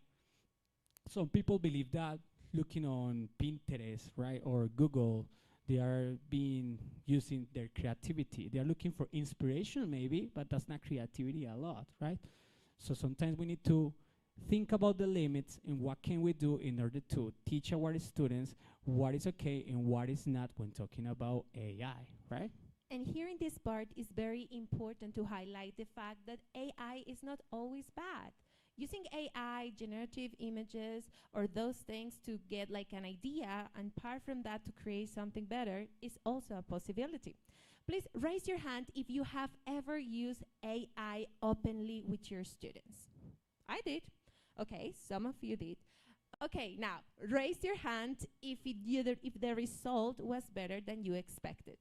some people believe that looking on Pinterest, right, or Google, they are being using their creativity. They are looking for inspiration maybe, but that's not creativity a lot, right? So sometimes we need to think about the limits and what can we do in order to teach our students what is okay and what is not when talking about AI, right? And here in this part, it's very important to highlight the fact that AI is not always bad. Using AI, generative images, or those things to get like an idea and apart from that to create something better is also a possibility. Please raise your hand if you have ever used AI openly with your students. I did. Okay, some of you did. Okay, now raise your hand if if the result was better than you expected.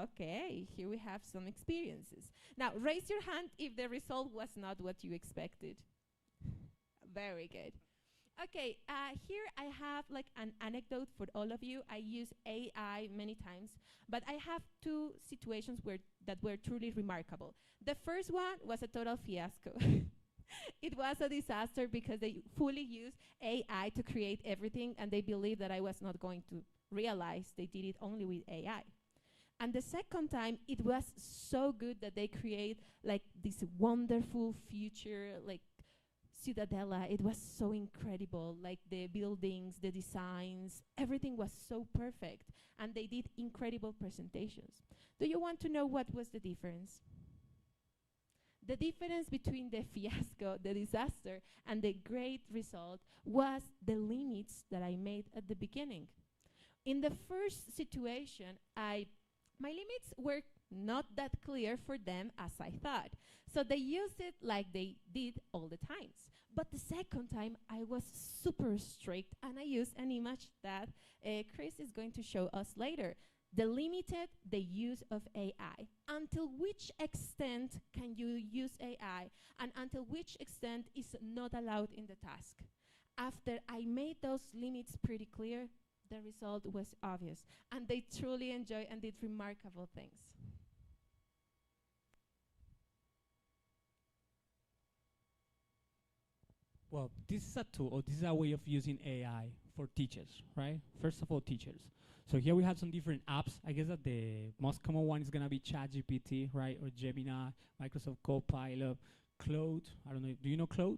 Okay, here we have some experiences. Now raise your hand if the result was not what you expected. Very good. Okay, here I have like an anecdote for all of you. I use AI many times, but I have two situations that were truly remarkable. The first one was a total fiasco. It was a disaster because they fully used AI to create everything and they believed that I was not going to realize they did it only with AI. And the second time, it was so good that they create like this wonderful future, like Ciudadela. It was so incredible, like the buildings, the designs, everything was so perfect. And they did incredible presentations. Do you want to know what was the difference? The difference between the fiasco, the disaster, and the great result was the limits that I made at the beginning. In the first situation, my limits were not that clear for them as I thought. So they used it like they did all the times. But the second time, I was super strict and I used an image that Chris is going to show us later. The limited the use of AI. Until which extent can you use AI and until which extent is not allowed in the task. After I made those limits pretty clear, the result was obvious and they truly enjoyed and did remarkable things. Well, this is a tool, or this is a way of using AI for teachers, right? First of all, teachers. So here we have some different apps. I guess that the most common one is gonna be ChatGPT, right? Or Gemini, Microsoft Copilot, Claude. I don't know, do you know Claude?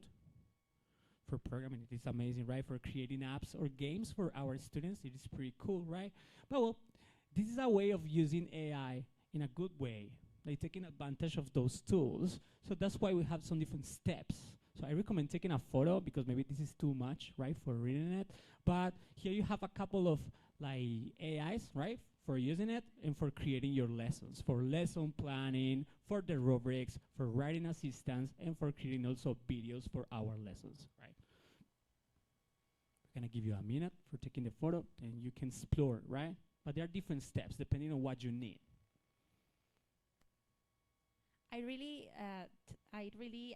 For programming, it is amazing, right? For creating apps or games for our students, it is pretty cool, right? But well, this is a way of using AI in a good way, like taking advantage of those tools. So that's why we have some different steps. So I recommend taking a photo because maybe this is too much, right, for reading it. But here you have a couple of like AIs, right, for using it and for creating your lessons, for lesson planning, for the rubrics, for writing assistance, and for creating also videos for our lessons, right? I'm gonna give you a minute for taking the photo and you can explore, right? But there are different steps depending on what you need. I really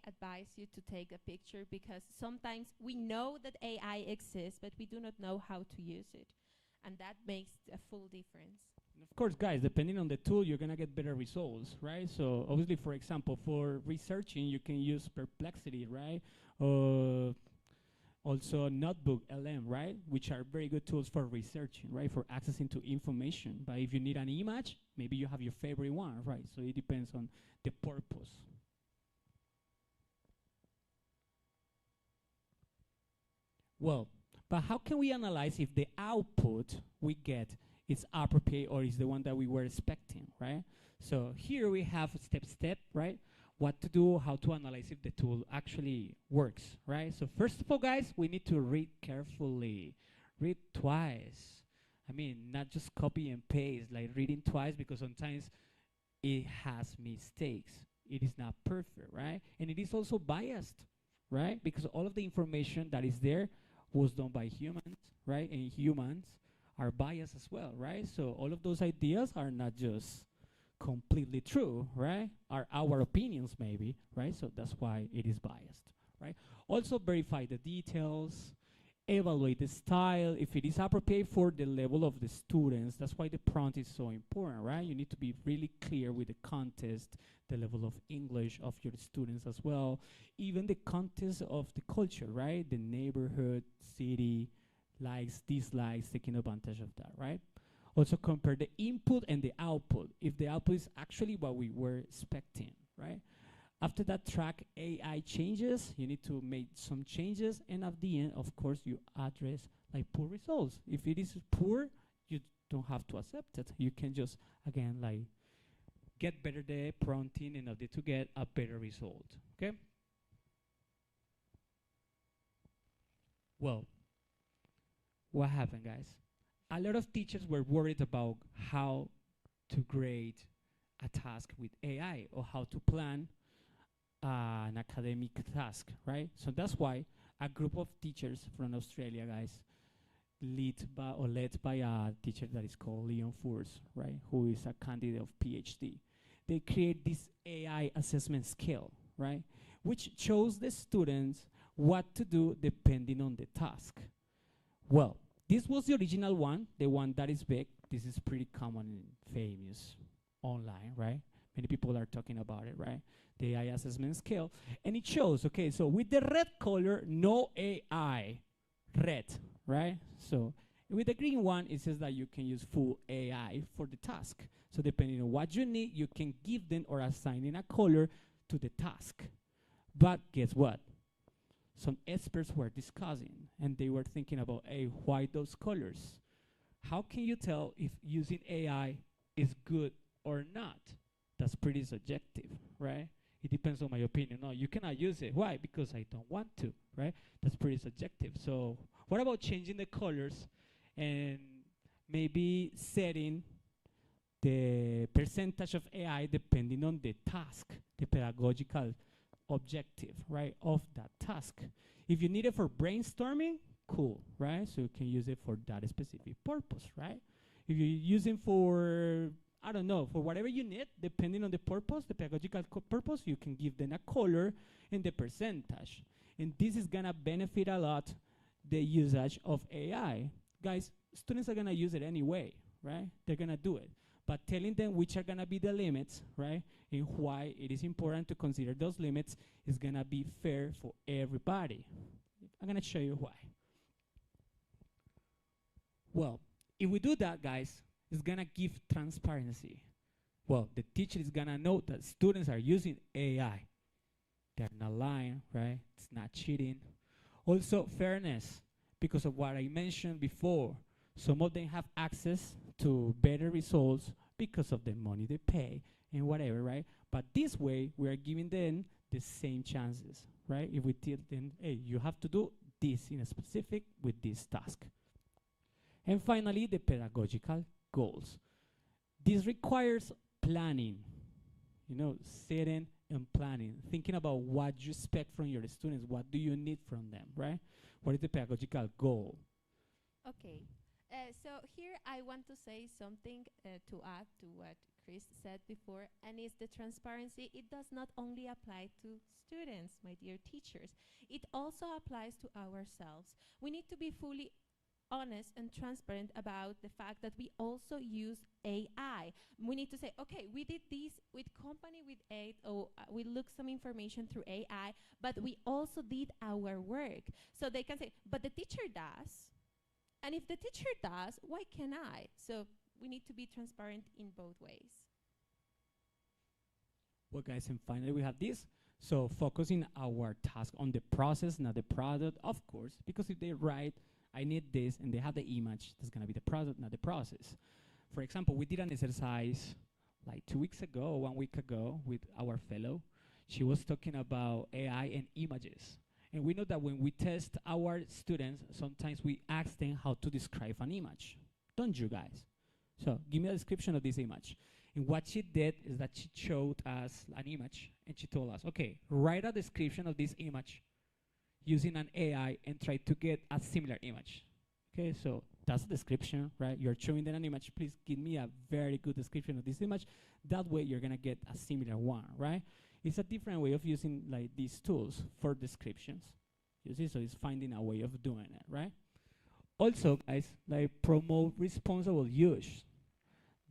advise you to take a picture because sometimes we know that AI exists, but we do not know how to use it. And that makes a full difference. And of course, guys, depending on the tool, you're gonna get better results, right? So obviously, for example, for researching, you can use Perplexity, right? Also Notebook, LM, right? Which are very good tools for researching, right? For accessing to information. But if you need an image, maybe you have your favorite one, right? So it depends on the purpose. Well, but how can we analyze if the output we get is appropriate or is the one that we were expecting, right? So here we have step, right? What to do, how to analyze if the tool actually works, right? So first of all, guys, we need to read carefully, Read twice. I mean, not just copy and paste, like reading twice, because sometimes it has mistakes. It is not perfect, right? And it is also biased, right? Because all of the information that is there was done by humans, right? And humans are biased as well, right? So all of those ideas are not just completely true, right? Are our opinions maybe, right? So that's why it is biased, right? Also verify the details, evaluate the style, if it is appropriate for the level of the students. That's why the prompt is so important, right? You need to be really clear with the context, the level of English of your students as well, even the context of the culture, right? The neighborhood, city, likes, dislikes, taking advantage of that, right? Also compare the input and the output, if the output is actually what we were expecting, right? After that, track AI changes. You need to make some changes, and at the end, of course, you address like poor results. If it is poor, you don't have to accept it. You can just again like get better the prompting in order to get a better result. Okay. Well, what happened, guys? A lot of teachers were worried about how to grade a task with AI or how to plan an academic task, right? So that's why a group of teachers from Australia, guys, led by a teacher that is called Leon Furs, right, who is a candidate of PhD. They create this AI assessment scale, right, which shows the students what to do depending on the task. Well, this was the original one, the one that is big. This is pretty common and famous online, right? Many people are talking about it, right? The AI assessment scale. And it shows, okay, so with the red color, no AI, red, right? So with the green one, it says that you can use full AI for the task. So depending on what you need, you can give them or assign in a color to the task. But guess what? Some experts were discussing, and they were thinking about, hey, why those colors? How can you tell if using AI is good or not? That's pretty subjective, right? It depends on my opinion. No, you cannot use it. Why? Because I don't want to, right? That's pretty subjective. So what about changing the colors and maybe setting the percentage of AI depending on the task, the pedagogical objective, right, of that task. If you need it for brainstorming, cool, right? So you can use it for that specific purpose, right? If you're using for, I don't know, for whatever you need, depending on the purpose, the pedagogical purpose, you can give them a color and the percentage. And this is gonna benefit a lot the usage of AI. Guys, students are gonna use it anyway, right? They're gonna do it. But telling them which are gonna be the limits, right? And why it is important to consider those limits is gonna be fair for everybody. I'm gonna show you why. Well, if we do that, guys, it's gonna give transparency. Well, the teacher is gonna know that students are using AI. They're not lying, right? It's not cheating. Also, fairness, because of what I mentioned before. Some of them have access to better results because of the money they pay and whatever, right? But this way, we are giving them the same chances, right? If we tell them, hey, you have to do this in a specific with this task. And finally, the pedagogical goals. This requires planning, setting and planning, thinking about what you expect from your students, what do you need from them, right? What is the pedagogical goal? Okay. So here I want to say something to add to what Chris said before, and it's the transparency. It does not only apply to students, my dear teachers. It also applies to ourselves. We need to be fully honest and transparent about the fact that we also use AI. We need to say, okay, we did this with company with aid, or we looked some information through AI, but we also did our work. So they can say, but the teacher does. And if the teacher does, why can't I? So we need to be transparent in both ways. Well, guys, and finally we have this. So focusing our task on the process, not the product, of course, because if they write, I need this, and they have the image, that's gonna be the product, not the process. For example, we did an exercise like 2 weeks ago, 1 week ago with our fellow. She was talking about AI and images. And we know that when we test our students, sometimes we ask them how to describe an image. Don't you guys? So give me a description of this image. And what she did is that she showed us an image and she told us, okay, write a description of this image using an AI and try to get a similar image. Okay, so that's a description, right? You're showing them an image. Please give me a very good description of this image. That way you're gonna get a similar one, right? It's a different way of using like these tools for descriptions. You see, so it's finding a way of doing it, right? Also, guys, like promote responsible use.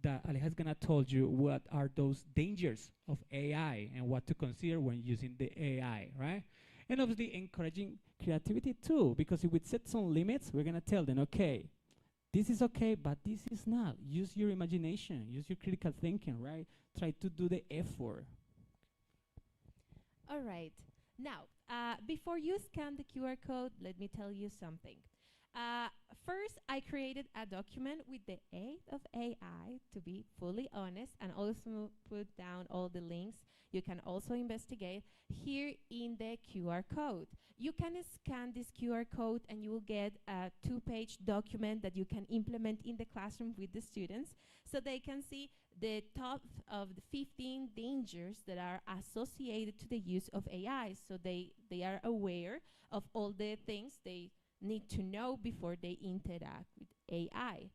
That Aleja's gonna told you what are those dangers of AI and what to consider when using the AI, right? And obviously encouraging creativity too, because if we set some limits, we're gonna tell them, okay, this is okay, but this is not. Use your imagination, use your critical thinking, right? Try to do the effort. All right. Now, before you scan the QR code, let me tell you something. First, I created a document with the aid of AI, to be fully honest, and also put down all the links you can also investigate here in the QR code. You can scan this QR code and you will get a 2-page document that you can implement in the classroom with the students so they can see the top of the 15 dangers that are associated to the use of AI. So they are aware of all the things they need to know before they interact with AI.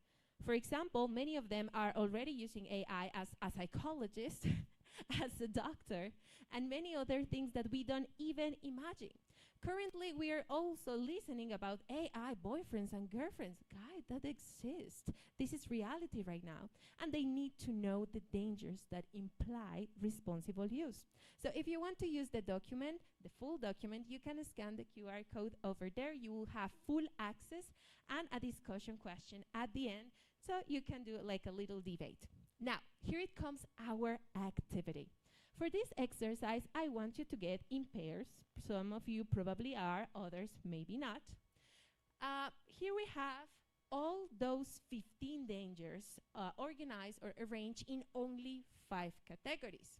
For example, many of them are already using AI as a psychologist, as a doctor, and many other things that we don't even imagine. Currently, we are also listening about AI boyfriends and girlfriends. Guys, that exists. This is reality right now. And they need to know the dangers that imply responsible use. So if you want to use the document, the full document, you can scan the QR code over there. You will have full access and a discussion question at the end. So you can do like a little debate. Now, here it comes our activity. For this exercise, I want you to get in pairs. Some of you probably are, others maybe not. Here we have all those 15 dangers organized or arranged in only 5 categories.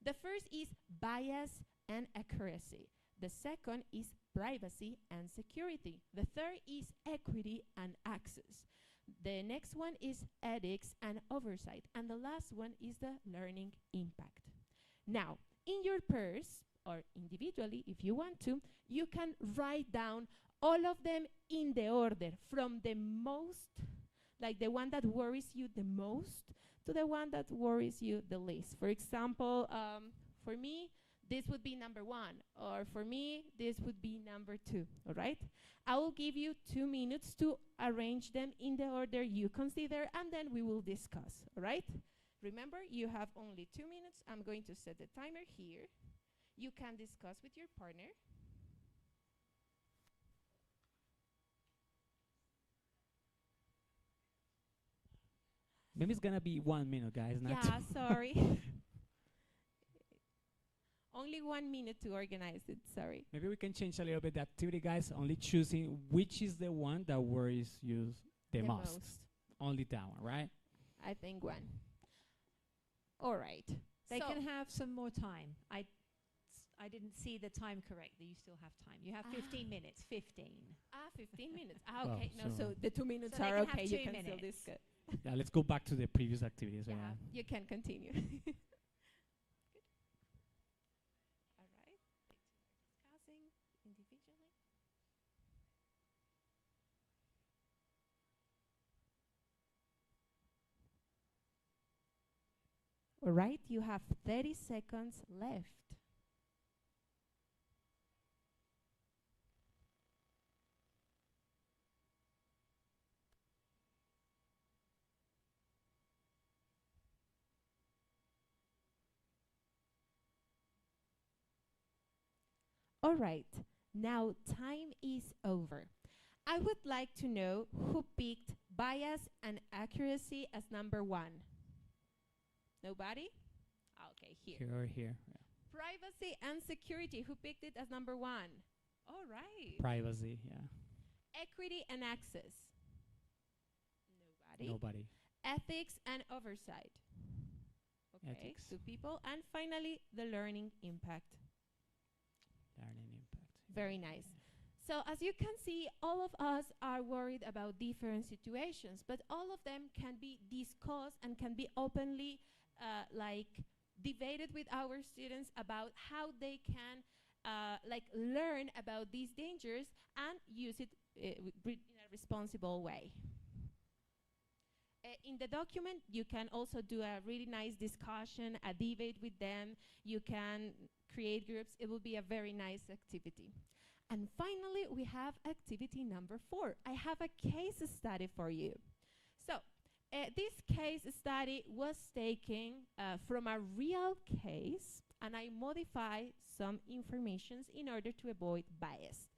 The first is bias and accuracy. The second is privacy and security. The third is equity and access. The next one is ethics and oversight. And the last one is the learning impact. Now, in your purse, or individually if you want to, you can write down all of them in the order from the most, like the one that worries you the most, to the one that worries you the least. For example, for me, this would be number 1, or for me, this would be number 2, all right? I will give you 2 minutes to arrange them in the order you consider, and then we will discuss, all right? Remember, you have only 2 minutes. I'm going to set the timer here. You can discuss with your partner. Maybe it's gonna be 1 minute, guys. Not Yeah, two. sorry. Only 1 minute to organize it, sorry. Maybe we can change a little bit the activity, guys. Only choosing which is the one that worries you the most. Only that one, right? I think 1. All right. They So- can have some more time. I didn't see the time correctly. You still have time. You have 15 minutes. 15. 15 minutes. Well, Okay. No, so- so the 2 minutes So they are can have okay. 2 You can still minutes. discuss. Yeah, let's go back to the previous activities. Yeah, Right? you can continue. Good. All right. Discussing individually. All right, you have 30 seconds left. All right, now time is over. I would like to know who picked bias and accuracy as number 1. Nobody? Okay, here. Here or here. Yeah. Privacy and security, who picked it as number 1? All right. Privacy. Yeah. Equity and access. Nobody. Nobody. Ethics and oversight. Okay, Ethics. 2 people. And finally, the learning impact. Learning impact. Very nice. So as you can see, all of us are worried about different situations, but all of them can be discussed and can be openly like debated with our students about how they can like learn about these dangers and use it in a responsible way. In the document, you can also do a really nice discussion, a debate with them. You can create groups. It will be a very nice activity. And finally, we have activity number 4. I have a case study for you. So, this case study was taken from a real case, and I modify some informations in order to avoid bias.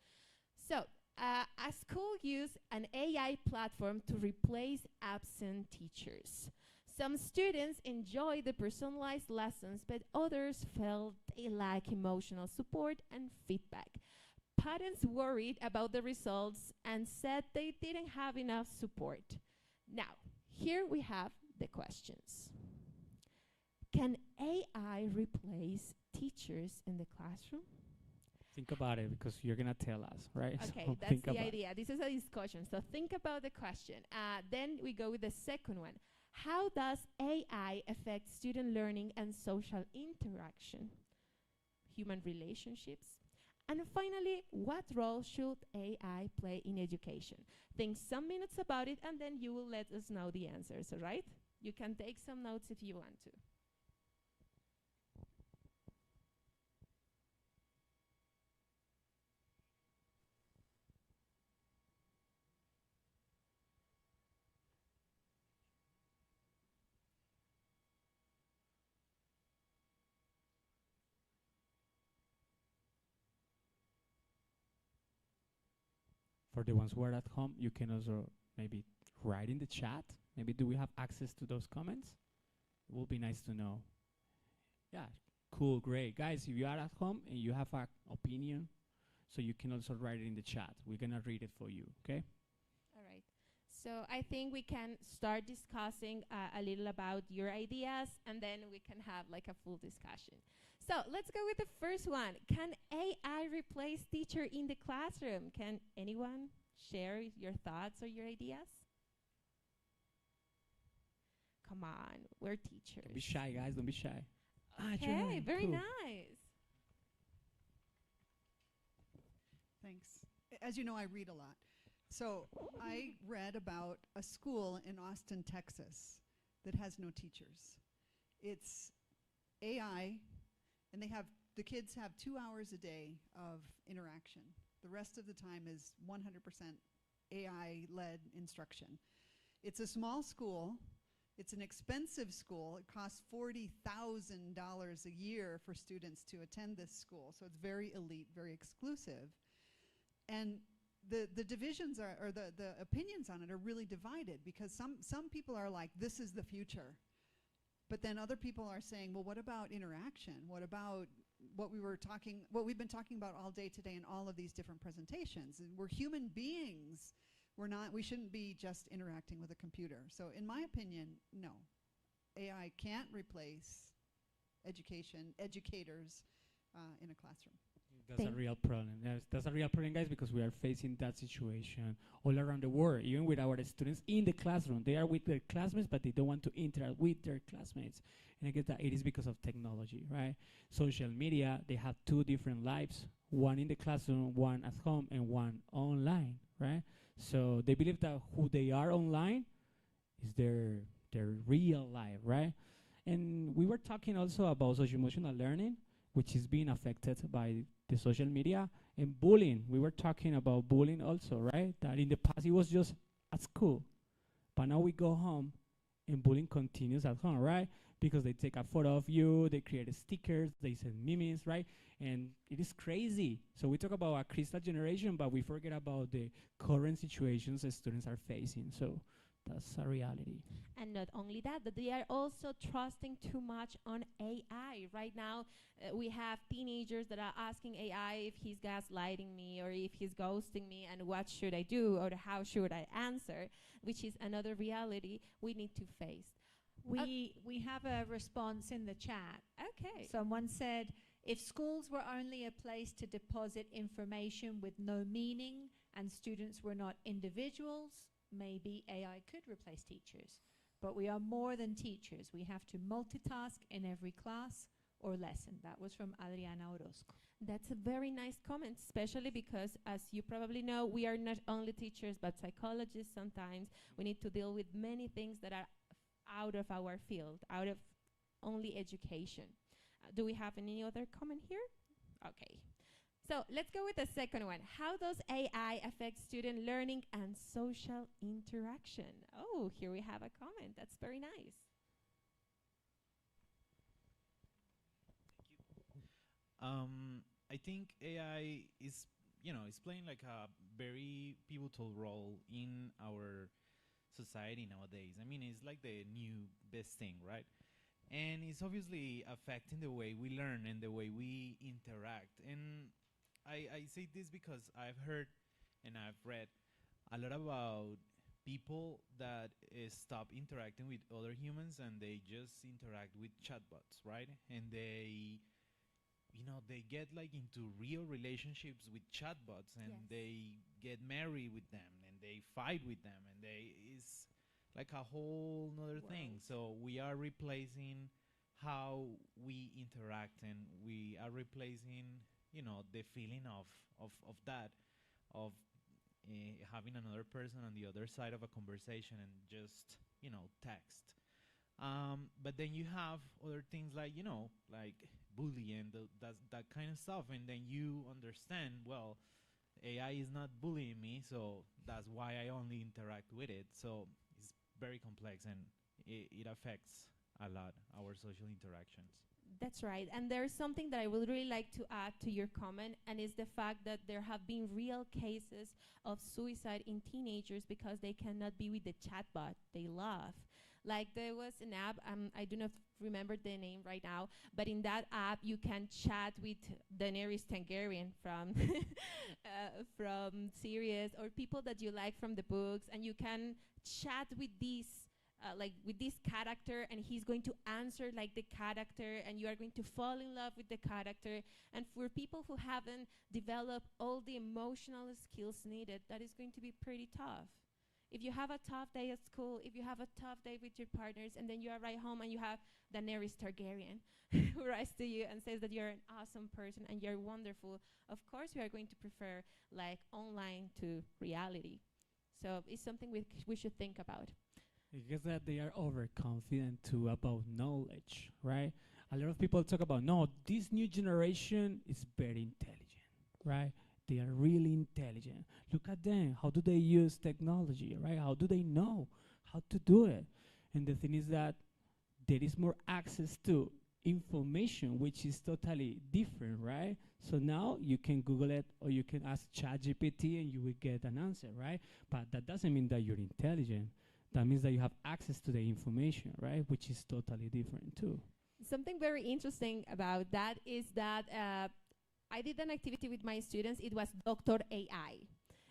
So, a school used an AI platform to replace absent teachers. Some students enjoy the personalized lessons, but others felt they lack emotional support and feedback. Parents worried about the results and said they didn't have enough support. Now, here we have the questions. Can AI replace teachers in the classroom? Think about it, because you're going to tell us, right? Okay, So that's think the about idea. This is a discussion. So think about the question. Then we go with the second one. How does AI affect student learning and social interaction? Human relationships? And finally, what role should AI play in education? Think some minutes about it, and then you will let us know the answers, all right? You can take some notes if you want to. For the ones who are at home, you can also maybe write in the chat. Maybe do we have access to those comments? It will be nice to know. Yeah, cool, great. Guys, if you are at home and you have an opinion, so you can also write it in the chat. We're going to read it for you, okay? All right. So I think we can start discussing a little about your ideas, and then we can have like a full discussion. So let's go with the first one. Can AI replace teacher in the classroom? Can anyone share your thoughts or your ideas? Come on, we're teachers. Don't be shy, guys. Don't be shy. Okay, very cool. nice. Thanks. As you know, I read a lot. So I read about a school in Austin, Texas that has no teachers. It's AI, and the kids have 2 hours a day of interaction. The rest of the time is 100% AI-led instruction. It's a small school. It's an expensive school. It costs $40,000 a year for students to attend this school. So it's very elite, very exclusive. And the divisions are, or the opinions on it are really divided, because some people are like, this is the future. But then other people are saying, well, what about interaction? What about what we've been talking about all day today in all of these different presentations? And we're human beings. We shouldn't be just interacting with a computer. So in my opinion, no. AI can't replace educators in a classroom. That's a real problem. Yes, that's a real problem, guys, because we are facing that situation all around the world, even with our students in the classroom. They are with their classmates, but they don't want to interact with their classmates. And I guess that it is because of technology, right? Social media, they have 2 different lives, one in the classroom, one at home, and one online, right? So they believe that who they are online is their real life, right? And we were talking also about social emotional learning, which is being affected by the social media, and bullying. We were talking about bullying also, right? That in the past it was just at school, but now we go home and bullying continues at home, right? Because they take a photo of you, they create stickers, they send memes, right? And it is crazy. So we talk about a crystal generation, but we forget about the current situations that students are facing. So that's a reality. And not only that, but they are also trusting too much on AI. Right now, we have teenagers that are asking AI if he's gaslighting me or if he's ghosting me, and what should I do or how should I answer, which is another reality we need to face. We have a response in the chat. Okay. Someone said, If schools were only a place to deposit information with no meaning and students were not individuals, maybe AI could replace teachers. But we are more than teachers. We have to multitask in every class or lesson. That was from Adriana Orozco. That's a very nice comment, especially because, as you probably know, we are not only teachers but psychologists sometimes. We need to deal with many things that are out of our field, out of only education. Do we have any other comment here? Okay. So let's go with the second one. How does AI affect student learning and social interaction? Oh, here we have a comment. That's very nice. I think AI is, is playing like a very pivotal role in our society nowadays. I mean, it's like the new best thing, right? And it's obviously affecting the way we learn and the way we interact. And I say this because I've heard and I've read a lot about people that stop interacting with other humans and they just interact with chatbots, right? And they get like into real relationships with chatbots and they get married with them and they fight with them and it's like a whole nother thing. So we are replacing how we interact and we are replacing, the feeling of that, of having another person on the other side of a conversation and just, text. But then you have other things like, like bullying, that kind of stuff. And then you understand, well, AI is not bullying me, so that's why I only interact with it. So it's very complex and it affects a lot our social interactions. That's right. And there's something that I would really like to add to your comment, and is the fact that there have been real cases of suicide in teenagers because they cannot be with the chatbot they love. Like there was an app, I do not remember the name right now, but in that app you can chat with Daenerys Targaryen from from series, or people that you like from the books, and you can chat with these like with this character, and he's going to answer like the character, and you are going to fall in love with the character. And for people who haven't developed all the emotional skills needed, that is going to be pretty tough. If you have a tough day at school, if you have a tough day with your partners, and then you arrive home and you have Daenerys Targaryen who writes to you and says that you're an awesome person and you're wonderful, of course we are going to prefer like online to reality. So it's something we should think about. I guess that they are overconfident too about knowledge, right? A lot of people talk about, no, this new generation is very intelligent, right? They are really intelligent. Look at them. How do they use technology, right? How do they know how to do it? And the thing is that there is more access to information, which is totally different, right? So now you can Google it or you can ask ChatGPT and you will get an answer, right? But that doesn't mean that you're intelligent. That means that you have access to the information, right? Which is totally different too. Something very interesting about that is that I did an activity with my students. It was Dr. AI.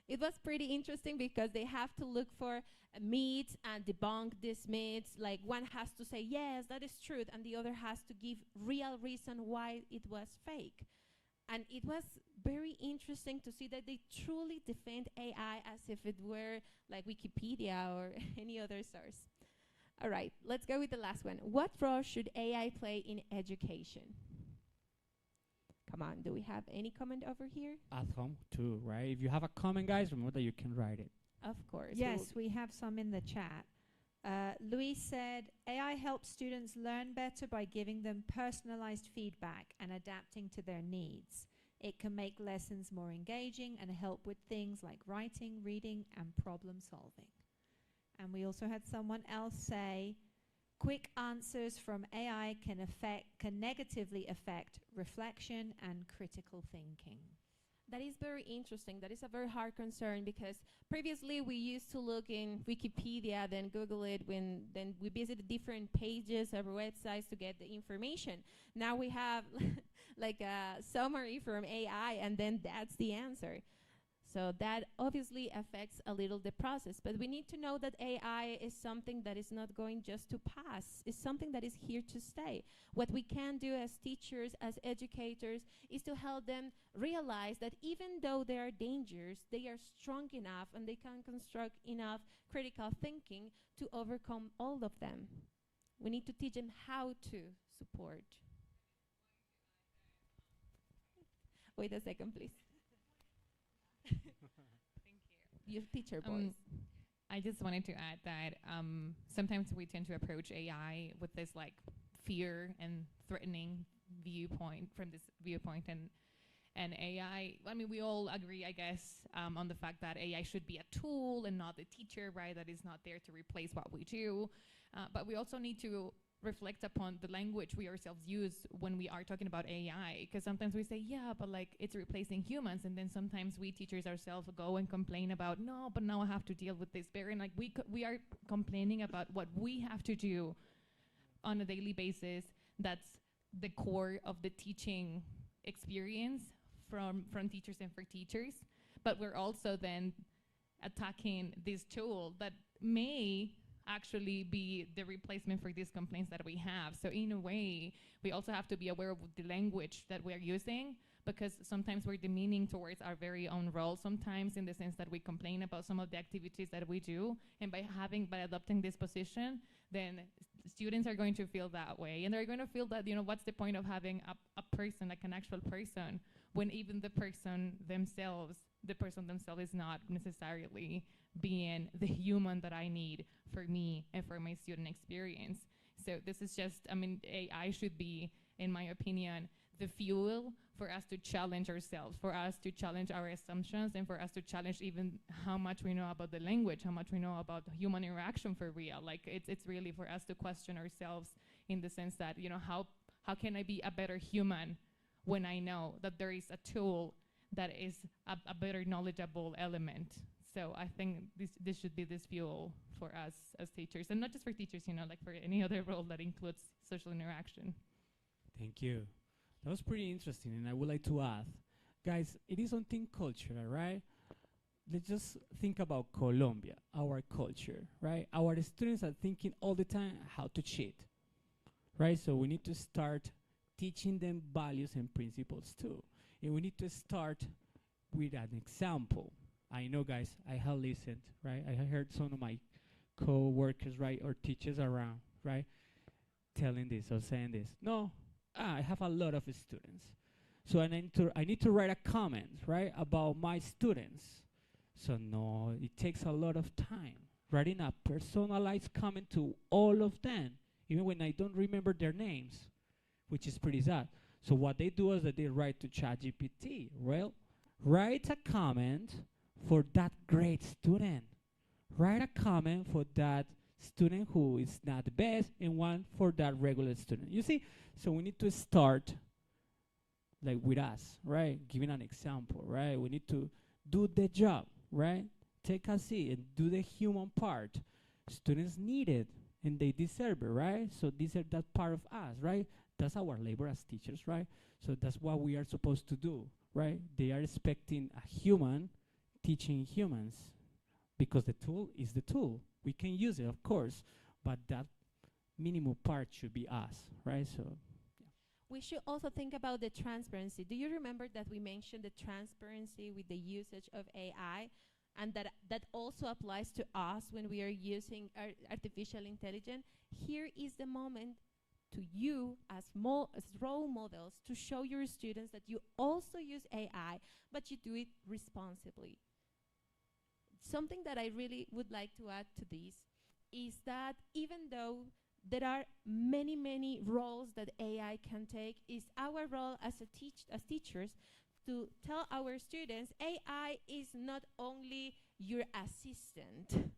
It was pretty interesting because they have to look for myths and debunk these myths. Like one has to say, yes, that is truth, and the other has to give real reason why it was fake. And it was very interesting to see that they truly defend AI as if it were like Wikipedia or any other source. All right, let's go with the last one. What role should AI play in education? Come on, do we have any comment over here? At home too, right? If you have a comment, guys, remember that you can write it. Of course. Yes, we have some in the chat. Luis said, AI helps students learn better by giving them personalized feedback and adapting to their needs. It can make lessons more engaging and help with things like writing, reading, and problem solving. And we also had someone else say, quick answers from AI can negatively affect reflection and critical thinking. That is very interesting. That is a very hard concern because previously we used to look in Wikipedia, then Google it, then we visited different pages or websites to get the information. Now we have like a summary from AI, and then that's the answer. So that obviously affects a little the process, but we need to know that AI is something that is not going just to pass. It's something that is here to stay. What we can do as teachers, as educators, is to help them realize that even though there are dangers, they are strong enough and they can construct enough critical thinking to overcome all of them. We need to teach them how to support. Wait a second, please. Your teacher voice. I just wanted to add that sometimes we tend to approach AI with this like fear and threatening viewpoint from this viewpoint, and AI. I mean, we all agree, I guess, on the fact that AI should be a tool and not the teacher, right? That is not there to replace what we do, but we also need to reflect upon the language we ourselves use when we are talking about AI, because sometimes we say, yeah, but like it's replacing humans, and then sometimes we teachers ourselves go and complain about, no, but now I have to deal with this barrier, and like we are complaining about what we have to do on a daily basis. That's the core of the teaching experience from teachers and for teachers, but we're also then attacking this tool that may actually be the replacement for these complaints that we have. So in a way, we also have to be aware of the language that we are using, because sometimes we're demeaning towards our very own role, sometimes in the sense that we complain about some of the activities that we do, and by adopting this position, then students are going to feel that way, and they're going to feel that, you know, what's the point of having a person, like an actual person, when even the person themselves is not necessarily being the human that I need for me and for my student experience. So this is just, I mean, AI should be, in my opinion, the fuel for us to challenge ourselves, for us to challenge our assumptions, and for us to challenge even how much we know about the language, how much we know about human interaction for real. Like it's really for us to question ourselves in the sense that, you know, how can I be a better human when I know that there is a tool that is a better knowledgeable element. So I think this should be this fuel for us as teachers, and not just for teachers, you know, like for any other role that includes social interaction. Thank you. That was pretty interesting, and I would like to add, guys, it is on team culture, right? Let's just think about Colombia, our culture, right? Our students are thinking all the time how to cheat, right? So we need to start teaching them values and principles too. And we need to start with an example. I know, guys, I have listened, right? I heard some of my co-workers, right, or teachers around, right, telling this or saying this. No, I have a lot of students. So I need to write a comment, right, about my students. So no, it takes a lot of time writing a personalized comment to all of them, even when I don't remember their names, which is pretty sad. So what they do is that they write to ChatGPT. Well, write a comment for that great student. Write a comment for that student who is not the best, and one for that regular student. You see, so we need to start like with us, right? Giving an example, right? We need to do the job, right? Take a seat and do the human part. Students need it and they deserve it, right? So these are that part of us, right? That's our labor as teachers, right? So that's what we are supposed to do, right? They are expecting a human teaching humans, because the tool is the tool. We can use it, of course, but that minimum part should be us, right? So we should also think about the transparency. Do you remember that we mentioned the transparency with the usage of AI, and that also applies to us when we are using artificial intelligence? Here is the moment to you as role models to show your students that you also use AI, but you do it responsibly. Something that I really would like to add to this is that even though there are many, many roles that AI can take, is our role as teachers to tell our students AI is not only your assistant.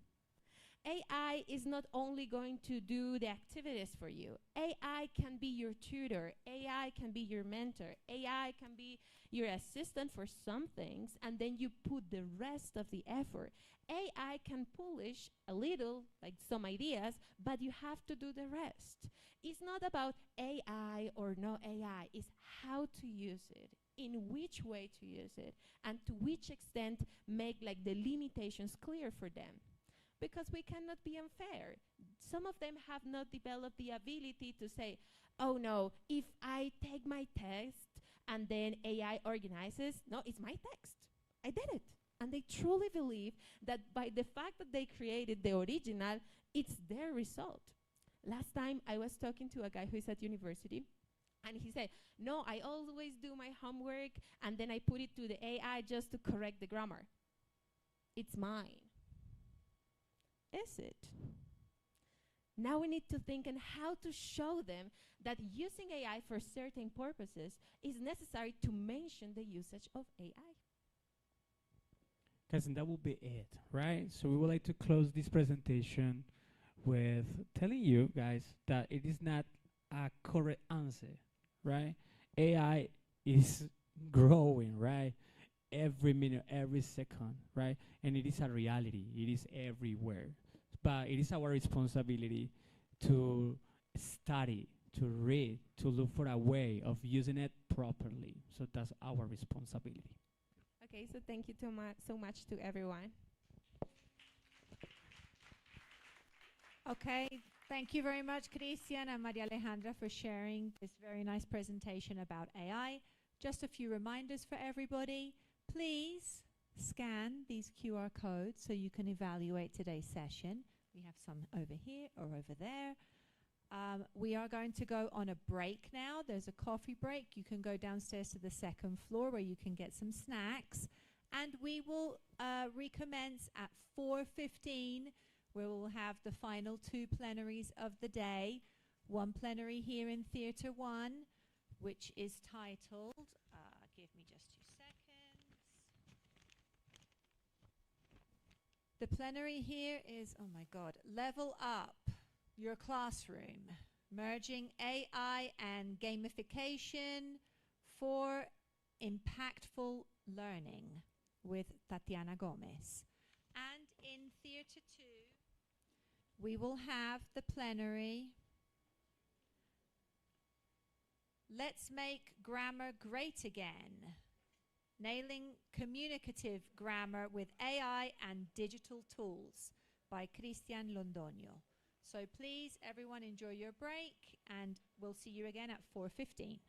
AI is not only going to do the activities for you. AI can be your tutor. AI can be your mentor. AI can be your assistant for some things, and then you put the rest of the effort. AI can polish a little, like some ideas, but you have to do the rest. It's not about AI or no AI, it's how to use it. in which way to use it and to which extent make like the limitations clear for them. Because we cannot be unfair. Some of them have not developed the ability to say, oh no, if I take my text and then AI organizes, no, it's my text. I did it. And they truly believe that by the fact that they created the original, it's their result. Last time I was talking to a guy who is at university, and he said, no, I always do my homework and then I put it to the AI just to correct the grammar. It's mine. Is it? Now we need to think on how to show them that using AI for certain purposes is necessary to mention the usage of AI. Guys, and that will be it, right? So we would like to close this presentation with telling you guys that it is not a correct answer, right? AI is growing, right? Every minute, every second, right? And it is a reality. It is everywhere. But it is our responsibility to study, to read, to look for a way of using it properly. So that's our responsibility. Okay, so thank you so much to everyone. Okay, thank you very much, Cristian and Maria Alejandra, for sharing this very nice presentation about AI. Just a few reminders for everybody. Please scan these QR codes so you can evaluate today's session. We have some over here or over there. We are going to go on a break now. There's a coffee break. You can go downstairs to the second floor where you can get some snacks. And we will recommence at 4:15. We will have the final 2 plenaries of the day. One plenary here in Theatre 1, which is titled, give me just 2 seconds. The plenary here is, oh my God, Level Up Your Classroom, Merging AI and Gamification for Impactful Learning with Tatiana Gomez. And in Theatre 2, we will have the plenary, Let's Make Grammar Great Again, Nailing Communicative Grammar with AI and Digital Tools by Cristian Londonio. So please, everyone, enjoy your break, and we'll see you again at 4:15.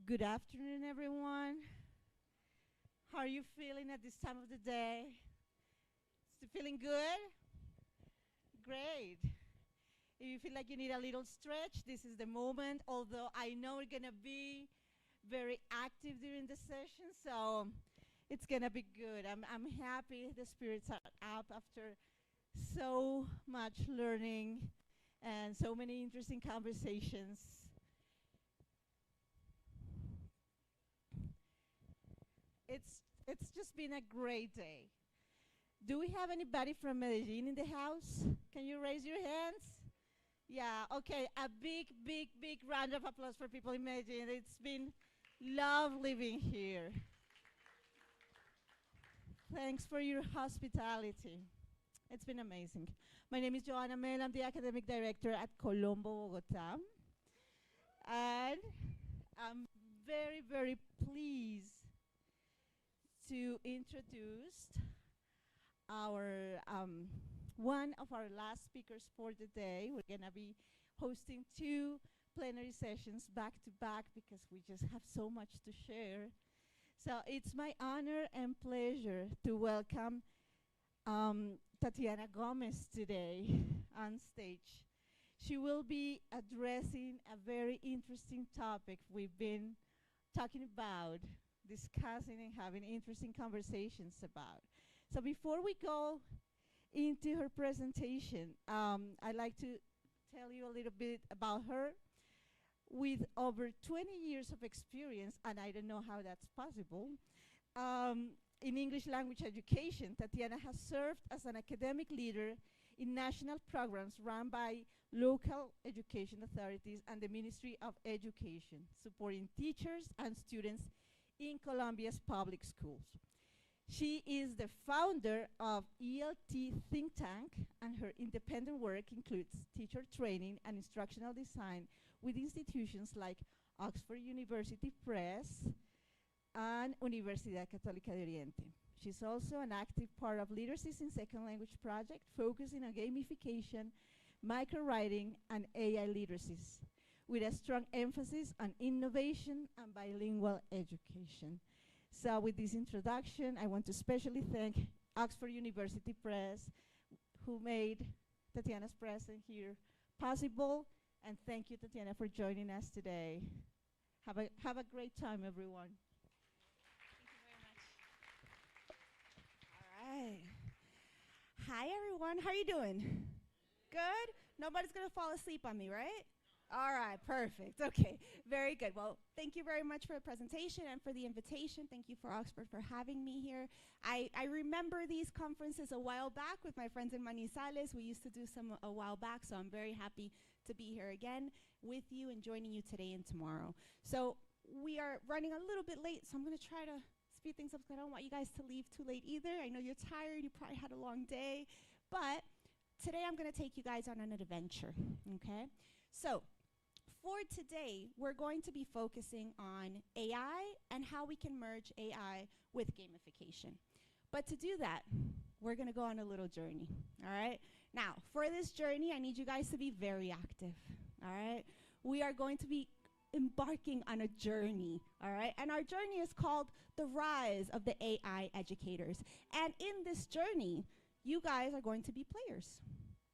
Good afternoon, everyone. How are you feeling at this time of the day? Still feeling good? Great. If you feel like you need a little stretch, this is the moment, although I know we're going to be very active during the session, so it's going to be good. I'm happy the spirits are up after so much learning and so many interesting conversations. It's just been a great day. Do we have anybody from Medellin in the house? Can you raise your hands? Yeah, okay, a big, big, big round of applause for people in Medellin. It's been lovely being here. Thanks for your hospitality. It's been amazing. My name is Joanna Mel. I'm the academic director at Colombo, Bogota. And I'm very, very pleased to introduce our one of our last speakers for the day. We're going to be hosting 2 plenary sessions back to back because we just have so much to share. So it's my honor and pleasure to welcome Tatiana Gomez today on stage. She will be addressing a very interesting topic we've been talking about, discussing and having interesting conversations about. So before we go into her presentation, I'd like to tell you a little bit about her. With over 20 years of experience, and I don't know how that's possible, in English language education, Tatiana has served as an academic leader in national programs run by local education authorities and the Ministry of Education, supporting teachers and students in Colombia's public schools. She is the founder of ELT Think Tank, and her independent work includes teacher training and instructional design with institutions like Oxford University Press and Universidad Católica de Oriente. She's also an active part of Literacies in Second Language project, focusing on gamification, micro-writing, and AI literacies, with a strong emphasis on innovation and bilingual education. So with this introduction, I want to especially thank Oxford University Press, who made Tatiana's presence here possible. And thank you, Tatiana, for joining us today. Have a great time, everyone. All right. Hi, everyone. How are you doing? Good? Nobody's going to fall asleep on me, right? All right, perfect. Okay, very good. Well, thank you very much for the presentation and for the invitation. Thank you for Oxford for having me here. I remember these conferences a while back with my friends in Manizales. We used to do some a while back, so I'm very happy to be here again with you and joining you today and tomorrow. So we are running a little bit late, so I'm going to try to speed things up because I don't want you guys to leave too late either. I know you're tired. You probably had a long day. But today I'm going to take you guys on an adventure, okay? So for today, we're going to be focusing on AI and how we can merge AI with gamification. But to do that, we're going to go on a little journey, all right? Now, for this journey, I need you guys to be very active, all right? We are going to be embarking on a journey, all right? And our journey is called the rise of the AI educators. And in this journey, you guys are going to be players,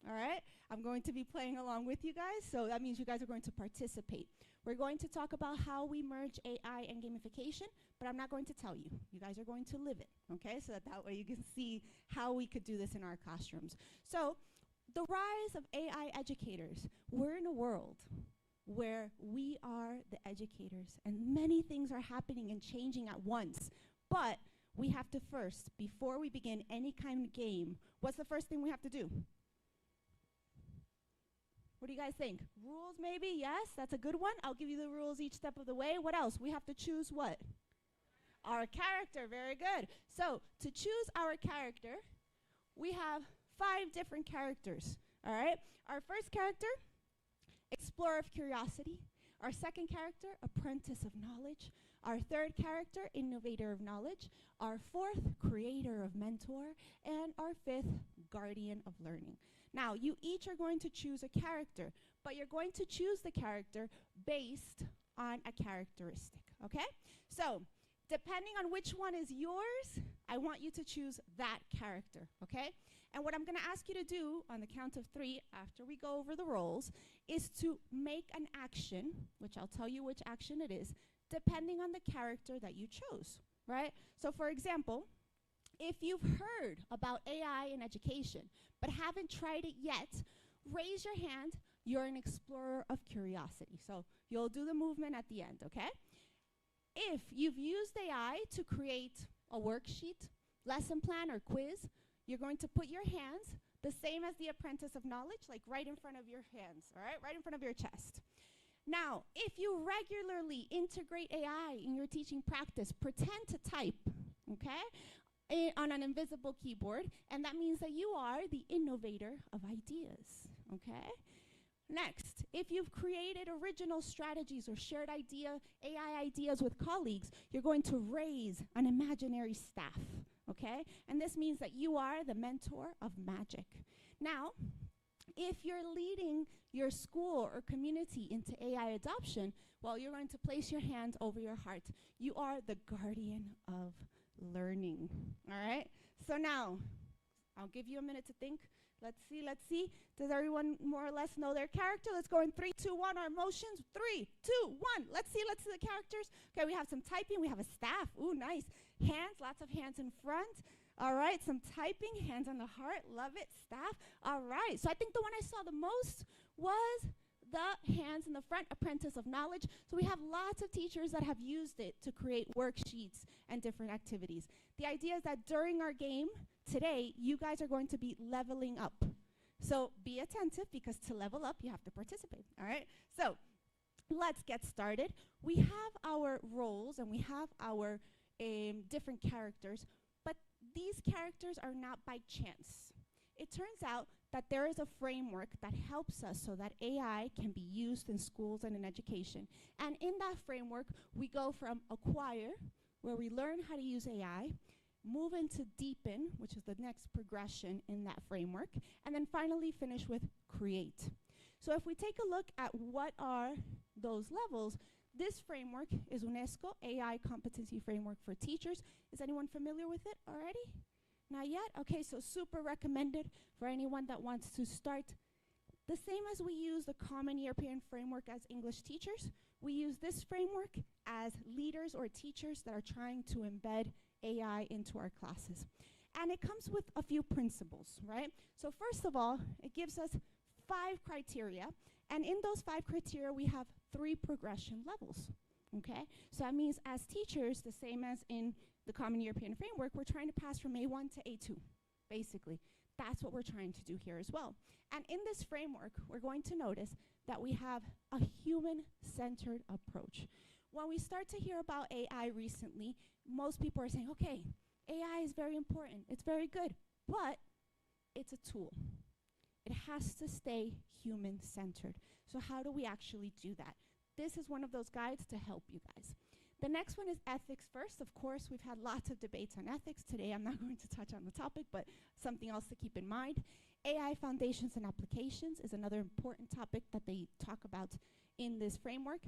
all right? I'm going to be playing along with you guys, so that means you guys are going to participate. We're going to talk about how we merge AI and gamification, but I'm not going to tell you. You guys are going to live it, okay? So that way you can see how we could do this in our classrooms. So the rise of AI educators. We're in a world where we are the educators, and many things are happening and changing at once. But we have to first, before we begin any kind of game, what's the first thing we have to do? What do you guys think? Rules, maybe? Yes, that's a good one. I'll give you the rules each step of the way. What else? We have to choose what? Our character. Very good. So to choose our character, we have 5 different characters. All right? Our first character, explorer of curiosity. Our second character, apprentice of knowledge. Our third character, innovator of knowledge. Our fourth, creator of mentor. And our fifth, guardian of learning. Now, you each are going to choose a character, but you're going to choose the character based on a characteristic, okay? So, depending on which one is yours, I want you to choose that character, okay? And what I'm going to ask you to do on the count of 3 after we go over the roles is to make an action, which I'll tell you which action it is, depending on the character that you chose, right? So for example, if you've heard about AI in education but haven't tried it yet, raise your hand. You're an explorer of curiosity. So you'll do the movement at the end, okay? If you've used AI to create a worksheet, lesson plan, or quiz, you're going to put your hands the same as the apprentice of knowledge, like right in front of your hands, all right? Right in front of your chest. Now, if you regularly integrate AI in your teaching practice, pretend to type, okay, on an invisible keyboard, and that means that you are the innovator of ideas, okay? Next, if you've created original strategies or shared AI ideas with colleagues, you're going to raise an imaginary staff, okay? And this means that you are the mentor of magic. Now, if you're leading your school or community into AI adoption, well, you're going to place your hand over your heart. You are the guardian of learning, all right? So now, I'll give you a minute to think. Let's see. Does everyone more or less know their character? Let's go in 3, 2, 1, our motions. 3, 2, 1. Let's see the characters. Okay, we have some typing. We have a staff. Ooh, nice. Hands, lots of hands in front. All right, some typing, hands on the heart. Love it. Staff. All right, so I think the one I saw the most was the hands in the front, apprentice of knowledge. So we have lots of teachers that have used it to create worksheets and different activities. The idea is that during our game today, you guys are going to be leveling up. So be attentive, because to level up, you have to participate, all right? So let's get started. We have our roles and we have our different characters, but these characters are not by chance. It turns out that there is a framework that helps us so that AI can be used in schools and in education. And in that framework, we go from acquire, where we learn how to use AI, move into deepen, which is the next progression in that framework, and then finally finish with create. So if we take a look at what are those levels, this framework is UNESCO AI Competency Framework for Teachers. Is anyone familiar with it already? Not yet? Okay, so super recommended for anyone that wants to start. The same as we use the Common European Framework as English teachers, we use this framework as leaders or teachers that are trying to embed AI into our classes. And it comes with a few principles, right? So first of all, it gives us 5 criteria, and in those 5 criteria, we have 3 progression levels, okay? So that means as teachers, the same as in the Common European Framework, we're trying to pass from A1 to A2, basically. That's what we're trying to do here as well. And in this framework, we're going to notice that we have a human-centered approach. When we start to hear about AI recently, most people are saying, okay, AI is very important, it's very good, but it's a tool. It has to stay human-centered. So how do we actually do that? This is one of those guides to help you guys. The next one is ethics first. Of course, we've had lots of debates on ethics today. I'm not going to touch on the topic, but something else to keep in mind. AI foundations and applications is another important topic that they talk about in this framework.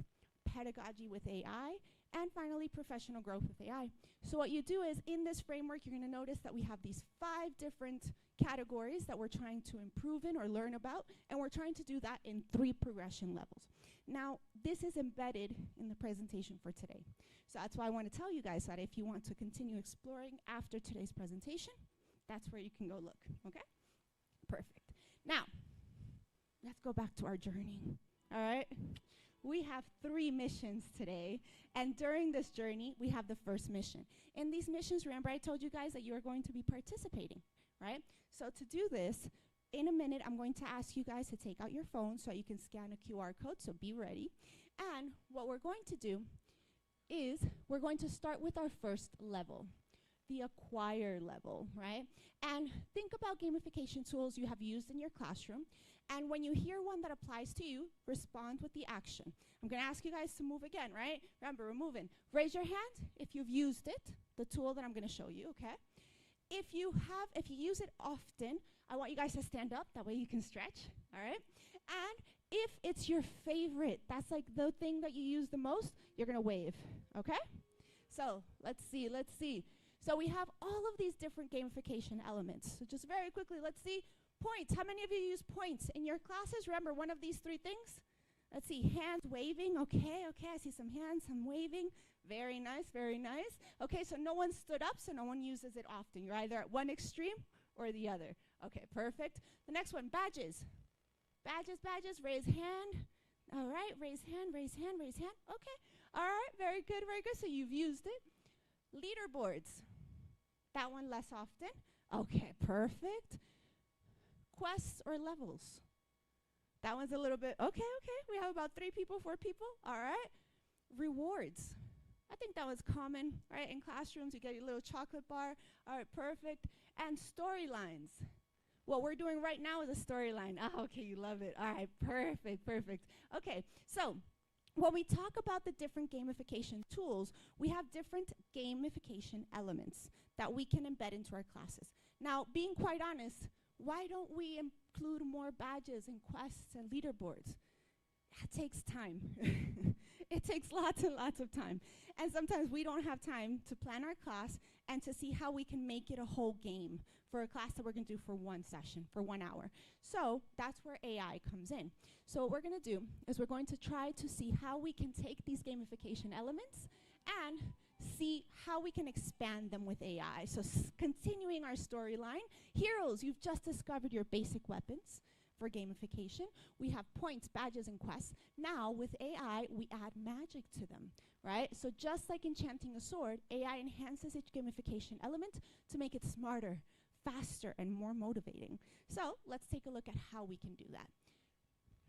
Pedagogy with AI, and finally, professional growth with AI. So what you do is, in this framework, you're going to notice that we have these 5 different categories that we're trying to improve in or learn about, and we're trying to do that in 3 progression levels. Now, this is embedded in the presentation for today. So that's why I want to tell you guys that if you want to continue exploring after today's presentation, that's where you can go look, okay? Perfect. Now, let's go back to our journey, all right? We have 3 missions today, and during this journey, we have the first mission. In these missions, remember I told you guys that you are going to be participating, right? So to do this, in a minute, I'm going to ask you guys to take out your phone so you can scan a QR code, so be ready. And what we're going to do is we're going to start with our first level, the acquire level, right? And think about gamification tools you have used in your classroom. And when you hear one that applies to you, respond with the action. I'm going to ask you guys to move again, right? Remember, we're moving. Raise your hand if you've used it, the tool that I'm going to show you, okay? If you use it often, I want you guys to stand up. That way you can stretch, all right? And if it's your favorite, that's like the thing that you use the most, you're going to wave, okay? So let's see, let's see. So we have all of these different gamification elements. So just very quickly, let's see. Points. How many of you use points in your classes? Remember one of these three things? Let's see, hands waving. Okay, okay, I see some hands, some waving. Very nice, very nice. Okay, so no one stood up, so no one uses it often. You're either at one extreme or the other. Okay, perfect. The next one, badges. Badges, badges, raise hand. All right, raise hand, raise hand, raise hand. Okay, all right, very good, very good. So you've used it. Leaderboards. That one less often. Okay, perfect. Quests or levels. That one's a little bit, okay, okay. We have about 3 people, 4 people. All right. Rewards. I think that was common, right? In classrooms, you get your little chocolate bar. All right, perfect. And storylines. What we're doing right now is a storyline. Ah, okay, you love it. All right, perfect, perfect. Okay, so when we talk about the different gamification tools, we have different gamification elements that we can embed into our classes. Now, being quite honest, why don't we include more badges and quests and leaderboards? It takes time. It takes lots and lots of time. And sometimes we don't have time to plan our class and to see how we can make it a whole game for a class that we're going to do for one session, for 1 hour. So that's where AI comes in. So what we're going to do is we're going to try to see how we can take these gamification elements and see how we can expand them with AI. So continuing our storyline, heroes, you've just discovered your basic weapons for gamification. We have points, badges, and quests. Now with AI, we add magic to them, right? So just like enchanting a sword, AI enhances its gamification element to make it smarter, faster, and more motivating. So let's take a look at how we can do that.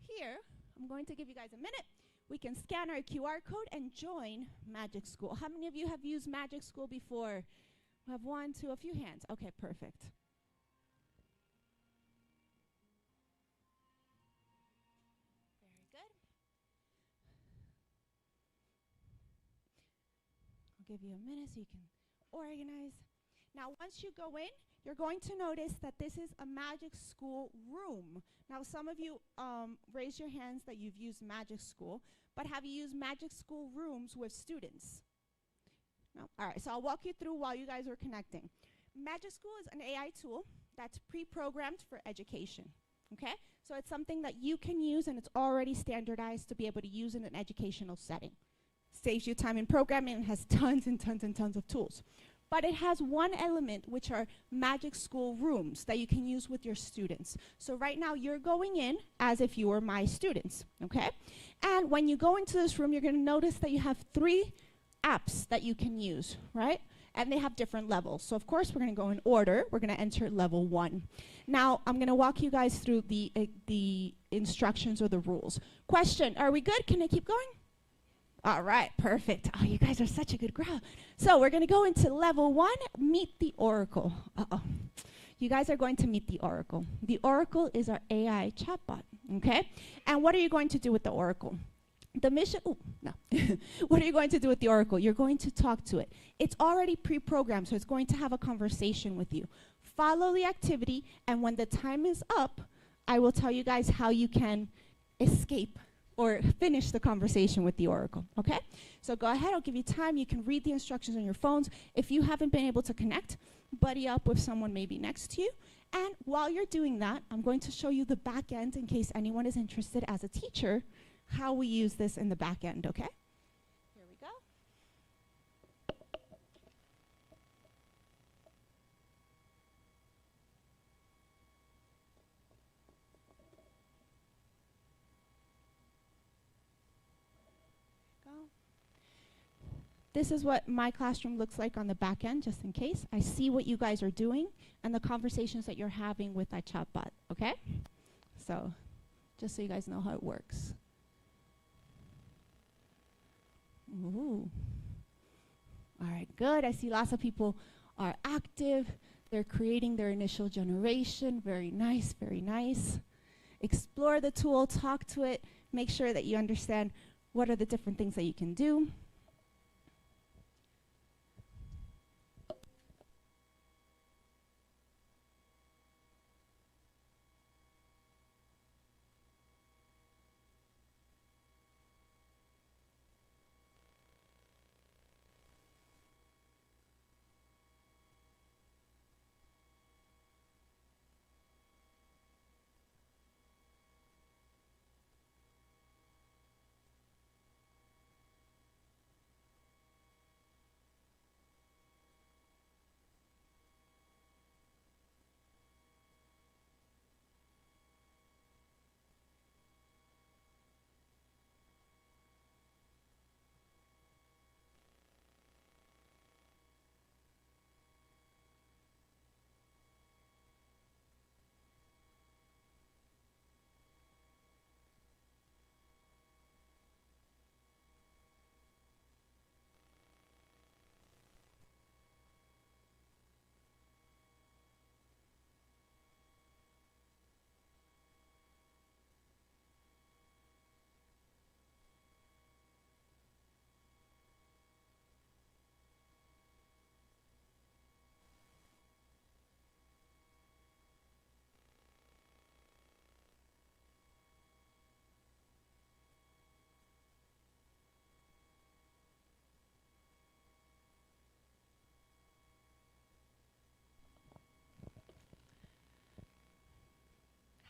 Here, I'm going to give you guys a minute. We can scan our QR code and join Magic School. How many of you have used Magic School before? We have 1, 2, a few hands. Okay, perfect. Very good. I'll give you a minute so you can organize. Now, once you go in, you're going to notice that this is a Magic School room. Now, some of you raise your hands that you've used Magic School, but have you used Magic School rooms with students? No? All right, so I'll walk you through while you guys are connecting. Magic School is an AI tool that's pre-programmed for education, okay? So it's something that you can use and it's already standardized to be able to use in an educational setting. Saves you time in programming and has tons and tons and tons of tools. But it has one element, which are Magic School rooms that you can use with your students. So right now you're going in as if you were my students, okay? And when you go into this room, you're gonna notice that you have 3 apps that you can use, right? And they have different levels. So of course, we're gonna go in order. We're gonna enter level 1. Now, I'm gonna walk you guys through the instructions or the rules. Question, are we good? Can I keep going? All right, perfect. Oh, you guys are such a good crowd. So we're gonna go into level 1, meet the Oracle. Uh-oh. You guys are going to meet the Oracle. The Oracle is our AI chatbot, okay? And what are you going to do with the Oracle? The mission, oh, no. What are you going to do with the Oracle? You're going to talk to it. It's already pre-programmed, so it's going to have a conversation with you. Follow the activity, and when the time is up, I will tell you guys how you can escape or finish the conversation with the Oracle, okay? So go ahead, I'll give you time. You can read the instructions on your phones. If you haven't been able to connect, buddy up with someone maybe next to you. And while you're doing that, I'm going to show you the back end in case anyone is interested as a teacher, how we use this in the back end, okay? Here we go. This is what my classroom looks like on the back end, just in case. I see what you guys are doing and the conversations that you're having with that chatbot, okay? So, just so you guys know how it works. Ooh. All right, good. I see lots of people are active. They're creating their initial generation. Very nice, very nice. Explore the tool, talk to it, make sure that you understand what are the different things that you can do.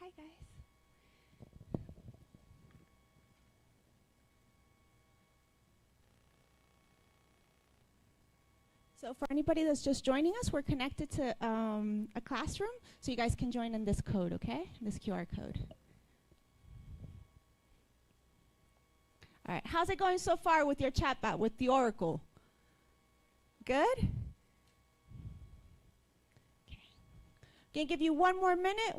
Hi, guys. So for anybody that's just joining us, we're connected to a classroom, so you guys can join in this code, okay? This QR code. All right, how's it going so far with your chatbot, with the Oracle? Good? Okay. Gonna give you one more minute.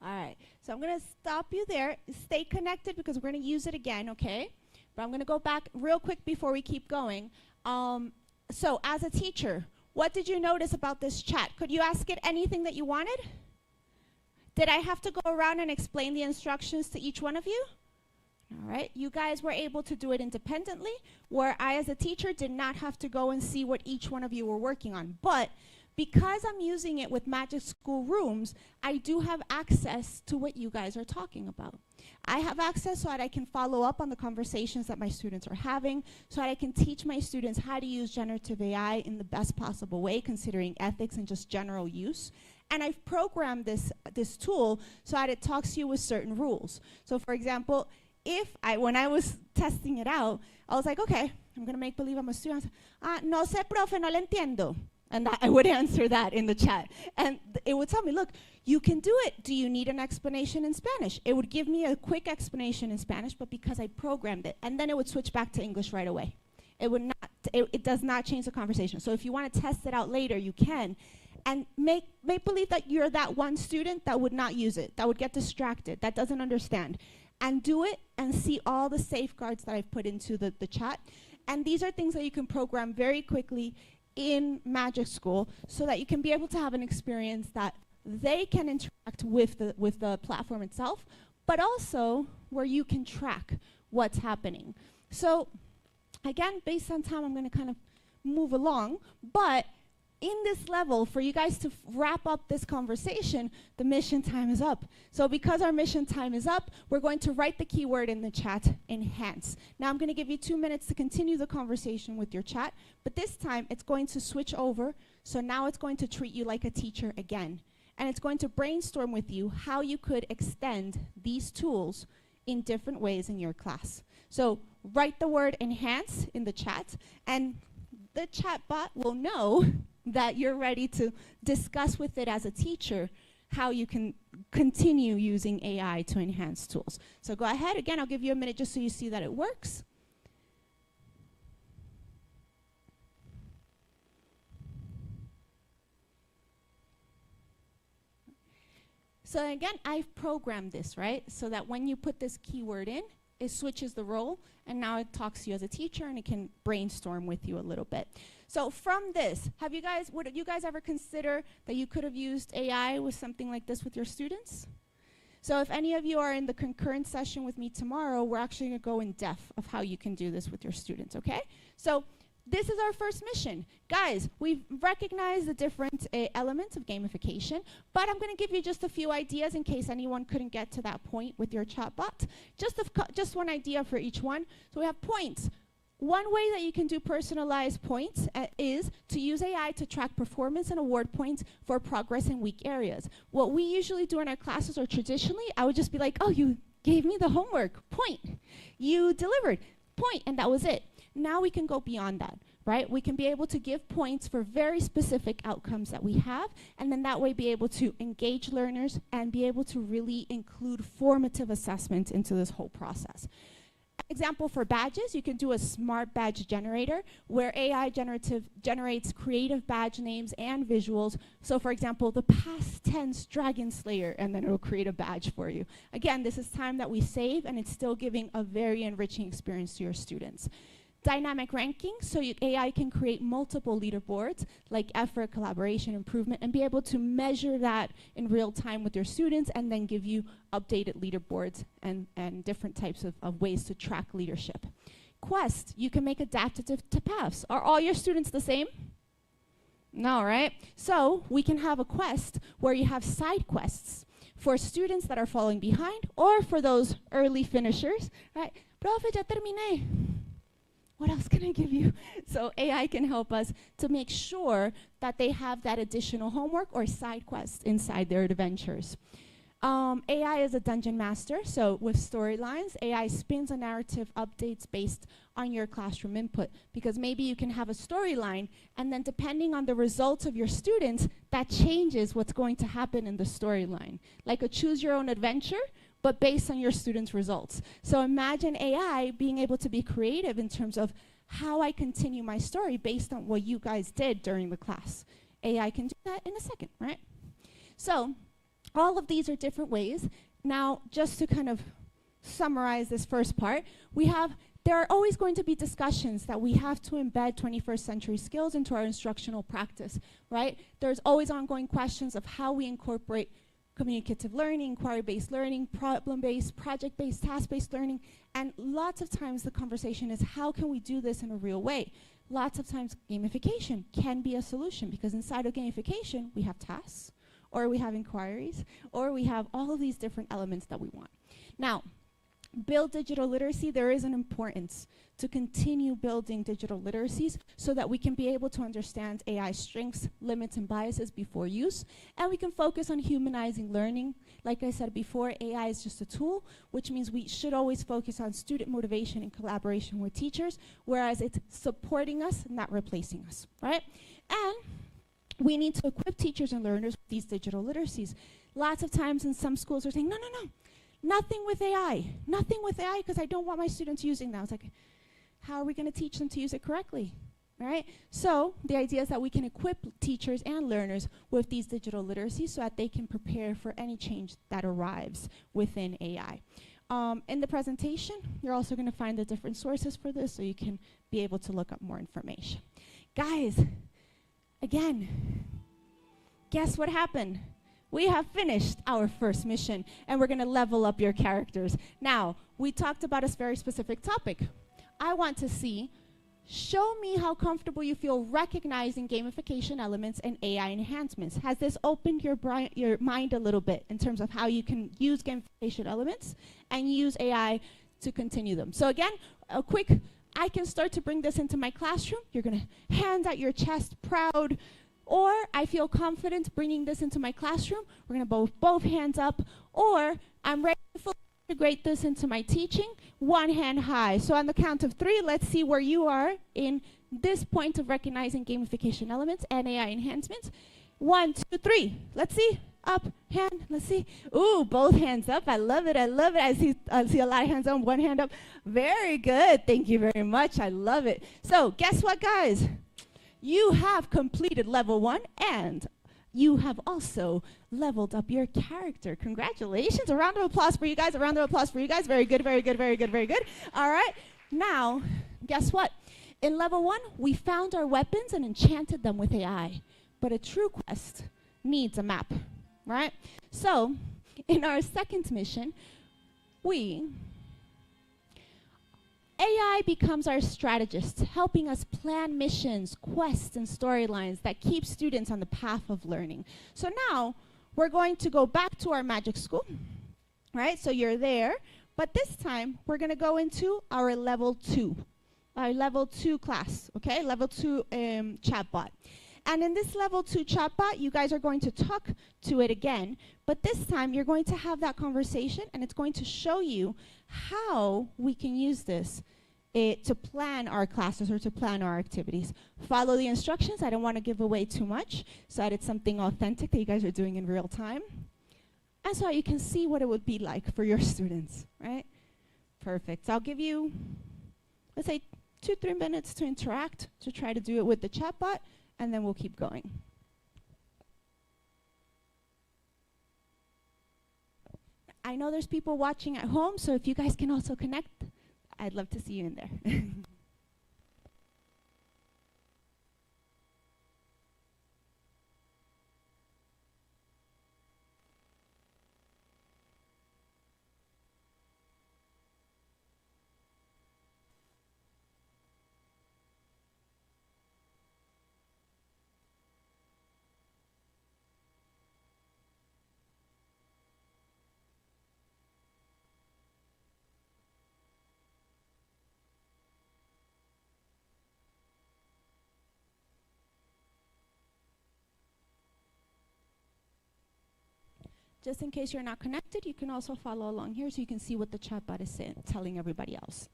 All right, so I'm gonna stop you there. Stay connected because we're gonna use it again, okay? But I'm gonna go back real quick before we keep going. So as a teacher, what did you notice about this chat? Could you ask it anything that you wanted? Did I have to go around and explain the instructions to each one of you? All right, you guys were able to do it independently, where I as a teacher did not have to go and see what each one of you were working on. But because I'm using it with Magic School Rooms, I do have access to what you guys are talking about. I have access so that I can follow up on the conversations that my students are having, so that I can teach my students how to use generative AI in the best possible way, considering ethics and just general use. And I've programmed this tool so that it talks to you with certain rules. So for example, when I was testing it out, I was like, okay, I'm gonna make believe I'm a student. No sé, profe, no le entiendo. And I would answer that in the chat. And it would tell me, look, you can do it. Do you need an explanation in Spanish? It would give me a quick explanation in Spanish, but because I programmed it, and then it would switch back to English right away. It would not, it does not change the conversation. So if you want to test it out later, you can. And make believe that you're that one student that would not use it, that would get distracted, that doesn't understand. And do it and see all the safeguards that I've put into the chat. And these are things that you can program very quickly in Magic School so that you can be able to have an experience that they can interact with the platform itself, but also where you can track what's happening. So again, based on time, I'm going to kind of move along, but in this level, for you guys to wrap up this conversation, the mission time is up. So because our mission time is up, we're going to write the keyword in the chat, enhance. Now I'm going to give you 2 minutes to continue the conversation with your chat, but this time it's going to switch over. So now it's going to treat you like a teacher again. And it's going to brainstorm with you how you could extend these tools in different ways in your class. So write the word enhance in the chat, and the chatbot will know that you're ready to discuss with it as a teacher how you can continue using AI to enhance tools. So go ahead. Again, I'll give you a minute just so you see that it works. So again, I've programmed this, right? So that when you put this keyword in, it switches the role, and now it talks to you as a teacher, and it can brainstorm with you a little bit. So from this, would you guys ever consider that you could have used AI with something like this with your students? So if any of you are in the concurrent session with me tomorrow, we're actually gonna go in depth of how you can do this with your students, okay? So this is our first mission. Guys, we've recognized the different elements of gamification, but I'm gonna give you just a few ideas in case anyone couldn't get to that point with your chatbot. Just one idea for each one. So we have points. One way that you can do personalized points is to use AI to track performance and award points for progress in weak areas. What we usually do in our classes, or traditionally, I would just be like, oh, you gave me the homework, point. You delivered, point, and that was it. Now we can go beyond that, right? We can be able to give points for very specific outcomes that we have, and then that way be able to engage learners and be able to really include formative assessment into this whole process. Example for badges, you can do a smart badge generator where AI generates creative badge names and visuals. So for example, the past tense Dragon Slayer, and then it'll create a badge for you. Again, this is time that we save, and it's still giving a very enriching experience to your students. Dynamic ranking, so AI can create multiple leaderboards, like effort, collaboration, improvement, and be able to measure that in real time with your students, and then give you updated leaderboards and different types of ways to track leadership. Quest, you can make adaptive to paths. Are all your students the same? No, right? So we can have a quest where you have side quests for students that are falling behind, or for those early finishers, right? Profe, ya terminé. What else can I give you? So AI can help us to make sure that they have that additional homework or side quests inside their adventures. AI is a dungeon master, so with storylines, AI spins a narrative updates based on your classroom input, because maybe you can have a storyline, and then depending on the results of your students, that changes what's going to happen in the storyline. Like a choose your own adventure, but based on your students' results. So imagine AI being able to be creative in terms of how I continue my story based on what you guys did during the class. AI can do that in a second, right? So all of these are different ways. Now, just to kind of summarize this first part, there are always going to be discussions that we have to embed 21st century skills into our instructional practice, right? There's always ongoing questions of how we incorporate communicative learning, inquiry-based learning, problem-based, project-based, task-based learning, and lots of times the conversation is how can we do this in a real way? Lots of times gamification can be a solution, because inside of gamification we have tasks, or we have inquiries, or we have all of these different elements that we want. Now, build digital literacy, there is an importance to continue building digital literacies so that we can be able to understand AI strengths, limits, and biases before use, and we can focus on humanizing learning. Like I said before, AI is just a tool, which means we should always focus on student motivation and collaboration with teachers, whereas it's supporting us, not replacing us, right? And we need to equip teachers and learners with these digital literacies. Lots of times in some schools are saying, no, nothing with AI, because I don't want my students using that. It's like, how are we going to teach them to use it correctly, right? So the idea is that we can equip teachers and learners with these digital literacies so that they can prepare for any change that arrives within AI. In the presentation, you're also going to find the different sources for this, so you can be able to look up more information. Guys, again, guess what happened? We have finished our first mission, and we're going to level up your characters. Now, we talked about a very specific topic. I want to see, show me how comfortable you feel recognizing gamification elements and AI enhancements. Has this opened your mind a little bit in terms of how you can use gamification elements and use AI to continue them? So again, a quick, I can start to bring this into my classroom. You're going to hand out your chest proud. Or I feel confident bringing this into my classroom. We're going to both hands up. Or I'm ready to fully integrate this into my teaching. One hand high. So on the count of 3, let's see where you are in this point of recognizing gamification elements and AI enhancements. 1, 2, 3. Let's see. Up, hand. Let's see. Ooh, both hands up. I love it. I love it. I see a lot of hands on. One hand up. Very good. Thank you very much. I love it. So guess what, guys? You have completed level 1, and you have also leveled up your character. Congratulations. A round of applause for you guys. A round of applause for you guys. Very good, very good, very good, very good. All right. Now, guess what? In level 1, we found our weapons and enchanted them with AI. But a true quest needs a map, right? So, in our second mission, AI becomes our strategist, helping us plan missions, quests, and storylines that keep students on the path of learning. So now, we're going to go back to our magic school, right? So you're there, but this time, we're going to go into our level 2 class, okay? Level 2 chatbot. And in this level 2 chatbot, you guys are going to talk to it again, but this time you're going to have that conversation, and it's going to show you how we can use this to plan our classes or to plan our activities. Follow the instructions. I don't want to give away too much, so that it's something authentic that you guys are doing in real time. And so you can see what it would be like for your students, right? Perfect. So I'll give you, let's say, 2-3 minutes to interact, to try to do it with the chatbot, and then we'll keep going. I know there's people watching at home, so if you guys can also connect, I'd love to see you in there. Just in case you're not connected, you can also follow along here so you can see what the chatbot is telling everybody else.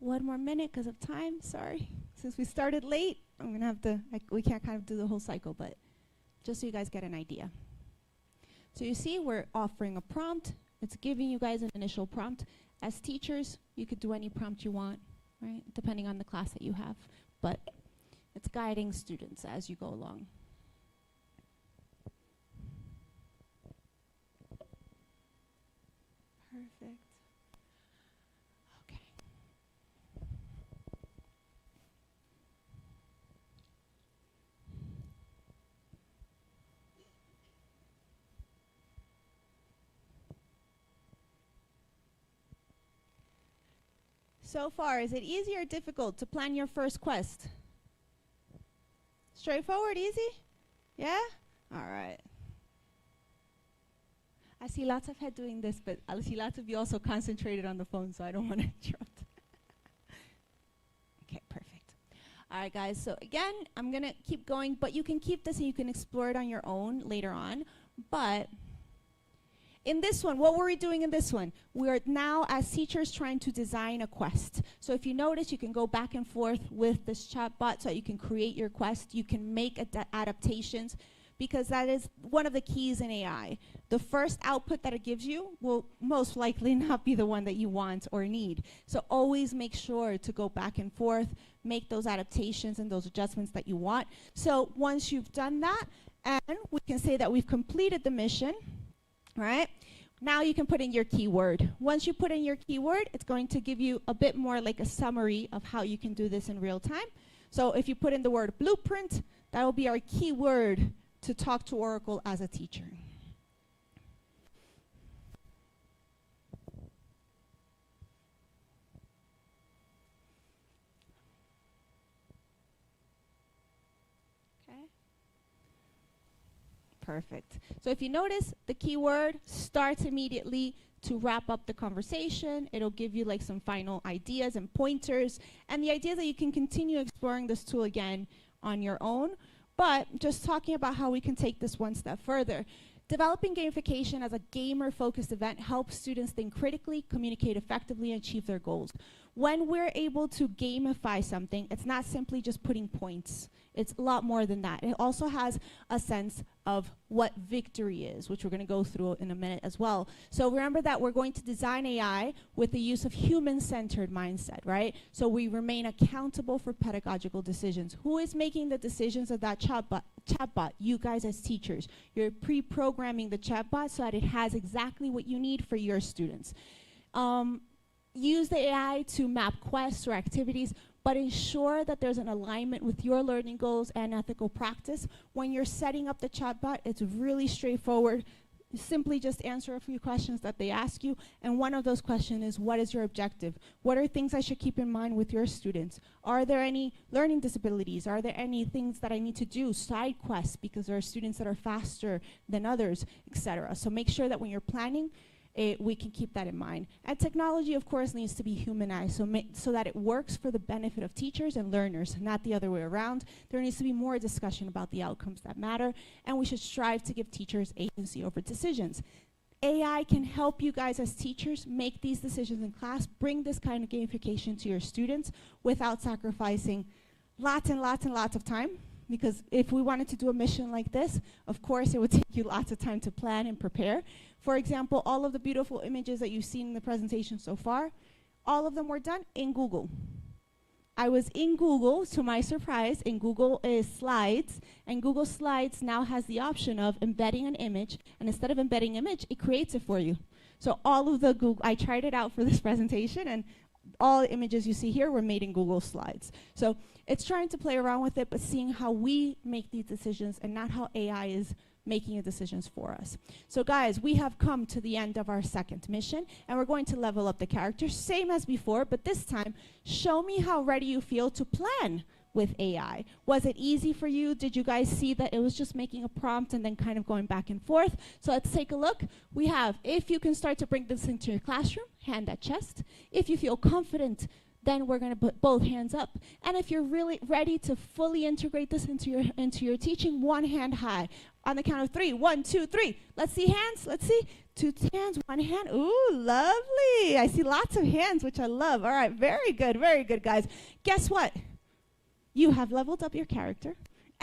One more minute because of time, sorry. Since we started late, I'm going to have to, we can't kind of do the whole cycle, but just so you guys get an idea. So you see, we're offering a prompt. It's giving you guys an initial prompt. As teachers, you could do any prompt you want, right? Depending on the class that you have. But it's guiding students as you go along. Perfect. So far, is it easy or difficult to plan your first quest? Straightforward, easy? Yeah? All right. I see lots of head doing this, but I see lots of you also concentrated on the phone, so I don't want to interrupt. Okay, perfect. All right, guys, so again, I'm going to keep going, but you can keep this and you can explore it on your own later on. But in this one, what were we doing in this one? We are now, as teachers, trying to design a quest. So if you notice, you can go back and forth with this chatbot so you can create your quest. You can make adaptations, because that is one of the keys in AI. The first output that it gives you will most likely not be the one that you want or need. So always make sure to go back and forth, make those adaptations and those adjustments that you want. So once you've done that, and we can say that we've completed the mission, right? Now you can put in your keyword. Once you put in your keyword, it's going to give you a bit more like a summary of how you can do this in real time. So if you put in the word blueprint, that will be our keyword to talk to Oracle as a teacher. Perfect. So if you notice, the keyword starts immediately to wrap up the conversation. It'll give you like some final ideas and pointers. And the idea is that you can continue exploring this tool again on your own. But just talking about how we can take this one step further. Developing gamification as a gamer-focused event helps students think critically, communicate effectively, and achieve their goals. When we're able to gamify something, it's not simply just putting points. It's a lot more than that. It also has a sense of what victory is, which we're going to go through in a minute as well. So remember that we're going to design AI with the use of human-centered mindset, right? So we remain accountable for pedagogical decisions. Who is making the decisions of that chatbot? You guys as teachers. You're pre-programming the chatbot so that it has exactly what you need for your students. Use the AI to map quests or activities, but ensure that there's an alignment with your learning goals and ethical practice. When you're setting up the chatbot, it's really straightforward. You simply just answer a few questions that they ask you, and one of those questions is, what is your objective? What are things I should keep in mind with your students? Are there any learning disabilities? Are there any things that I need to do, side quests, because there are students that are faster than others, etc. So make sure that when you're planning, we can keep that in mind. And technology, of course, needs to be humanized so that it works for the benefit of teachers and learners, not the other way around. There needs to be more discussion about the outcomes that matter, and we should strive to give teachers agency over decisions. AI can help you guys as teachers make these decisions in class, bring this kind of gamification to your students without sacrificing lots and lots and lots of time. Because if we wanted to do a mission like this, of course, it would take you lots of time to plan and prepare. For example, all of the beautiful images that you've seen in the presentation so far, all of them were done in Google. I was in Google, to my surprise, in Google Slides, and Google Slides now has the option of embedding an image, and instead of embedding image, it creates it for you. So all of the Google, I tried it out for this presentation, and all the images you see here were made in Google Slides. So it's trying to play around with it, but seeing how we make these decisions and not how AI is making the decisions for us. So guys, we have come to the end of our second mission, and we're going to level up the characters, same as before, but this time, show me how ready you feel to plan with AI. Was it easy for you? Did you guys see that it was just making a prompt and then kind of going back and forth? So let's take a look. We have, if you can start to bring this into your classroom, hand at chest. If you feel confident, then we're going to put both hands up. And if you're really ready to fully integrate this into your teaching, one hand high. On the count of 3, 1, 2, 3. Let's see hands. Let's see. 2 hands, 1 hand. Ooh, lovely. I see lots of hands, which I love. All right, very good, guys. Guess what? You have leveled up your character,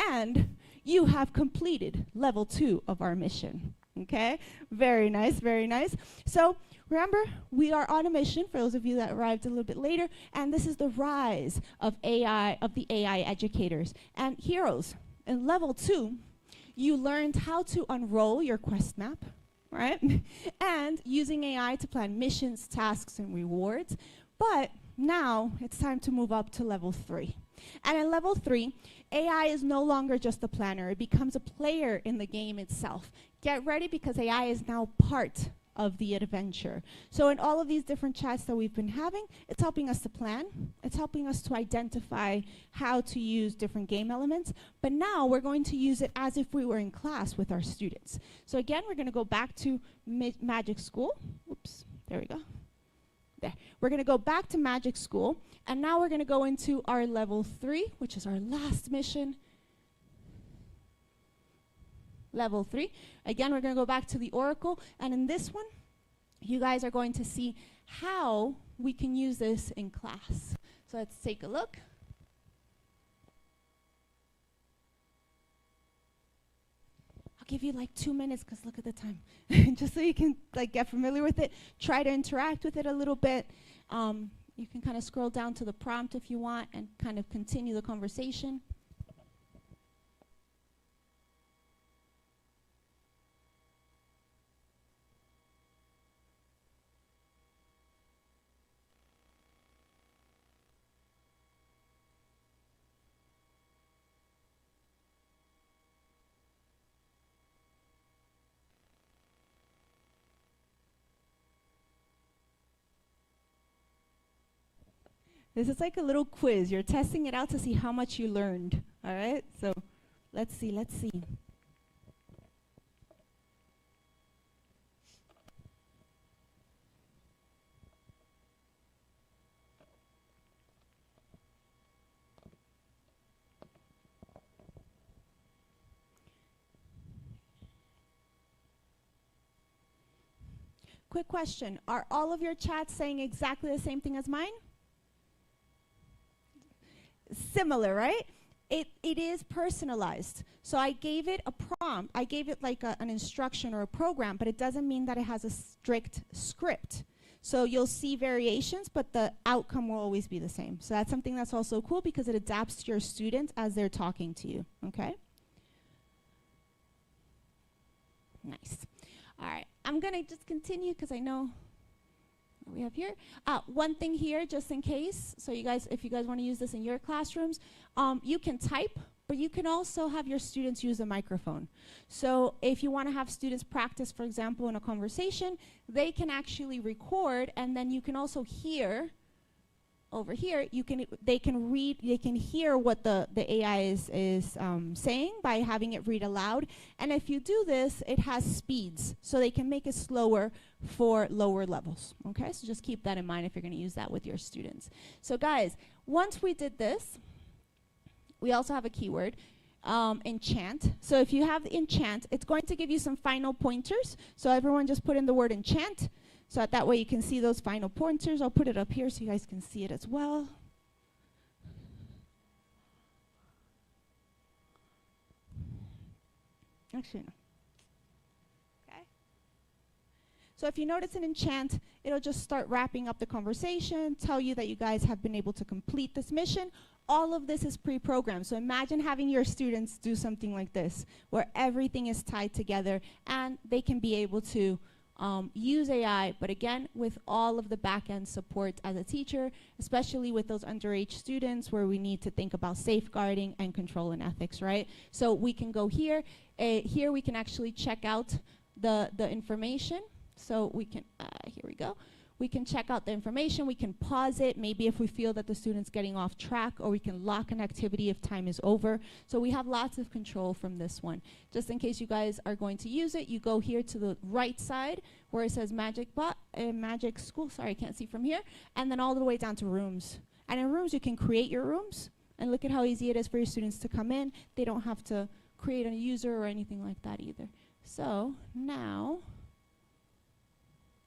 and you have completed level 2 of our mission. Okay? Very nice, very nice. So remember, we are on a mission, for those of you that arrived a little bit later, and this is the rise of AI, of the AI educators. And heroes, in level 2, you learned how to unroll your quest map, right? And using AI to plan missions, tasks, and rewards. But now it's time to move up to level 3. And in level 3, AI is no longer just a planner. It becomes a player in the game itself. Get ready, because AI is now part of the adventure. So in all of these different chats that we've been having, it's helping us to plan. It's helping us to identify how to use different game elements. But now we're going to use it as if we were in class with our students. So again, we're going to go back to Magic School. Oops, there we go. There. We're going to go back to Magic School, and now we're going to go into our level 3, which is our last mission. Level 3. Again, we're going to go back to the Oracle, and in this one, you guys are going to see how we can use this in class. So let's take a look. I'll give you like 2 minutes, because look at the time. Just so you can like get familiar with it. Try to interact with it a little bit. You can kind of scroll down to the prompt if you want and kind of continue the conversation. This is like a little quiz. You're testing it out to see how much you learned. All right? So let's see, let's see. Quick question. Are all of your chats saying exactly the same thing as mine? Similar, right? It is personalized. So I gave it a prompt. I gave it like an instruction or a program, but it doesn't mean that it has a strict script. So you'll see variations, but the outcome will always be the same. So that's something that's also cool because it adapts to your students as they're talking to you, okay? Nice. All right, I'm gonna just continue because I know what we have here. One thing here, just in case, so you guys, if you guys want to use this in your classrooms, you can type, but you can also have your students use a microphone. So if you want to have students practice, for example, in a conversation, they can actually record, and then you can also hear over here, they can read, they can hear what the AI is saying by having it read aloud. And if you do this, it has speeds, so they can make it slower for lower levels. Okay, so just keep that in mind if you're going to use that with your students. So guys, once we did this, we also have a keyword, enchant. So if you have enchant, it's going to give you some final pointers. So everyone just put in the word enchant. So that way you can see those final pointers. I'll put it up here so you guys can see it as well. Actually, no. Okay. So if you notice an enchant, it'll just start wrapping up the conversation, tell you that you guys have been able to complete this mission. All of this is pre-programmed. So imagine having your students do something like this, where everything is tied together and they can be able to use AI, but again, with all of the back-end support as a teacher, especially with those underage students where we need to think about safeguarding and control and ethics, right? So we can go here. Here we can actually check out the information. So we can, here we go. We can check out the information, we can pause it, maybe if we feel that the student's getting off track, or we can lock an activity if time is over. So we have lots of control from this one. Just in case you guys are going to use it, you go here to the right side where it says Magic School, sorry, I can't see from here, and then all the way down to rooms. And in rooms, you can create your rooms, and look at how easy it is for your students to come in. They don't have to create a user or anything like that either. So now,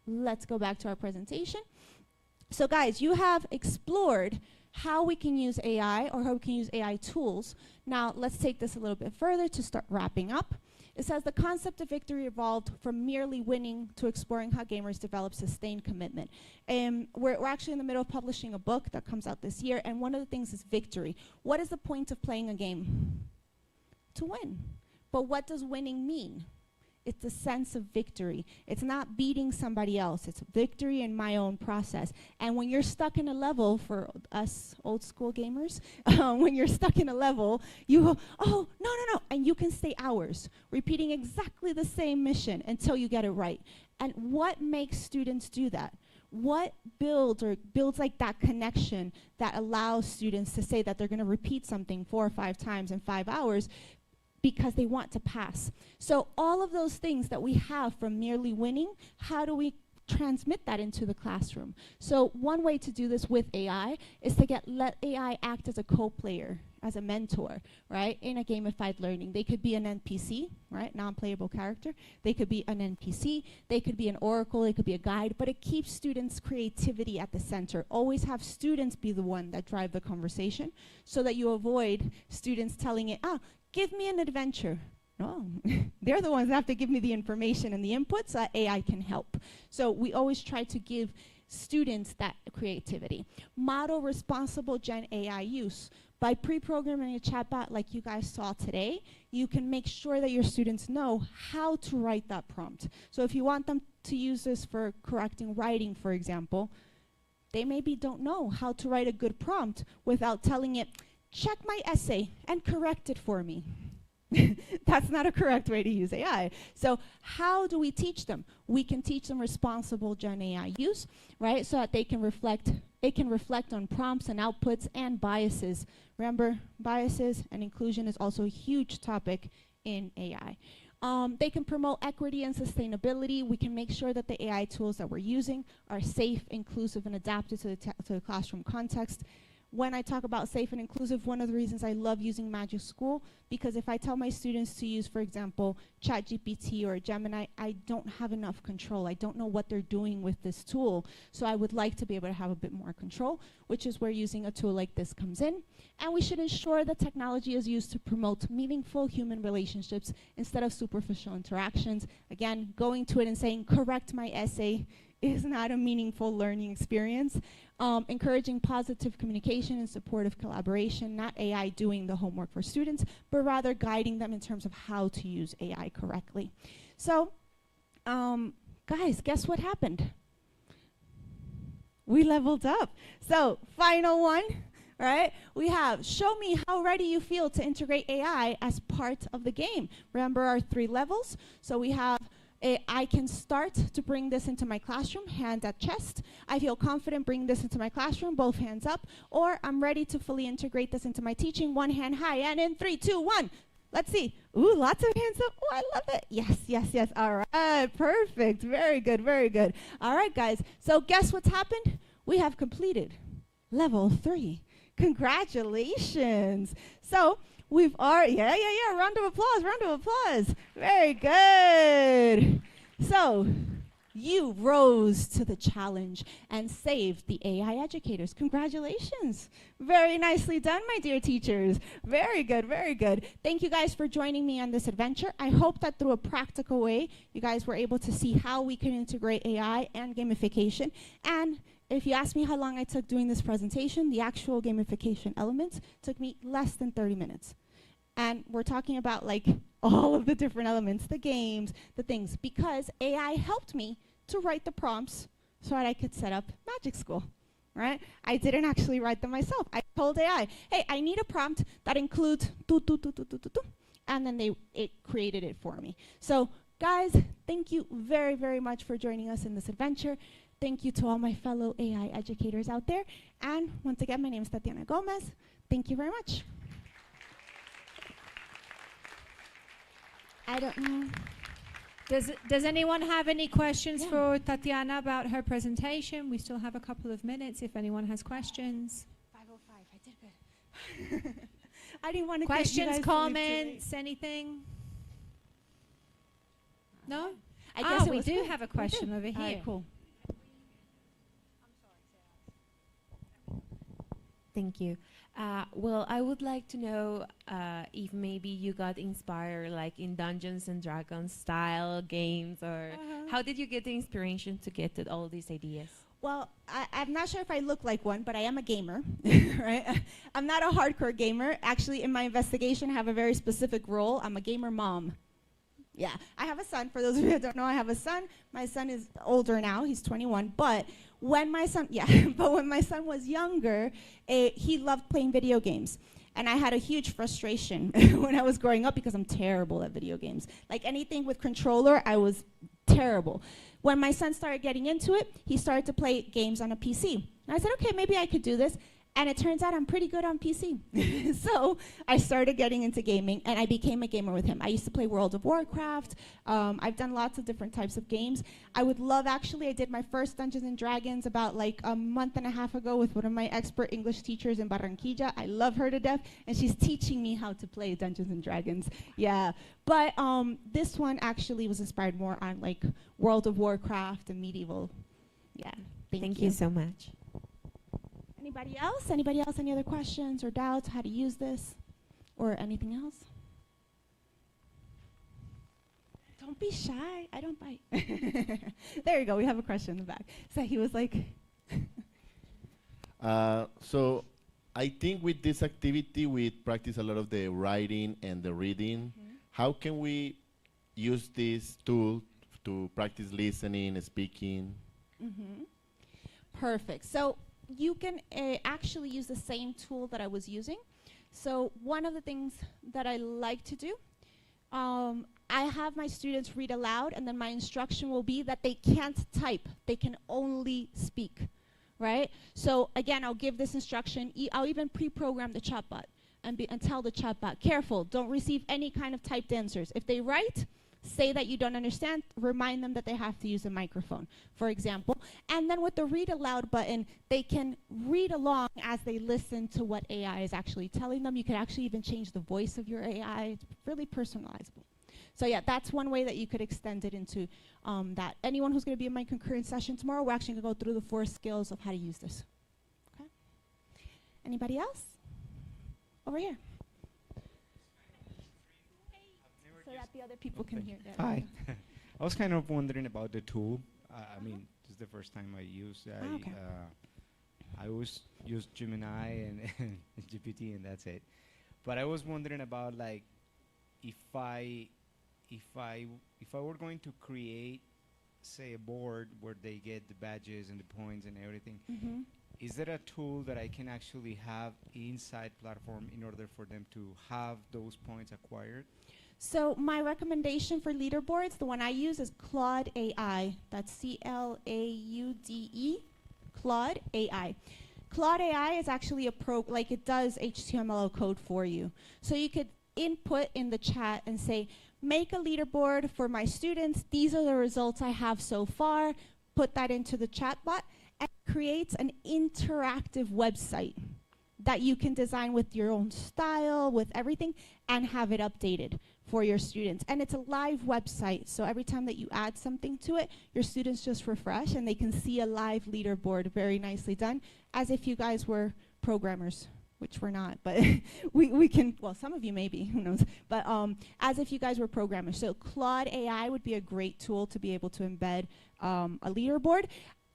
let's go back to our presentation. So guys, you have explored how we can use AI or how we can use AI tools. Now let's take this a little bit further to start wrapping up. It says the concept of victory evolved from merely winning to exploring how gamers develop sustained commitment. We're actually in the middle of publishing a book that comes out this year, and one of the things is victory. What is the point of playing a game? To win. But what does winning mean? It's a sense of victory. It's not beating somebody else. It's victory in my own process. And when you're stuck in a level, for us old school gamers, when you're stuck in a level, you go, oh, no. And you can stay hours repeating exactly the same mission until you get it right. And what makes students do that? What builds like that connection that allows students to say that they're going to repeat something 4 or 5 times in 5 hours? Because they want to pass. So all of those things that we have from merely winning, how do we transmit that into the classroom? So one way to do this with AI is to let AI act as a co-player, as a mentor, right? In a gamified learning. They could be an NPC, right? Non-playable character. They could be an NPC. They could be an oracle. They could be a guide. But it keeps students' creativity at the center. Always have students be the one that drive the conversation so that you avoid students telling it, give me an adventure. No, they're the ones that have to give me the information and the inputs so that AI can help. So we always try to give students that creativity. Model responsible Gen AI use. By pre-programming a chatbot like you guys saw today, you can make sure that your students know how to write that prompt. So if you want them to use this for correcting writing, for example, they maybe don't know how to write a good prompt without telling it, check my essay and correct it for me. That's not a correct way to use AI. So how do we teach them? We can teach them responsible Gen AI use, right? So that they can reflect, it can reflect on prompts and outputs and biases. Remember, biases and inclusion is also a huge topic in AI. They can promote equity and sustainability. We can make sure that the AI tools that we're using are safe, inclusive, and adapted to the classroom context. when I talk about safe and inclusive, one of the reasons I love using Magic School, because if I tell my students to use, for example, ChatGPT or Gemini, I don't have enough control. I don't know what they're doing with this tool. So I would like to be able to have a bit more control, which is where using a tool like this comes in. And we should ensure that technology is used to promote meaningful human relationships instead of superficial interactions. Again, going to it and saying, correct my essay, is not a meaningful learning experience. Encouraging positive communication and supportive collaboration, not AI doing the homework for students, but rather guiding them in terms of how to use AI correctly. So, guys, guess what happened? We leveled up. So, final one, right? We have, show me how ready you feel to integrate AI as part of the game. Remember our 3 levels? So we have, I can start to bring this into my classroom, hand at chest. I feel confident bringing this into my classroom, both hands up. Or I'm ready to fully integrate this into my teaching, one hand high. And in 3, 2, 1. Let's see. Ooh, lots of hands up. Oh, I love it. Yes, yes, yes. All right, perfect. Very good, very good. All right, guys. So guess what's happened? We have completed level 3. Congratulations. So we've already, yeah. Round of applause. Very good. So you rose to the challenge and saved the AI educators. Congratulations. Very nicely done, my dear teachers. Very good, very good. Thank you guys for joining me on this adventure. I hope that through a practical way, you guys were able to see how we can integrate AI and gamification. And if you ask me how long I took doing this presentation, the actual gamification elements took me less than 30 minutes. And we're talking about like all of the different elements, the games, the things, because AI helped me to write the prompts so that I could set up Magic School, right? I didn't actually write them myself. I told AI, hey, I need a prompt that includes and then it created it for me. So guys, thank you very, very much for joining us in this adventure. Thank you to all my fellow AI educators out there. And once again, my name is Tatiana Gomez. Thank you very much. I don't know. Does anyone have any questions for Tatiana about her presentation? We still have a couple of minutes if anyone has questions. 5:05, I did good. I didn't want to questions, comments, anything? No? I guess we do have a question over here. All right, cool. Thank you. Well, I would like to know if maybe you got inspired like in Dungeons and Dragons style games, or how did you get the inspiration to get to all these ideas? Well, I'm not sure if I look like one, but I am a gamer, right? I'm not a hardcore gamer. Actually, in my investigation, I have a very specific role. I'm a gamer mom. Yeah, I have a son. For those of you who don't know, I have a son. My son is older now. He's 21. But when my son, but when my son was younger, he loved playing video games. And I had a huge frustration when I was growing up because I'm terrible at video games. Like anything with controller, I was terrible. When my son started getting into it, he started to play games on a PC. And I said, okay, maybe I could do this. And it turns out I'm pretty good on PC. So I started getting into gaming, and I became a gamer with him. I used to play World of Warcraft. I've done lots of different types of games. I would love, actually, I did my first Dungeons and Dragons about like a month and a half ago with one of my expert English teachers in Barranquilla. I love her to death, and she's teaching me how to play Dungeons and Dragons. Yeah, but this one actually was inspired more on like World of Warcraft and medieval. Yeah, thank you so much. Anybody else? Anybody else? Any other questions or doubts how to use this or anything else? Don't be shy. I don't bite. There you go. We have a question in the back. So he was like. So I think with this activity, we practice a lot of the writing and the reading. How can we use this tool to practice listening, speaking? Perfect. So you can actually use the same tool that I was using. So one of the things that I like to do, I have my students read aloud, and then my instruction will be that they can't type. They can only speak, right? So again, I'll give this instruction. I'll even pre-program the chatbot and tell the chatbot, careful, don't receive any kind of typed answers. If they write, say that you don't understand, remind them that they have to use a microphone, for example. And then with the read aloud button, they can read along as they listen to what AI is actually telling them. You can actually even change the voice of your AI. It's really personalizable. So yeah, that's one way that you could extend it into that. Anyone who's going to be in my concurrent session tomorrow, we're actually going to go through the 4 skills of how to use this. Okay. Anybody else? Over here. So that the other people can hear that. Hi. I was kind of wondering about the tool. I mean, this is the first time I used it. Okay. I always use Gemini and GPT, and that's it. But I was wondering about, like, if I were going to create, say, a board where they get the badges and the points and everything, is there a tool that I can actually have inside platform in order for them to have those points acquired? So my recommendation for leaderboards, the one I use is Claude AI. That's C-L-A-U-D-E, Claude AI. Claude AI is actually a it does HTML code for you. So you could input in the chat and say, make a leaderboard for my students. These are the results I have so far. Put that into the chat bot, and it creates an interactive website that you can design with your own style, with everything, and have it updated for your students. And it's a live website, so every time that you add something to it, your students just refresh and they can see a live leaderboard, very nicely done, as if you guys were programmers, which we're not, but we can, well, some of you maybe, who knows, but as if you guys were programmers. So Claude AI would be a great tool to be able to embed a leaderboard.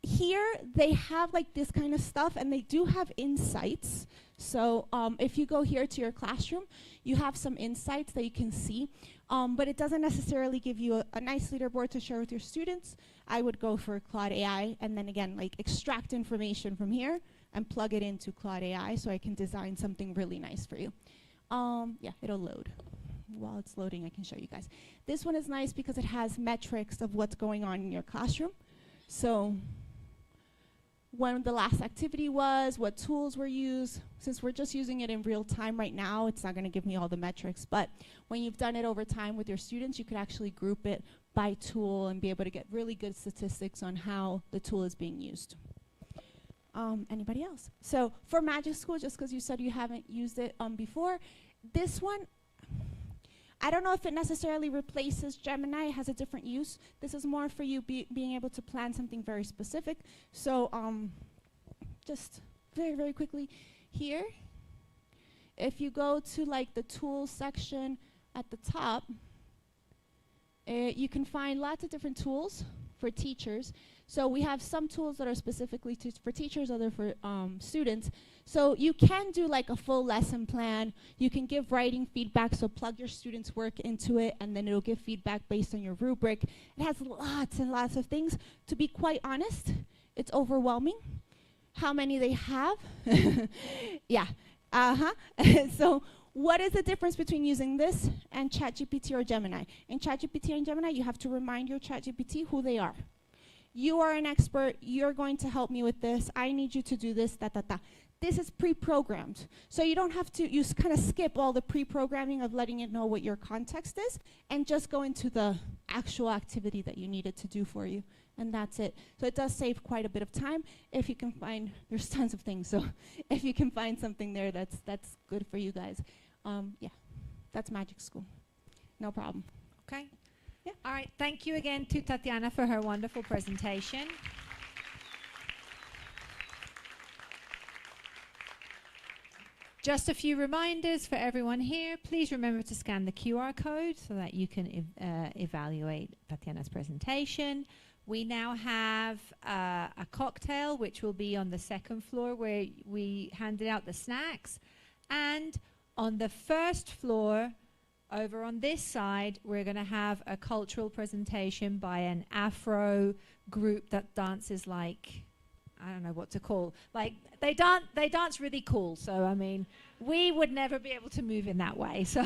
Here, they have like this kind of stuff, and they do have insights. So if you go here to your classroom, you have some insights that you can see, but it doesn't necessarily give you a nice leaderboard to share with your students. I would go for Claude AI, and then again, like extract information from here and plug it into Claude AI so I can design something really nice for you. Yeah, it'll load. While it's loading, I can show you guys. This one is nice because it has metrics of what's going on in your classroom. So when the last activity was, what tools were used. Since we're just using it in real time right now, it's not going to give me all the metrics. But when you've done it over time with your students, you could actually group it by tool and be able to get really good statistics on how the tool is being used. Anybody else? So for Magic School, just because you said you haven't used it before, this one, I don't know if it necessarily replaces Gemini. It has a different use. This is more for you being able to plan something very specific. So just very, very quickly here, if you go to like the tools section at the top, you can find lots of different tools for teachers. So we have some tools that are specifically for teachers, other for students. So you can do like a full lesson plan. You can give writing feedback, so plug your students' work into it, and then it'll give feedback based on your rubric. It has lots and lots of things. To be quite honest, it's overwhelming how many they have. Yeah, so what is the difference between using this and ChatGPT or Gemini? In ChatGPT and Gemini, you have to remind your ChatGPT who they are. You are an expert, you're going to help me with this, I need you to do this, This is pre-programmed. So you don't have to, you kind of skip all the pre-programming of letting it know what your context is and just go into the actual activity that you need it to do for you. And that's it. So it does save quite a bit of time if you can find, there's tons of things, so if you can find something there that's good for you guys. Yeah, that's Magic School. No problem. Okay. Yeah. All right. Thank you again to Tatiana for her wonderful presentation. Just a few reminders for everyone here. Please remember to scan the QR code so that you can evaluate Tatiana's presentation. We now have a cocktail, which will be on the second floor where we handed out the snacks. And on the first floor, over on this side, we're going to have a cultural presentation by an Afro group that dances like, I don't know what to call, like they dance really cool. So I mean, we would never be able to move in that way. So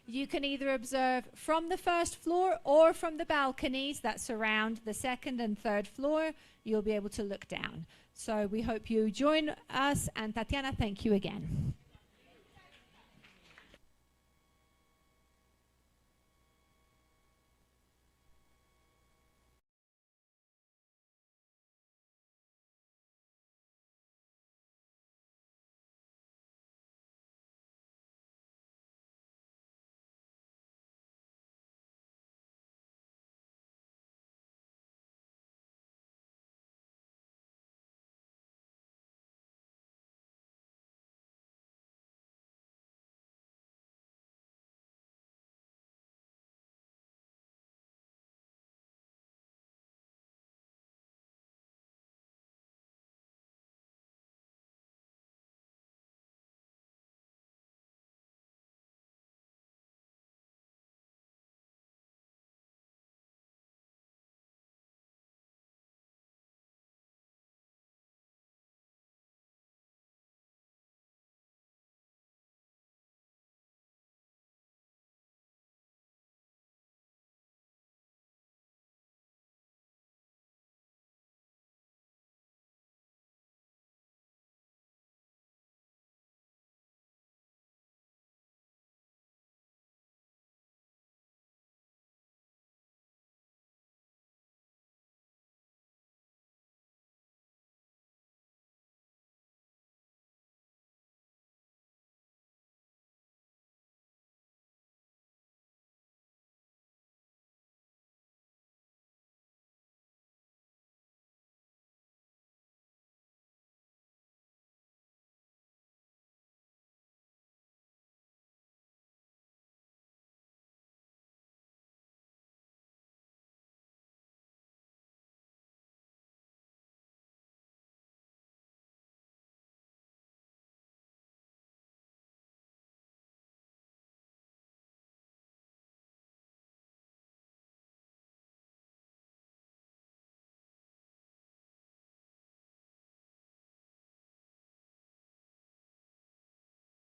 you can either observe from the first floor or from the balconies that surround the second and third floor. You'll be able to look down. So we hope you join us. And Tatiana, thank you again.